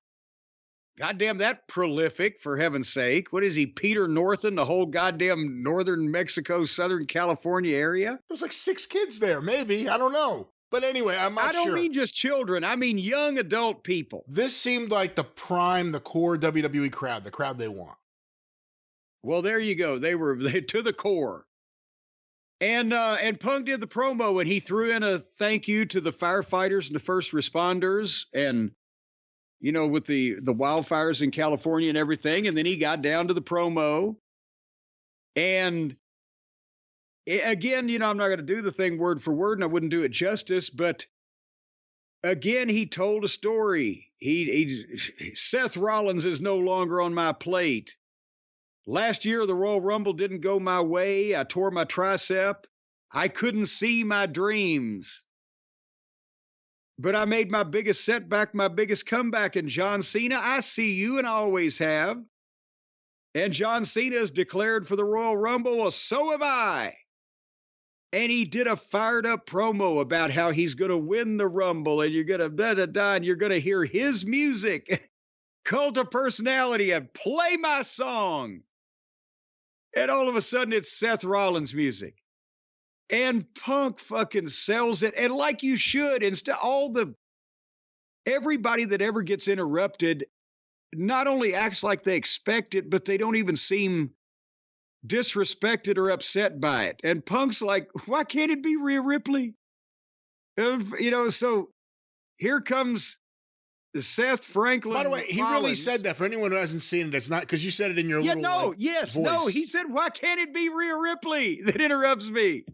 goddamn that prolific, for heaven's sake. What is he, Peter Norton, the whole goddamn northern Mexico, Southern California area? There's like 6 kids there, maybe. I don't know. But anyway, I'm not sure. I don't mean just children. I mean young adult people. This seemed like the core WWE crowd, the crowd they want. Well, there you go. They to the core. And Punk did the promo, and he threw in a thank you to the firefighters and the first responders, and with the wildfires in California and everything. And then he got down to the promo, and again, I'm not going to do the thing word for word, and I wouldn't do it justice, but again, he told a story. Seth Rollins is no longer on my plate. Last year, the Royal Rumble didn't go my way. I tore my tricep. I couldn't see my dreams. But I made my biggest setback, my biggest comeback. And John Cena, I see you and I always have. And John Cena is declared for the Royal Rumble. Well, so have I. And he did a fired up promo about how he's going to win the Rumble and you're going to da-da-da, and you're going to hear his music, Cult of Personality, and play my song. And all of a sudden it's Seth Rollins music. And Punk fucking sells it. And like you should, instead, everybody that ever gets interrupted not only acts like they expect it, but they don't even seem disrespected or upset by it. And Punk's like, why can't it be Rhea Ripley? So here comes Seth Franklin. By the way, he really said that. For anyone who hasn't seen it, it's not because you said it in your voice. He said, why can't it be Rhea Ripley that interrupts me?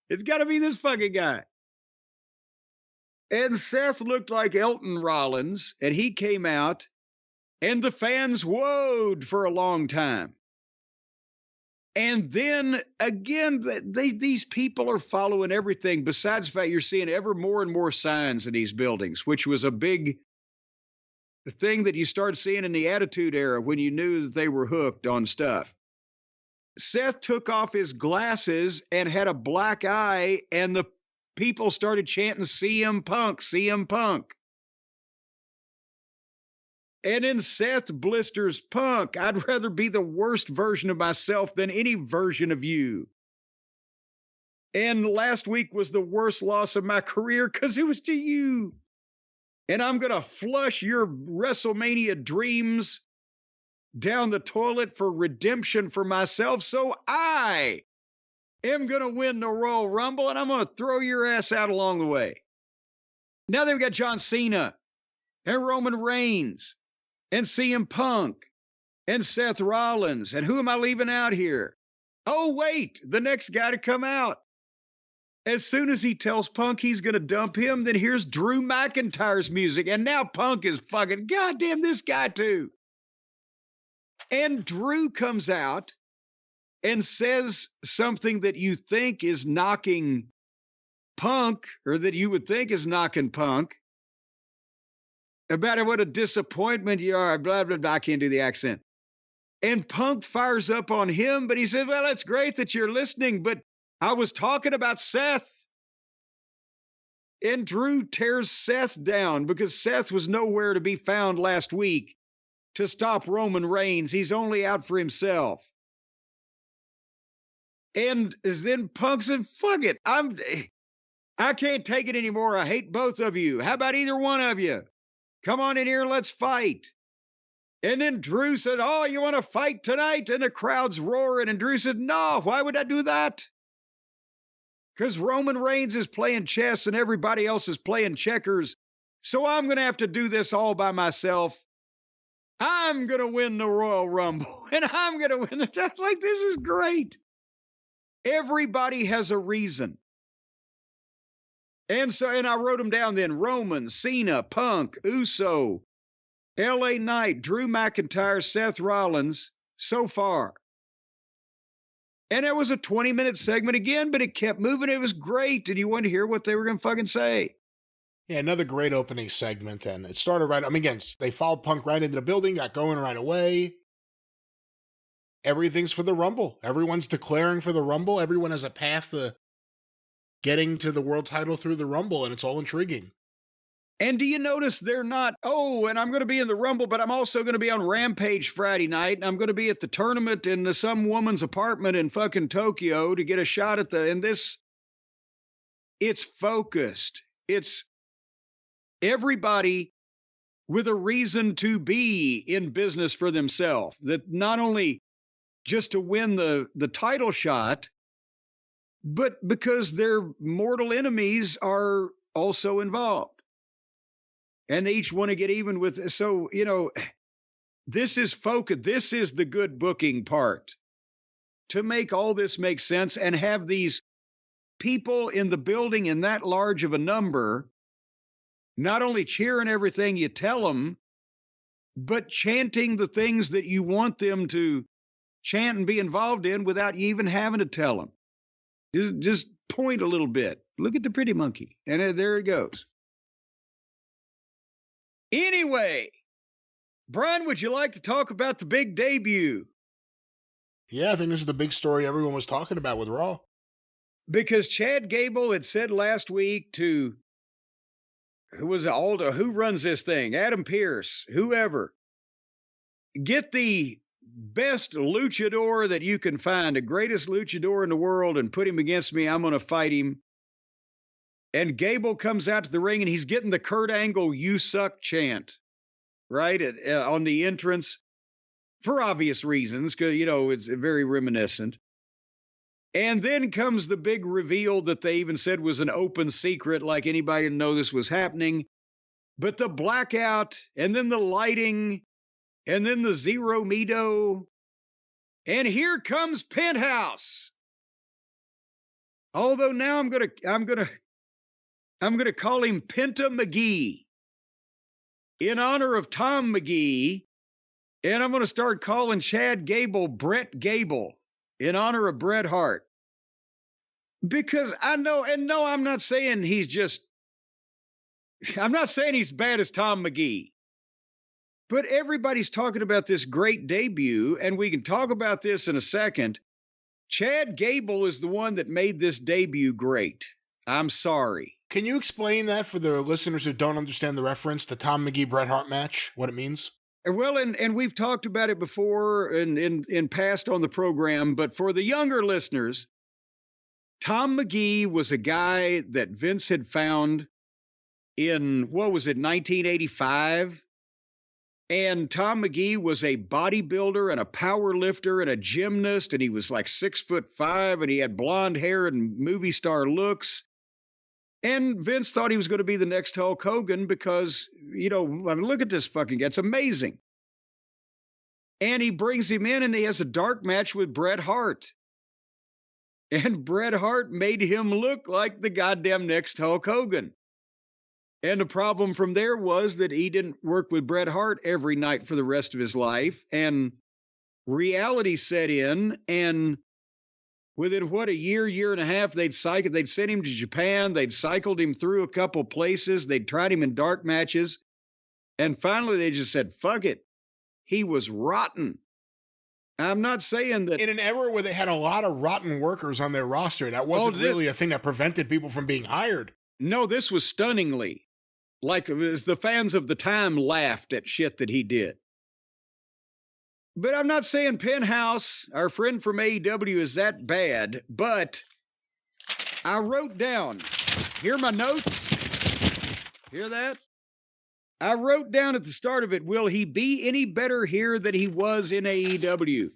It's got to be this fucking guy. And Seth looked like Elton Rollins, and he came out, and the fans whoaed for a long time. And then again, these people are following everything. Besides the fact you're seeing ever more and more signs in these buildings, which was a big thing that you started seeing in the Attitude Era when you knew that they were hooked on stuff. Seth took off his glasses and had a black eye, and the people started chanting CM Punk, CM Punk. And then Seth blisters Punk. I'd rather be the worst version of myself than any version of you. And last week was the worst loss of my career because it was to you. And I'm going to flush your WrestleMania dreams down the toilet for redemption for myself. So I am going to win the Royal Rumble, and I'm going to throw your ass out along the way. Now they've got John Cena and Roman Reigns and CM Punk and Seth Rollins. And who am I leaving out here? Oh, wait, the next guy to come out. As soon as he tells Punk he's going to dump him, then here's Drew McIntyre's music. And now Punk is fucking, goddamn, this guy too. And Drew comes out and says something that you think is knocking Punk, or that you would think is knocking Punk, about what a disappointment you are, blah, blah, blah. I can't do the accent. And Punk fires up on him, but he said, well, it's great that you're listening, but I was talking about Seth. And Drew tears Seth down because Seth was nowhere to be found last week to stop Roman Reigns. He's only out for himself. And then Punk said, fuck it. I can't take it anymore. I hate both of you. How about either one of you? Come on in here, let's fight. And then Drew said, oh, you want to fight tonight? And the crowd's roaring. And Drew said, no, why would I do that? Because Roman Reigns is playing chess and everybody else is playing checkers. So I'm going to have to do this all by myself. I'm going to win the Royal Rumble. And I'm going to win the title. Like, this is great. Everybody has a reason. And I wrote them down then. Roman, Cena, Punk, Uso, LA Knight, Drew McIntyre, Seth Rollins, so far. And it was a 20-minute segment again, but it kept moving. It was great. And you wanted to hear what they were going to fucking say. Yeah, another great opening segment. And it started right, again, they followed Punk right into the building, got going right away. Everything's for the Rumble. Everyone's declaring for the Rumble. Everyone has a path to getting to the world title through the Rumble, and it's all intriguing. And do you notice they're not, and I'm going to be in the Rumble, but I'm also going to be on Rampage Friday night, and I'm going to be at the tournament in some woman's apartment in fucking Tokyo to get a shot at it's focused. It's everybody with a reason to be in business for themselves, that not only just to win the title shot, but because their mortal enemies are also involved. And they each want to get even with, so, this is focus. This is the good booking part. To make all this make sense and have these people in the building in that large of a number, not only cheering everything you tell them, but chanting the things that you want them to chant and be involved in without you even having to tell them. Just point a little bit. Look at the pretty monkey. And there it goes. Anyway, Brian, would you like to talk about the big debut? Yeah, I think this is the big story everyone was talking about with Raw. Because Chad Gable had said last week to, who runs this thing? Adam Pearce, whoever. Get the best luchador that you can find, the greatest luchador in the world, and put him against me. I'm going to fight him. And Gable comes out to the ring, and he's getting the Kurt Angle, "You suck" chant, right, on the entrance, for obvious reasons, because, it's very reminiscent. And then comes the big reveal that they even said was an open secret, like anybody didn't know this was happening. But the blackout, and then the lighting, and then the Cero Miedo, and here comes Penthouse. Although now I'm gonna call him Penta McGee in honor of Tom McGee, and I'm gonna start calling Chad Gable Brett Gable in honor of Bret Hart. Because I know, and no, I'm not saying he's bad as Tom McGee. But everybody's talking about this great debut, and we can talk about this in a second. Chad Gable is the one that made this debut great. I'm sorry. Can you explain that for the listeners who don't understand the reference, the Tom McGee-Bret Hart match, what it means? Well, and we've talked about it before in past on the program, but for the younger listeners, Tom McGee was a guy that Vince had found in, 1985? And Tom McGee was a bodybuilder and a power lifter and a gymnast, and he was like 6'5", and he had blonde hair and movie star looks. And Vince thought he was going to be the next Hulk Hogan because, look at this fucking guy. It's amazing. And he brings him in, and he has a dark match with Bret Hart. And Bret Hart made him look like the goddamn next Hulk Hogan. And the problem from there was that he didn't work with Bret Hart every night for the rest of his life. And reality set in. And within, a year and a half, they'd sent him to Japan. They'd cycled him through a couple places. They'd tried him in dark matches. And finally, they just said, fuck it. He was rotten. I'm not saying that... In an era where they had a lot of rotten workers on their roster, that wasn't really a thing that prevented people from being hired. No, this was stunningly. Like, the fans of the time laughed at shit that he did. But I'm not saying Penthouse, our friend from AEW, is that bad, but I wrote down, hear my notes? Hear that? I wrote down at the start of it, will he be any better here than he was in AEW?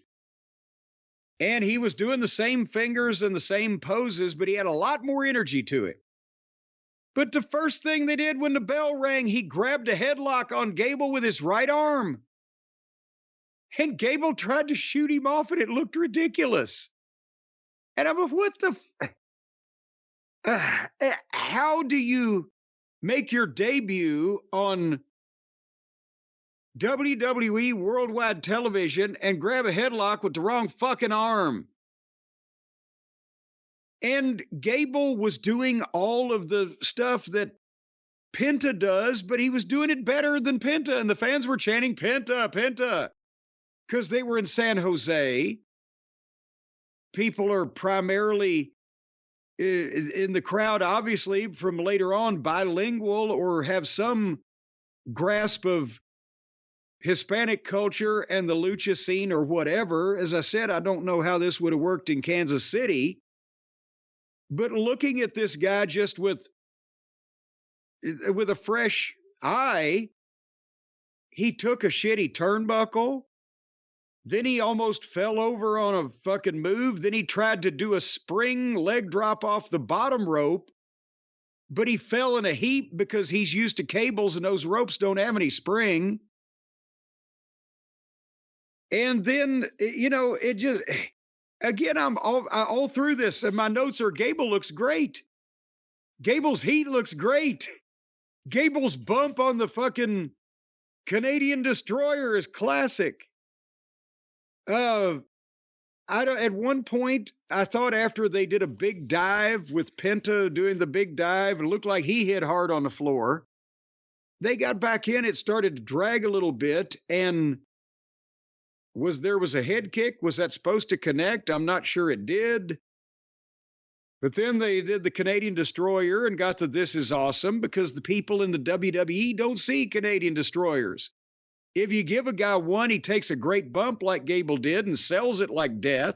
And he was doing the same fingers and the same poses, but he had a lot more energy to it. But the first thing they did when the bell rang, he grabbed a headlock on Gable with his right arm. And Gable tried to shoot him off, and it looked ridiculous. And I'm like, what the... how do you make your debut on WWE Worldwide Television and grab a headlock with the wrong fucking arm? And Gable was doing all of the stuff that Penta does, but he was doing it better than Penta. And the fans were chanting, Penta, Penta, because they were in San Jose. People are primarily in the crowd, obviously, from later on, bilingual or have some grasp of Hispanic culture and the lucha scene or whatever. As I said, I don't know how this would have worked in Kansas City. But looking at this guy just with a fresh eye, he took a shitty turnbuckle. Then he almost fell over on a fucking move. Then he tried to do a spring leg drop off the bottom rope, but he fell in a heap because he's used to cables and those ropes don't have any spring. And then, it just... Again, I'm all through this, and my notes are Gable looks great. Gable's heat looks great. Gable's bump on the fucking Canadian Destroyer is classic. At one point, I thought after they did a big dive with Penta doing the big dive, it looked like he hit hard on the floor. They got back in, it started to drag a little bit, and there was a head kick. Was that supposed to connect? I'm not sure it did. But then they did the Canadian Destroyer and got the This Is Awesome, because the people in the WWE don't see Canadian Destroyers. If you give a guy one, he takes a great bump like Gable did and sells it like death.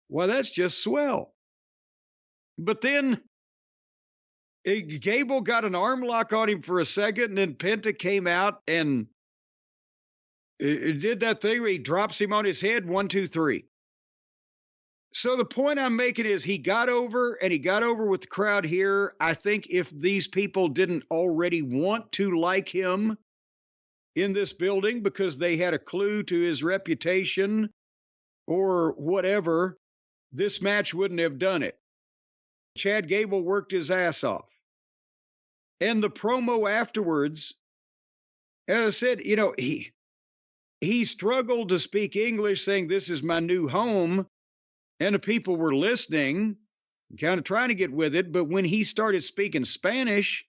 Well, that's just swell. But then Gable got an arm lock on him for a second, and then Penta came out and it did that thing where he drops him on his head, 1, 2, 3. So the point I'm making is he got over, and he got over with the crowd here. I think if these people didn't already want to like him in this building because they had a clue to his reputation or whatever, this match wouldn't have done it. Chad Gable worked his ass off. And the promo afterwards, as I said, he struggled to speak English, saying, "This is my new home." And the people were listening, kind of trying to get with it. But when he started speaking Spanish,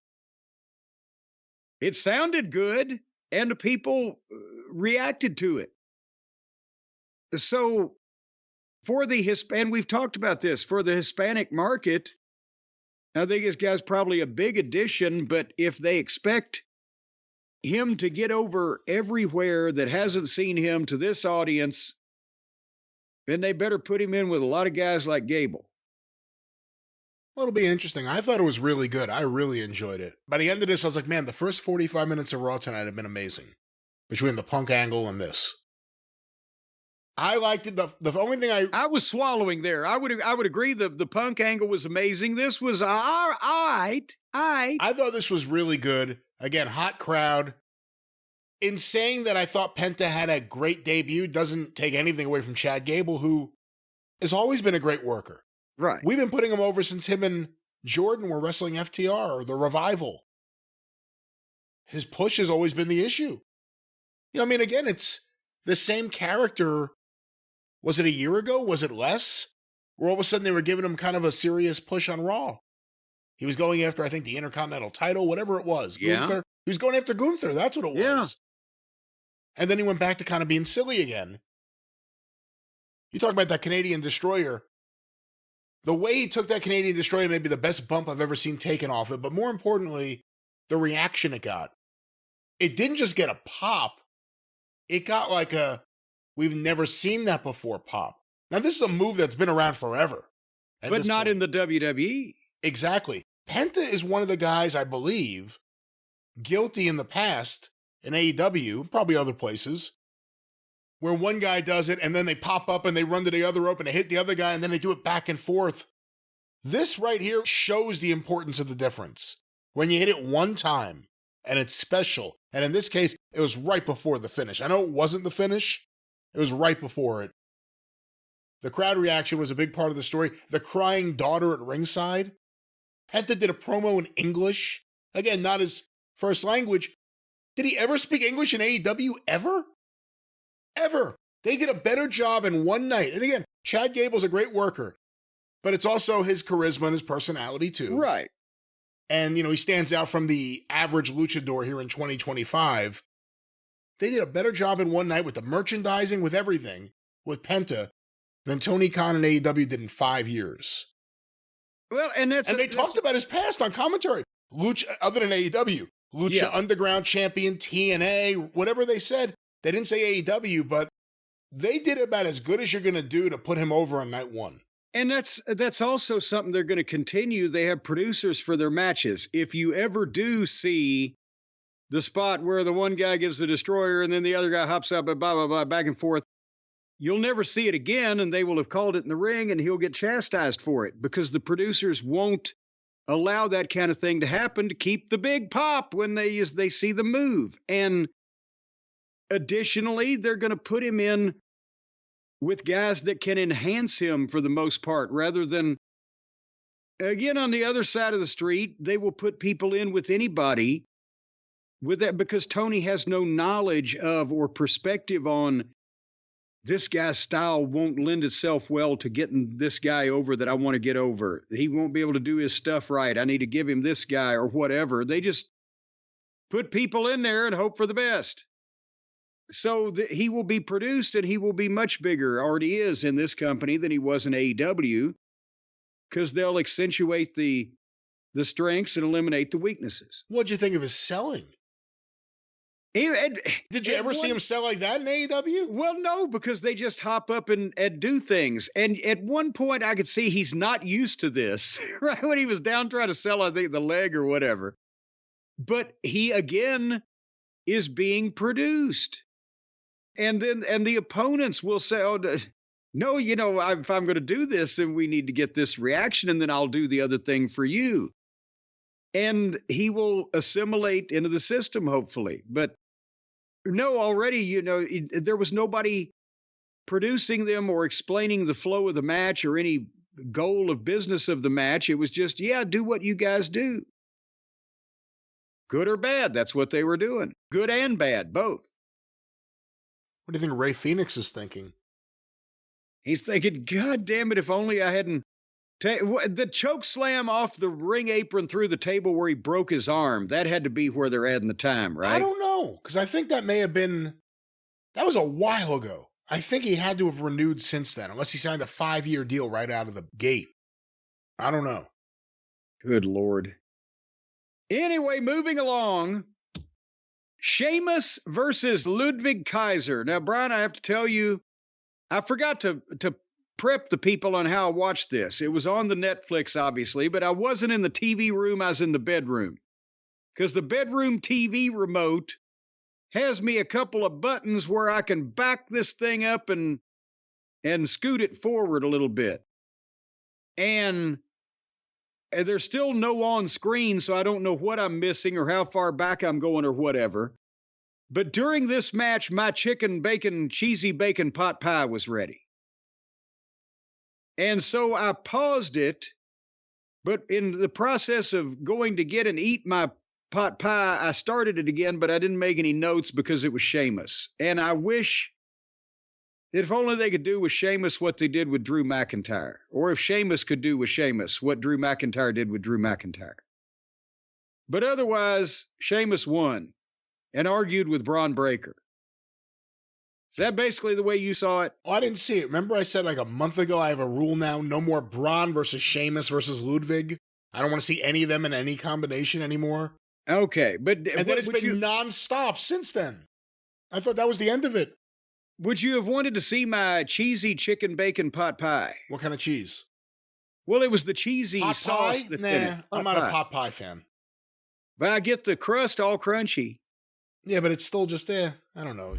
it sounded good, and the people reacted to it. So for the and we've talked about this, for the Hispanic market, I think this guy's probably a big addition, but if they expect him to get over everywhere that hasn't seen him to this audience, then they better put him in with a lot of guys like Gable. Well, it'll be interesting. I thought it was really good. I really enjoyed it. By the end of this, I was like, man, the first 45 minutes of Raw tonight have been amazing. Between the Punk angle and this. I liked it. The only thing I was swallowing there. I would agree the Punk angle was amazing. This was all right. I thought this was really good. Again, hot crowd. In saying that I thought Penta had a great debut doesn't take anything away from Chad Gable, who has always been a great worker. Right. We've been putting him over since him and Jordan were wrestling FTR or the Revival. His push has always been the issue. Again, it's the same character. Was it a year ago? Was it less? Where all of a sudden they were giving him kind of a serious push on Raw. He was going after, I think, the Intercontinental title, whatever it was. Yeah. Gunther. He was going after Gunther. That's what it was. Yeah. And then he went back to kind of being silly again. You talk about that Canadian Destroyer. The way he took that Canadian Destroyer may be the best bump I've ever seen taken off it, but more importantly, the reaction it got. It didn't just get a pop. It got like a, we've never seen that before pop. Now, this is a move that's been around forever. But not in the WWE. Exactly. Penta is one of the guys, I believe, guilty in the past in AEW, probably other places, where one guy does it and then they pop up and they run to the other rope and they hit the other guy and then they do it back and forth. This right here shows the importance of the difference. When you hit it one time and it's special, and in this case, it was right before the finish. I know it wasn't the finish. It was right before it. The crowd reaction was a big part of the story. The crying daughter at ringside. Penta did a promo in English. Again, not his first language. Did he ever speak English in AEW? Ever? Ever. They did a better job in one night. And again, Chad Gable's a great worker, but it's also his charisma and his personality too. Right. And, he stands out from the average luchador here in 2025. They did a better job in one night with the merchandising, with everything, with Penta, than Tony Khan and AEW did in 5 years. Well, and they talked about his past on commentary. Lucha, other than AEW, Lucha Underground Champion, TNA, whatever they said. They didn't say AEW, but they did about as good as you're going to do to put him over on night one. And that's also something they're going to continue. They have producers for their matches. If you ever do see the spot where the one guy gives the destroyer and then the other guy hops up and blah, blah, blah, back and forth, you'll never see it again, and they will have called it in the ring, and he'll get chastised for it because the producers won't allow that kind of thing to happen to keep the big pop when they see the move. And additionally, they're going to put him in with guys that can enhance him for the most part, rather than, again, on the other side of the street, they will put people in with anybody with that because Tony has no knowledge of or perspective on this guy's style won't lend itself well to getting this guy over that I want to get over. He won't be able to do his stuff right. I need to give him this guy or whatever. They just put people in there and hope for the best. So he will be produced and he will be much bigger, already is in this company than he was in AEW, because they'll accentuate the strengths and eliminate the weaknesses. What'd you think of his selling? Did you ever see him sell like that in AEW? Well, no, because they just hop up and do things. And at one point, I could see he's not used to this, right? When he was down trying to sell, I think, the leg or whatever. But he, again, is being produced. And the opponents will say, oh, no, if I'm going to do this, then we need to get this reaction, and then I'll do the other thing for you. And he will assimilate into the system, hopefully. But no, already, there was nobody producing them or explaining the flow of the match or any goal of business of the match. It was just, do what you guys do. Good or bad, that's what they were doing. Good and bad, both. What do you think Ray Phoenix is thinking? He's thinking, God damn it, if only I hadn't... the choke slam off the ring apron through the table where he broke his arm, that had to be where they're adding the time, right? I don't know, because I think that may have been... That was a while ago. I think he had to have renewed since then, unless he signed a 5-year deal right out of the gate. I don't know. Good Lord. Anyway, moving along. Sheamus versus Ludwig Kaiser. Now, Brian, I have to tell you, I forgot to prep the people on how I watched this. It was on the Netflix, obviously, but I wasn't in the TV room. I was in the bedroom. Because the bedroom TV remote has me a couple of buttons where I can back this thing up and scoot it forward a little bit. And there's still no on screen, so I don't know what I'm missing or how far back I'm going or whatever. But during this match, my cheesy bacon pot pie was ready. And so I paused it, but in the process of going to get and eat my pot pie, I started it again, but I didn't make any notes because it was Sheamus. And I wish that if only they could do with Sheamus what they did with Drew McIntyre, or if Sheamus could do with Sheamus what Drew McIntyre did with Drew McIntyre. But otherwise, Sheamus won and argued with Braun Breaker. Is that basically the way you saw it? Oh, I didn't see it. Remember I said like a month ago, I have a rule now, no more Braun versus Sheamus versus Ludwig. I don't want to see any of them in any combination anymore. Okay, but... And then it's been nonstop since then. I thought that was the end of it. Would you have wanted to see my cheesy chicken bacon pot pie? What kind of cheese? Well, it was the cheesy pot sauce pie? that's in it. I'm not a pot pie fan. But I get the crust all crunchy. Yeah, but it's still just, I don't know.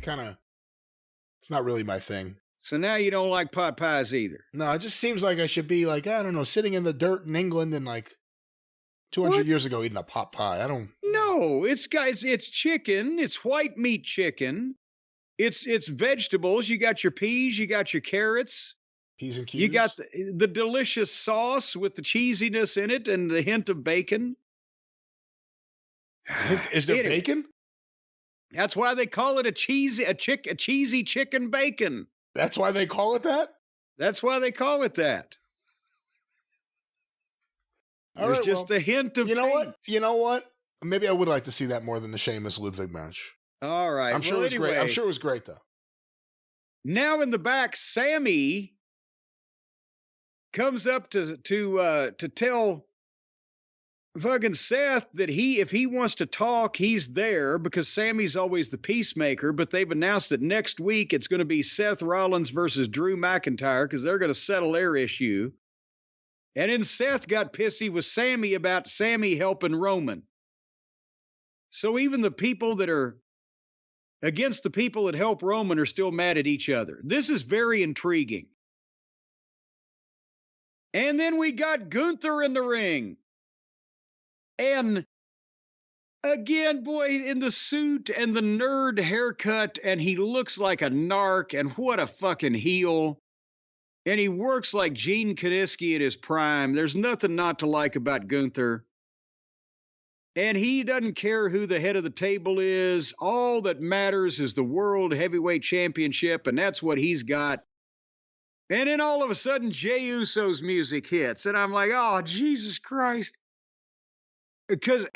It's not really my thing. So now you don't like pot pies either? No, it just seems like I should be like, I don't know, sitting in the dirt in England and like 200 years ago eating a pot pie. I don't... No, it's chicken. It's white meat chicken. It's vegetables. You got your peas. You got your carrots. Peas and cues. You got the delicious sauce with the cheesiness in it and the hint of bacon. Is there bacon? That's why they call it a cheesy chicken bacon. That's why they call it that? That's why they call it that. There's just the hint of You know what? Maybe I would like to see that more than the Sheamus Ludwig match. All right. I'm sure it was great. I'm sure it was great, though. Now in the back, Sammy comes up to tell fucking Seth that if he wants to talk, he's there, because Sammy's always the peacemaker. But they've announced that next week it's going to be Seth Rollins versus Drew McIntyre, because they're going to settle their issue. And then Seth got pissy with Sammy about Sammy helping Roman. So even the people that are against the people that help Roman are still mad at each other. This is very intriguing. And then we got Gunther in the ring. And again, boy, in the suit and the nerd haircut, and he looks like a narc, and what a fucking heel. And he works like Gene Kiniski at his prime. There's nothing not to like about Gunther. And he doesn't care who the head of the table is. All that matters is the World Heavyweight Championship, and that's what he's got. And then all of a sudden, Jey Uso's music hits, and I'm like, oh, Jesus Christ. Because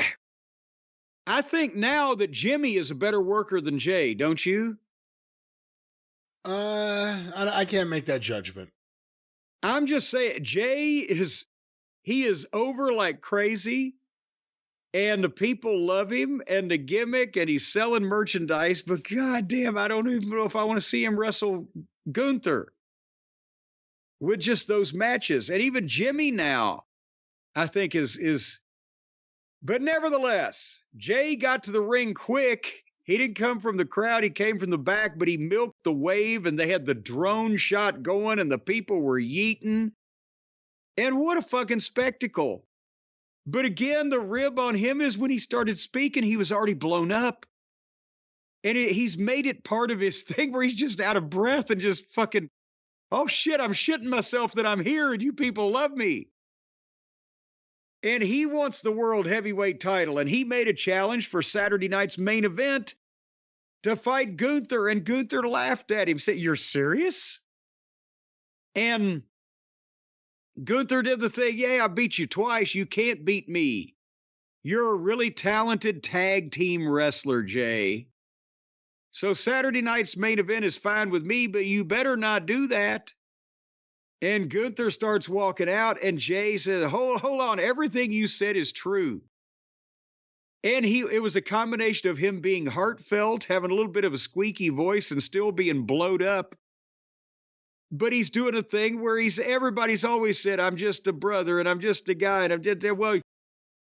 I think now that Jimmy is a better worker than Jey, don't you? I can't make that judgment. I'm just saying, he is over like crazy, and the people love him, and the gimmick, and he's selling merchandise, but goddamn, I don't even know if I want to see him wrestle Gunther with just those matches. And even Jimmy now, I think is, but nevertheless, Jey got to the ring quick. He didn't come from the crowd. He came from the back, but he milked the wave, and they had the drone shot going, and the people were yeeting. And what a fucking spectacle. But again, the rib on him is when he started speaking, he was already blown up. And he's made it part of his thing where he's just out of breath and just fucking, oh shit, I'm shitting myself that I'm here and you people love me. And he wants the World Heavyweight title, and he made a challenge for Saturday night's main event to fight Gunther, and Gunther laughed at him, said, "You're serious?" And Gunther did the thing, yeah, I beat you twice. You can't beat me. You're a really talented tag team wrestler, Jey. So Saturday night's main event is fine with me, but you better not do that. And Gunther starts walking out, and Jey says, hold on, everything you said is true. And it was a combination of him being heartfelt, having a little bit of a squeaky voice, and still being blowed up. But he's doing a thing where everybody's always said, I'm just a brother, and I'm just a guy, and I'm just, well,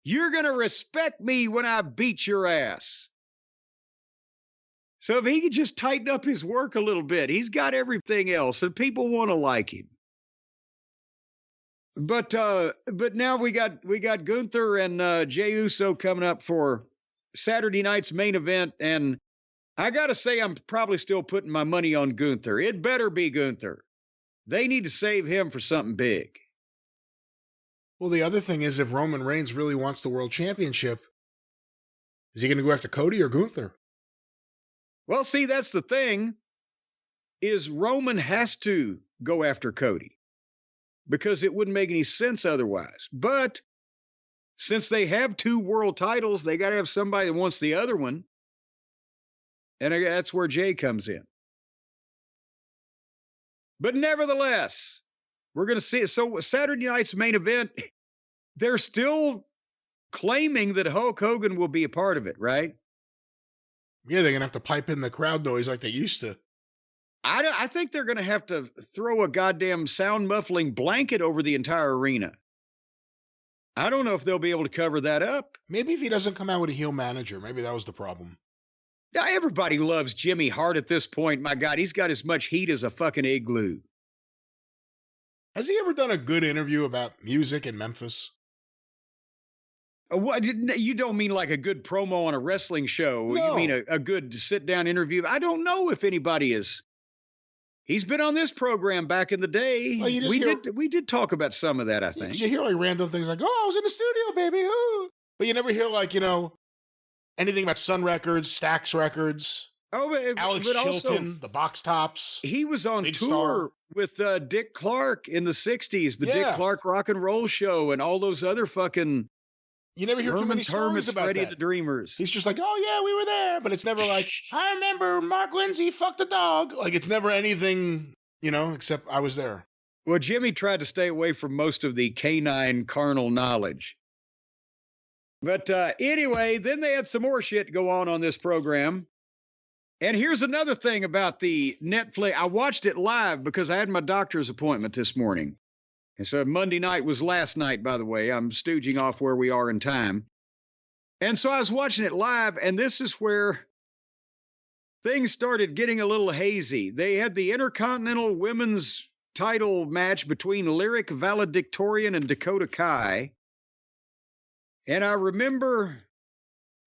you're going to respect me when I beat your ass. So if he could just tighten up his work a little bit, he's got everything else, and people want to like him. But now we got Gunther and Jey Uso coming up for Saturday night's main event, and I gotta say I'm probably still putting my money on Gunther. It better be Gunther. They need to save him for something big. Well, the other thing is, if Roman Reigns really wants the world championship, is he going to go after Cody or Gunther? Well, see, that's the thing, is Roman has to go after Cody, because it wouldn't make any sense otherwise. But since they have two world titles, they got to have somebody that wants the other one. And that's where Jey comes in. But nevertheless, we're going to see it. So Saturday night's main event, they're still claiming that Hulk Hogan will be a part of it, right? Yeah, they're going to have to pipe in the crowd noise like they used to. I think they're going to have to throw a goddamn sound muffling blanket over the entire arena. I don't know if they'll be able to cover that up. Maybe if he doesn't come out with a heel manager, maybe that was the problem. Now, everybody loves Jimmy Hart at this point. My God, he's got as much heat as a fucking igloo. Has he ever done a good interview about music in Memphis? What, you don't mean like a good promo on a wrestling show? No. You mean a good sit-down interview? I don't know if anybody is. He's been on this program back in the day. Well, we did talk about some of that, I think. You hear like random things like, oh, I was in the studio, baby. Ooh. But you never hear like, anything about Sun Records, Stax Records. Oh, Alex Chilton, also, the Box Tops. He was on tour with Dick Clark in the 60s, the Dick Clark Rock and Roll Show, and all those other fucking... You never hear too many stories about Freddie that. The Dreamers. He's just like, oh yeah, we were there. But it's never like, I remember Mark Lindsay fucked a dog. Like, it's never anything, except I was there. Well, Jimmy tried to stay away from most of the canine carnal knowledge. But anyway, then they had some more shit go on this program. And here's another thing about the Netflix. I watched it live because I had my doctor's appointment this morning. And so Monday night was last night, by the way. I'm stooging off where we are in time. And so I was watching it live, and this is where things started getting a little hazy. They had the Intercontinental Women's title match between Lyric Valedictorian and Dakota Kai. And I remember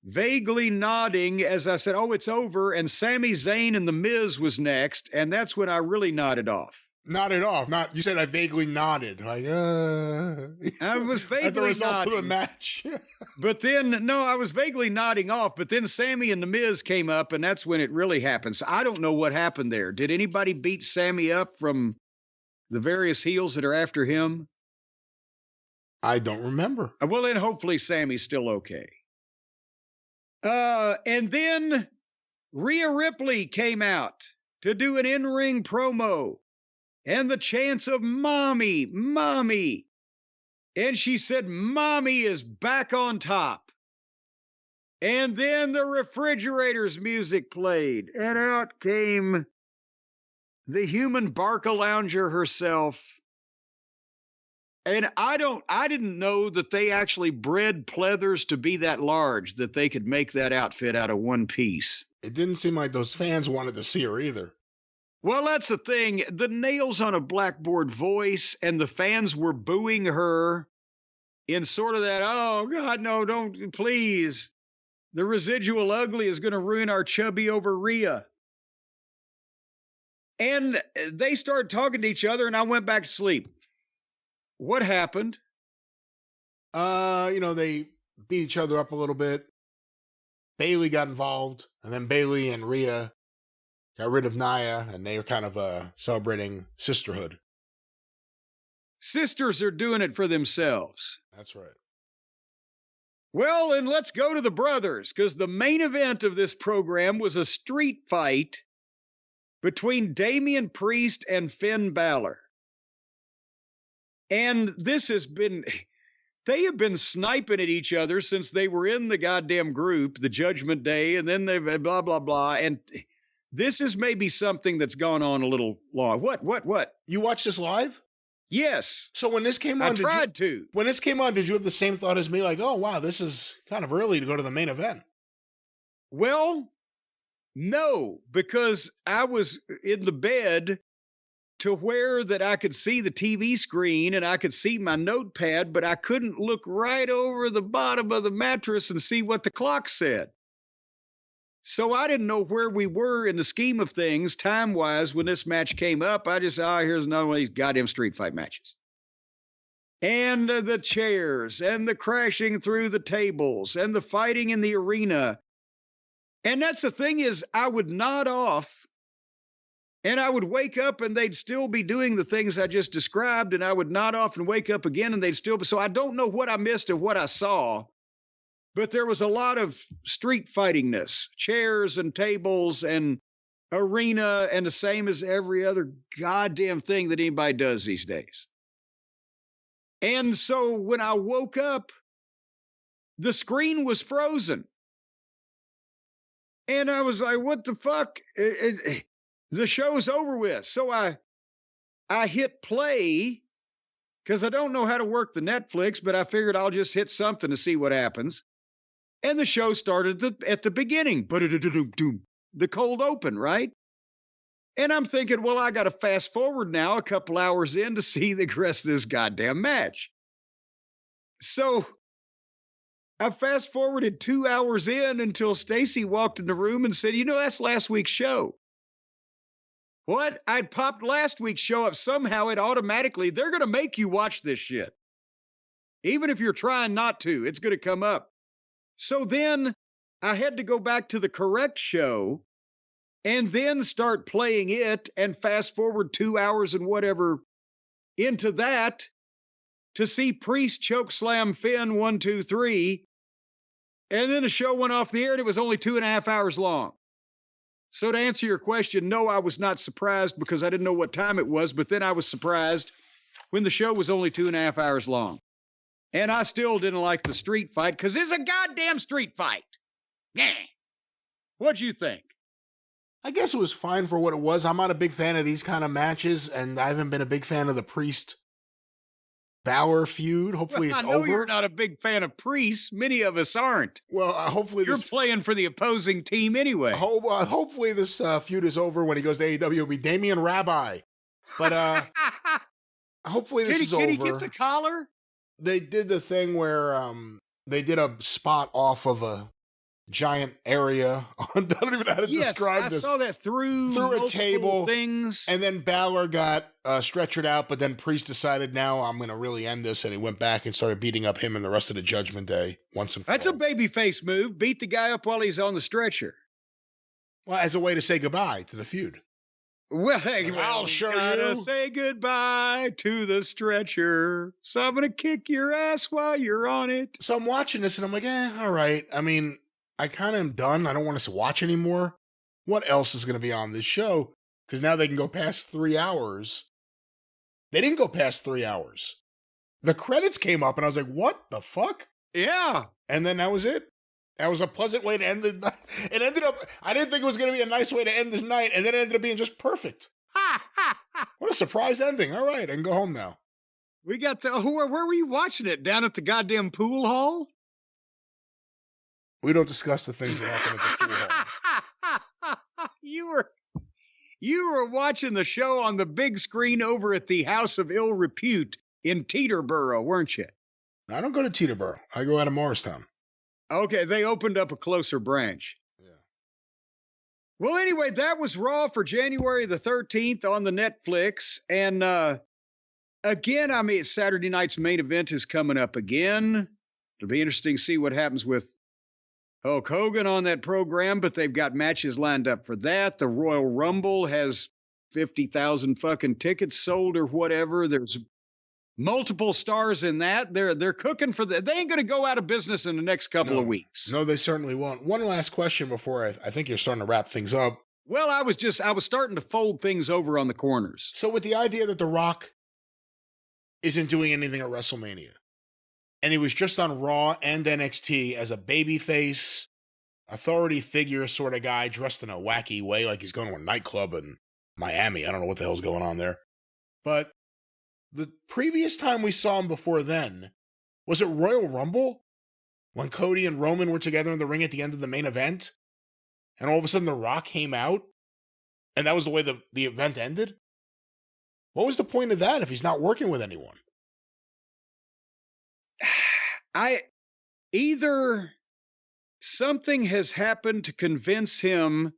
vaguely nodding as I said, oh, it's over. And Sami Zayn and The Miz was next. And that's when I really nodded off. Nodded off. You said I vaguely nodded. Like, I was at the vaguely result of the nodding. match. But then, no, I was vaguely nodding off. But then Sammy and The Miz came up, and that's when it really happened. So I don't know what happened there. Did anybody beat Sammy up from the various heels that are after him? I don't remember. Well, then hopefully Sammy's still okay. And then Rhea Ripley came out to do an in-ring promo. And the chants of mommy, mommy. And she said, mommy is back on top. And then the refrigerator's music played. And out came the human Barca Lounger herself. And I didn't know that they actually bred pleathers to be that large, that they could make that outfit out of one piece. It didn't seem like those fans wanted to see her either. Well, that's the thing. The nails on a blackboard voice, and the fans were booing her in sort of that, oh, God, no, don't, please. The residual ugly is going to ruin our chubby over Rhea. And they started talking to each other, and I went back to sleep. What happened? They beat each other up a little bit. Bayley got involved, and then Bayley and Rhea got rid of Nia, and they were kind of celebrating sisterhood. Sisters are doing it for themselves. That's right. Well, and let's go to the brothers, because the main event of this program was a street fight between Damian Priest and Finn Balor. And this has been, they have been sniping at each other since they were in the goddamn group, the Judgment Day, and then they've blah, blah, blah. And this is maybe something that's gone on a little long. What? You watched this live? Yes. So when this came on, When this came on, did you have the same thought as me? Like, oh, wow, this is kind of early to go to the main event. Well, no, because I was in the bed to where that I could see the TV screen and I could see my notepad, but I couldn't look right over the bottom of the mattress and see what the clock said. So I didn't know where we were in the scheme of things, time-wise, when this match came up. I just, here's another one of these goddamn street fight matches. And the chairs, and the crashing through the tables, and the fighting in the arena. And that's the thing is, I would nod off, and I would wake up, and they'd still be doing the things I just described, and I would nod off and wake up again, and they'd still be. So I don't know what I missed and what I saw. But there was a lot of street fightingness, chairs and tables and arena, and the same as every other goddamn thing that anybody does these days. And so when I woke up, the screen was frozen. And I was like, what the fuck? The show's over with. So I hit play because I don't know how to work the Netflix, but I figured I'll just hit something to see what happens. And the show started at the beginning, the cold open, right? And I'm thinking, well, I got to fast forward now a couple hours in to see the rest of this goddamn match. So I fast forwarded 2 hours in until Stacy walked in the room and said, that's last week's show. What? I'd popped last week's show up. Somehow it automatically, they're going to make you watch this shit. Even if you're trying not to, it's going to come up. So then I had to go back to the correct show and then start playing it and fast forward 2 hours and whatever into that to see Priest chokeslam Finn 1, 2, 3. And then the show went off the air and it was only 2.5 hours long. So to answer your question, no, I was not surprised because I didn't know what time it was, but then I was surprised when the show was only 2.5 hours long. And I still didn't like the street fight because it's a goddamn street fight. Yeah. What'd you think? I guess it was fine for what it was. I'm not a big fan of these kind of matches, and I haven't been a big fan of the Priest Balor feud. Hopefully it's over. I know you're not a big fan of Priest. Many of us aren't. Well, hopefully you're playing for the opposing team anyway. Hopefully this feud is over when he goes to AEW. It'll be Damian Rabbi. But hopefully this is over. Did he get the collar? They did the thing where they did a spot off of a giant area. I don't even know how to describe this. I saw that through a table things. And then Balor got stretchered out, but then Priest decided, now I'm going to really end this, and he went back and started beating up him and the rest of the Judgment Day once and for all. That's a babyface move. Beat the guy up while he's on the stretcher. Well, as a way to say goodbye to the feud. Well, hey, I'll show you. Say goodbye to the stretcher. So I'm going to kick your ass while you're on it. So I'm watching this and I'm like, all right. I mean, I kind of am done. I don't want to watch anymore. What else is going to be on this show? Because now they can go past 3 hours. They didn't go past 3 hours. The credits came up and I was like, what the fuck? Yeah. And then that was it. That was a pleasant way to end the night. It ended up, I didn't think it was going to be a nice way to end the night, and then it ended up being just perfect. What a surprise ending. All right, I can go home now. We got where were you watching it? Down at the goddamn pool hall? We don't discuss the things that happen at the pool hall. You were watching the show on the big screen over at the House of Ill Repute in Teterboro, weren't you? I don't go to Teterboro. I go out of Morristown. Okay, they opened up a closer branch. Yeah. Well, anyway, that was Raw for January the 13th on the Netflix. And again, I mean, Saturday night's main event is coming up again. It'll be interesting to see what happens with Hulk Hogan on that program, but they've got matches lined up for that. The Royal Rumble has 50,000 fucking tickets sold or whatever. There's multiple stars in that. They're cooking for they ain't going to go out of business in the next couple of weeks. No, they certainly won't. One last question before I think you're starting to wrap things up. Well, I was starting to fold things over on the corners. So with the idea that The Rock isn't doing anything at WrestleMania, and he was just on Raw and NXT as a babyface, authority figure sort of guy dressed in a wacky way, like he's going to a nightclub in Miami. I don't know what the hell's going on there. But the previous time we saw him before then, was it Royal Rumble? When Cody and Roman were together in the ring at the end of the main event? And all of a sudden The Rock came out? And that was the way the event ended? What was the point of that if he's not working with anyone? Either something has happened to convince him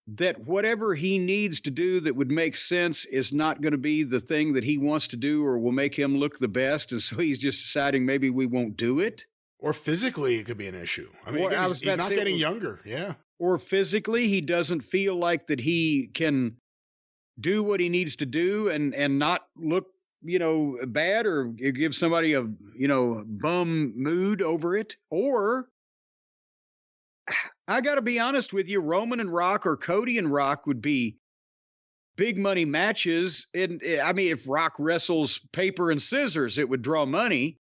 that whatever he needs to do that would make sense is not going to be the thing that he wants to do or will make him look the best. And so he's just deciding maybe we won't do it. Or physically it could be an issue. I mean, again, he's not getting younger. Yeah. Or physically he doesn't feel like that he can do what he needs to do and not look, bad or give somebody a, bum mood over it. Or I got to be honest with you, Roman and Rock or Cody and Rock would be big money matches. And I mean, if Rock wrestles paper and scissors, it would draw money.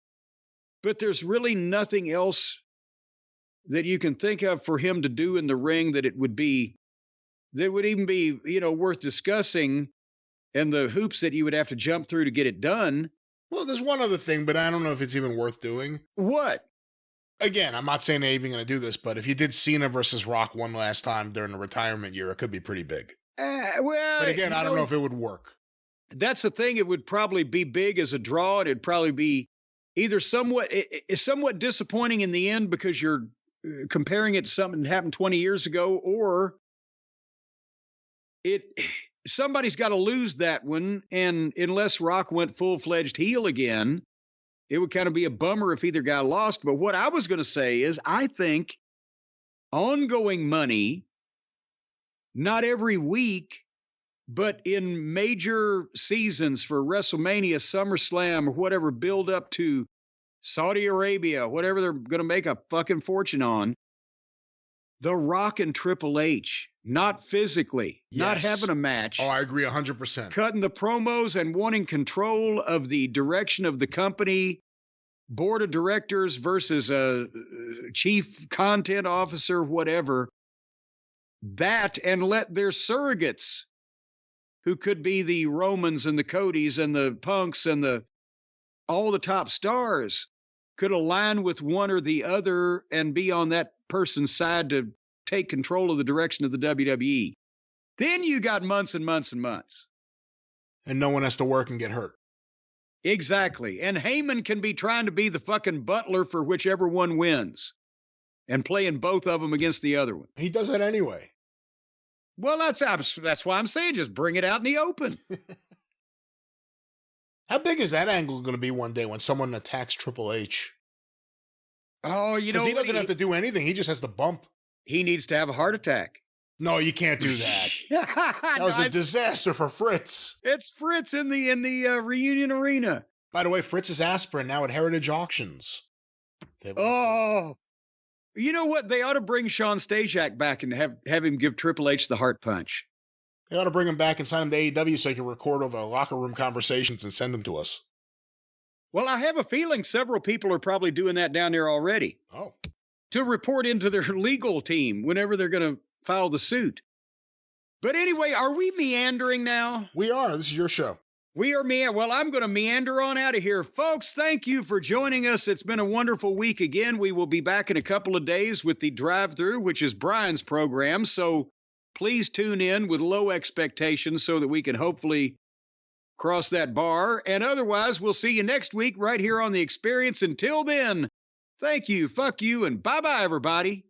But there's really nothing else that you can think of for him to do in the ring that would even be, worth discussing, and the hoops that you would have to jump through to get it done. Well, there's one other thing, but I don't know if it's even worth doing. What? Again, I'm not saying they're even going to do this, but if you did Cena versus Rock one last time during the retirement year, it could be pretty big. Well, but again, I don't know if it would work. That's the thing. It would probably be big as a draw. It'd probably be either somewhat disappointing in the end because you're comparing it to something that happened 20 years ago, or somebody's got to lose that one. And unless Rock went full-fledged heel again, it would kind of be a bummer if either guy lost. But what I was going to say is I think ongoing money, not every week, but in major seasons for WrestleMania, SummerSlam, or whatever, build up to Saudi Arabia, whatever they're going to make a fucking fortune on, The Rock and Triple H, not physically, not having a match. Oh, I agree 100%. Cutting the promos and wanting control of the direction of the company, board of directors versus a chief content officer, whatever. That, and let their surrogates, who could be the Romans and the Codys and the Punks and all the top stars, could align with one or the other and be on that person's side to take control of the direction of the WWE. Then you got months and months and months. And no one has to work and get hurt. Exactly. And Heyman can be trying to be the fucking butler for whichever one wins. and playing both of them against the other one. He does that anyway. Well, that's why I'm saying just bring it out in the open. How big is that angle going to be one day when someone attacks Triple H? Oh, because he doesn't have to do anything. He just has to bump. He needs to have a heart attack. No, you can't do that. That was a disaster for Fritz. It's Fritz in the reunion arena. By the way, Fritz's aspirin now at Heritage Auctions. Oh, you know what? They ought to bring Sean Stasiak back and have him give Triple H the heart punch. They ought to bring him back and sign him to AEW so he can record all the locker room conversations and send them to us. Well, I have a feeling several people are probably doing that down there already. Oh. To report into their legal team whenever they're going to file the suit. But anyway, are we meandering now? We are. This is your show. We are Well, I'm going to meander on out of here. Folks, thank you for joining us. It's been a wonderful week again. We will be back in a couple of days with the drive-thru, which is Brian's program. So please tune in with low expectations so that we can hopefully cross that bar. And otherwise, we'll see you next week right here on The Experience. Until then, thank you, fuck you, and bye-bye, everybody.